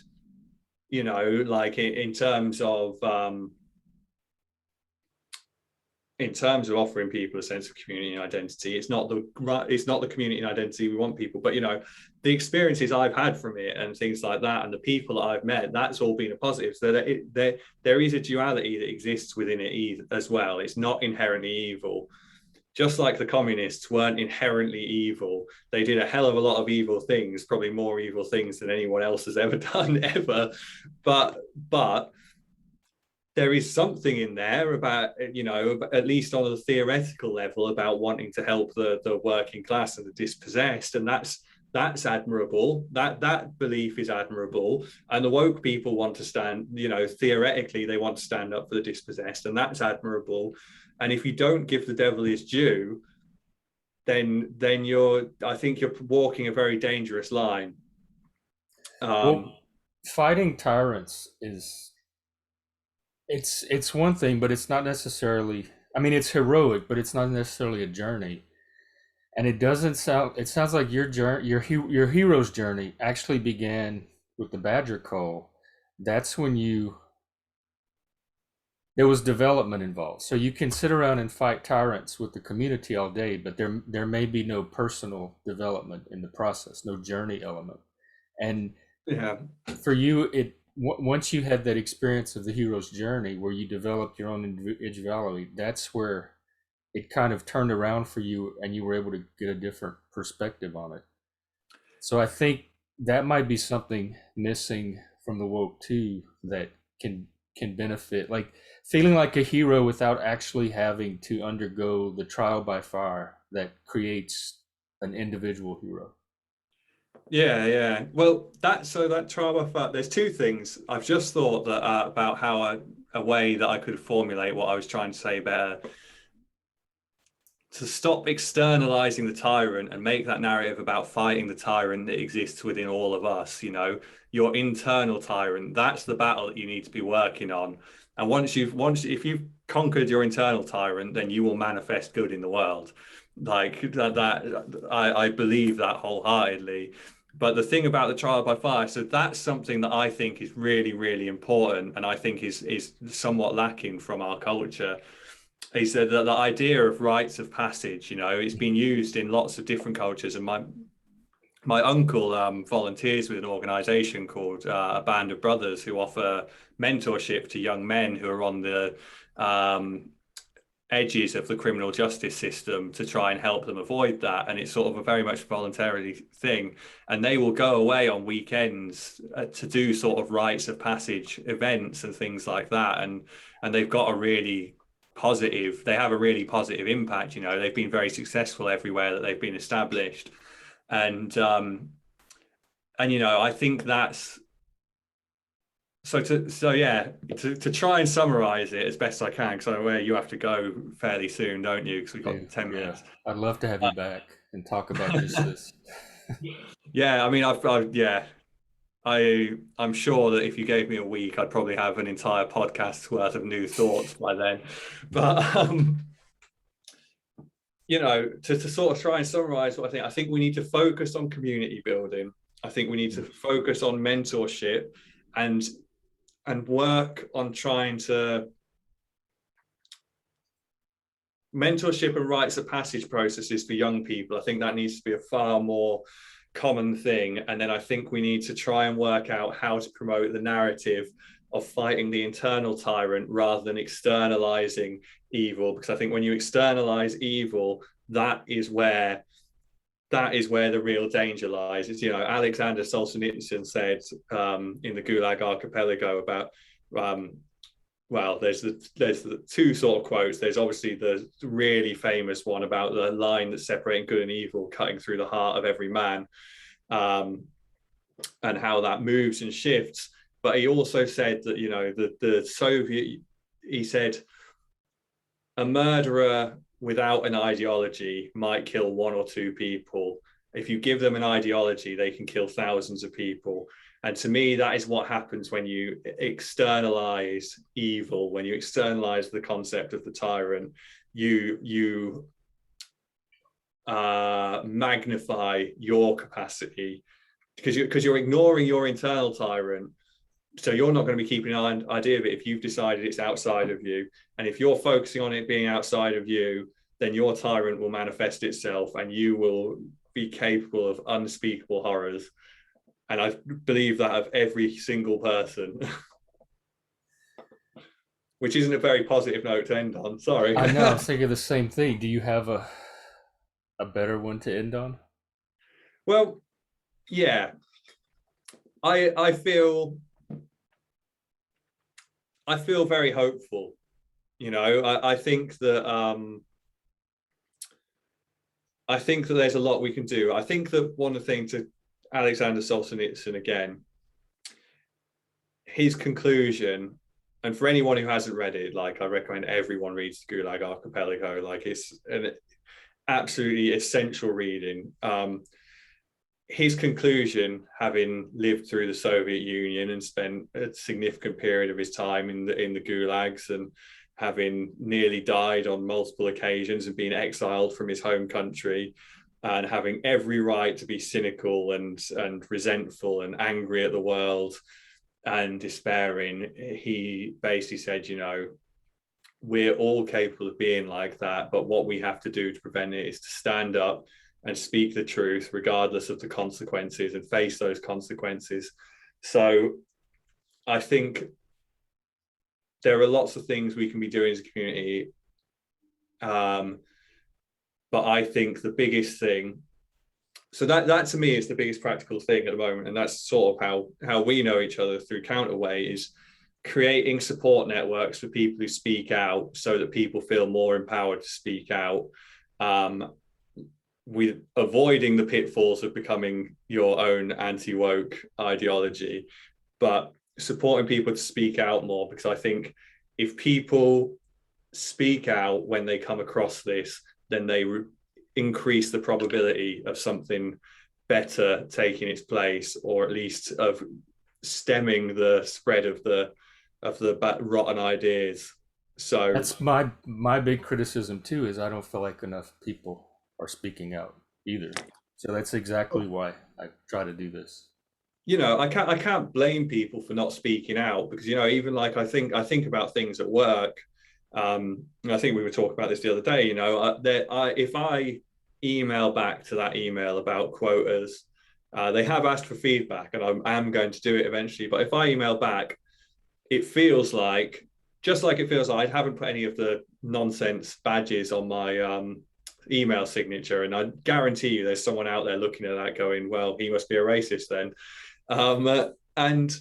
You know, like in terms of offering people a sense of community and identity. It's not the community and identity we want people, but, you know, the experiences I've had from it and things like that, and the people that I've met, that's all been a positive. So there is a duality that exists within it as well. It's not inherently evil. Just like the communists weren't inherently evil, they did a hell of a lot of evil things, probably more evil things than anyone else has ever done ever. But there is something in there about, you know, at least on a theoretical level, about wanting to help the working class and the dispossessed, and that's admirable. That belief is admirable, and the woke people want to stand, you know, theoretically they want to stand up for the dispossessed, and that's admirable. And if you don't give the devil his due, then I think you're walking a very dangerous line. Well, um fighting tyrants is it's one thing, but it's not necessarily. I mean, it's heroic, but it's not necessarily a journey. And it doesn't sound. It sounds like your journey, your hero's journey, actually began with the Badger Call. That's when you there was development involved. So you can sit around and fight tyrants with the community all day, but there may be no personal development in the process, no journey element. And yeah. for you, once you had that experience of the hero's journey where you developed your own individuality, that's where it kind of turned around for you, and you were able to get a different perspective on it. So I think that might be something missing from the woke too, that can can benefit, like feeling like a hero without actually having to undergo the trial by fire that creates an individual hero. Yeah. Well, that trauma fact. There's two things I've just thought that about how a way that I could formulate what I was trying to say better. To stop externalizing the tyrant and make that narrative about fighting the tyrant that exists within all of us. You know, your internal tyrant. That's the battle that you need to be working on. And if you've conquered your internal tyrant, then you will manifest good in the world. Like I believe that wholeheartedly. But the thing about the trial by fire, so that's something that I think is really important, and I think is somewhat lacking from our culture. He said that the idea of rites of passage, you know, it's been used in lots of different cultures. And my uncle volunteers with an organization called a Band of Brothers, who offer mentorship to young men who are on the edges of the criminal justice system, to try and help them avoid that. And it's sort of a very much voluntary thing. And they will go away on weekends to do sort of rites of passage events and things like that. And they've got they have a really positive impact. You know, they've been very successful everywhere that they've been established. And you know, I think that's to try and summarize it as best I can, because I'm aware you have to go fairly soon, don't you? Because we've got Yeah, 10 yeah. minutes. I'd love to have you back and talk about just this. Yeah, I mean, I'm sure that if you gave me a week, I'd probably have an entire podcast's worth of new thoughts by then. But you know, to sort of try and summarize what I think we need to focus on community building. I think we need to focus on mentorship and work on trying to mentorship and rites of passage processes for young people. I think that needs to be a far more common thing. And then I think we need to try and work out how to promote the narrative of fighting the internal tyrant rather than externalizing evil. Because I think when you externalize evil, that is where the real danger lies. It's, you know, Alexander Solzhenitsyn said in the Gulag Archipelago about well, there's the two sort of quotes. There's obviously the really famous one about the line that's separating good and evil, cutting through the heart of every man, and how that moves and shifts. But he also said that, you know, the Soviet, he said a murderer without an ideology might kill one or two people. If you give them an ideology, they can kill thousands of people. And to me, that is what happens when you externalize evil, when you externalize the concept of the tyrant. You magnify your capacity because you're ignoring your internal tyrant. So you're not going to be keeping an idea of it if you've decided it's outside of you. And if you're focusing on it being outside of you, then your tyrant will manifest itself and you will be capable of unspeakable horrors. And I believe that of every single person, which isn't a very positive note to end on. Sorry. I know. I was thinking the same thing. Do you have a better one to end on? Well, yeah, I feel very hopeful. You know, I think that there's a lot we can do. I think that one of the things to Alexander Solzhenitsyn again, his conclusion, and for anyone who hasn't read it, like I recommend everyone reads the Gulag Archipelago. Like it's an absolutely essential reading. His conclusion, having lived through the Soviet Union and spent a significant period of his time in the gulags and having nearly died on multiple occasions and being exiled from his home country and having every right to be cynical and resentful and angry at the world and despairing, he basically said, you know, we're all capable of being like that, but what we have to do to prevent it is to stand up and speak the truth regardless of the consequences and face those consequences. So I think there are lots of things we can be doing as a community. But I think the biggest thing, so that to me is the biggest practical thing at the moment, and that's sort of how we know each other through Counterweight, is creating support networks for people who speak out so that people feel more empowered to speak out, with avoiding the pitfalls of becoming your own anti-woke ideology, but supporting people to speak out more, because I think if people speak out when they come across this, then they increase the probability of something better taking its place, or at least of stemming the spread of the rotten ideas. So That's my big criticism too. Is I don't feel like enough people are speaking out either. So that's exactly why I try to do this. you know, I can't blame people for not speaking out, because you know, even like I think about things at work. I think we were talking about this the other day. You know, if I email back to that email about quotas, they have asked for feedback, and I am going to do it eventually. But if I email back, it feels like, just like it feels like I haven't put any of the nonsense badges on my email signature, and I guarantee you there's someone out there looking at that going, well, he must be a racist then. And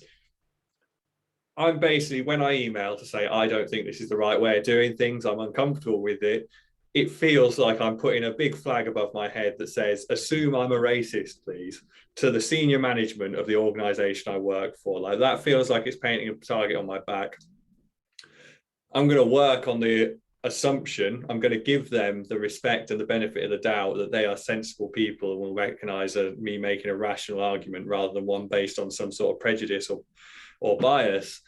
I'm basically, when I email to say I don't think this is the right way of doing things, I'm uncomfortable with it, it feels like I'm putting a big flag above my head that says, assume I'm a racist, please, to the senior management of the organization I work for. Like, that feels like it's painting a target on my back. I'm going to work on the assumption, I'm going to give them the respect and the benefit of the doubt that they are sensible people and will recognize me making a rational argument rather than one based on some sort of prejudice or bias.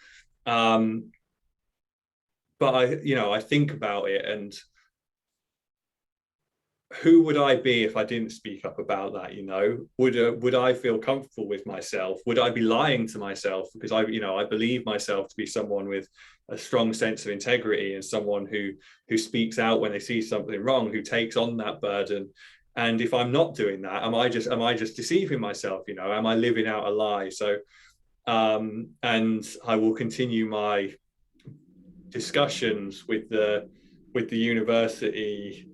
But I think about it, and who would I be if I didn't speak up about that? You know, would I feel comfortable with myself? Would I be lying to myself? Because I believe myself to be someone with a strong sense of integrity and someone who speaks out when they see something wrong, who takes on that burden. And if I'm not doing that, am I just deceiving myself? You know, am I living out a lie? So, and I will continue my discussions with the university,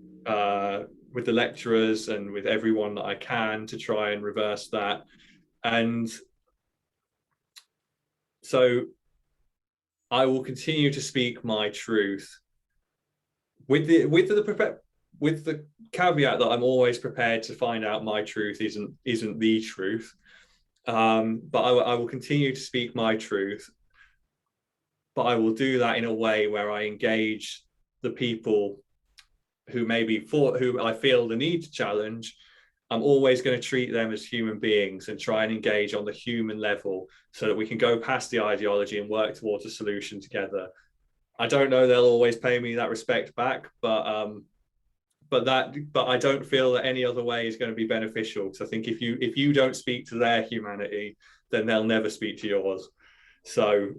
with the lecturers and with everyone that I can, to try and reverse that. And so I will continue to speak my truth with the caveat that I'm always prepared to find out my truth isn't the truth. But I will continue to speak my truth, but I will do that in a way where I engage the people who I feel the need to challenge, I'm always going to treat them as human beings and try and engage on the human level so that we can go past the ideology and work towards a solution together. I don't know they'll always pay me that respect back, but I don't feel that any other way is going to be beneficial, because I think if you don't speak to their humanity, then they'll never speak to yours. So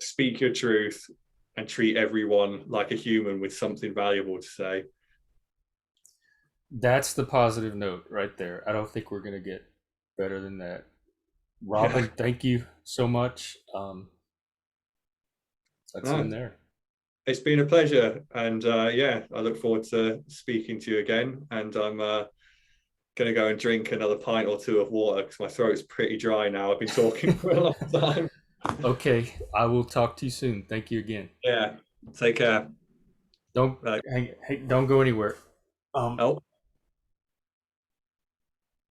speak your truth and treat everyone like a human with something valuable to say. That's the positive note right there. I don't think we're gonna get better than that. Yeah, Robin, thank you so much. That's in no, there. it's been a pleasure, and yeah, I look forward to speaking to you again. And I'm gonna go and drink another pint or two of water because my throat's pretty dry now. I've been talking for a long time. Okay, I will talk to you soon. Thank you again. Yeah, take care. Don't Bye. don't go anywhere. Um, Oh.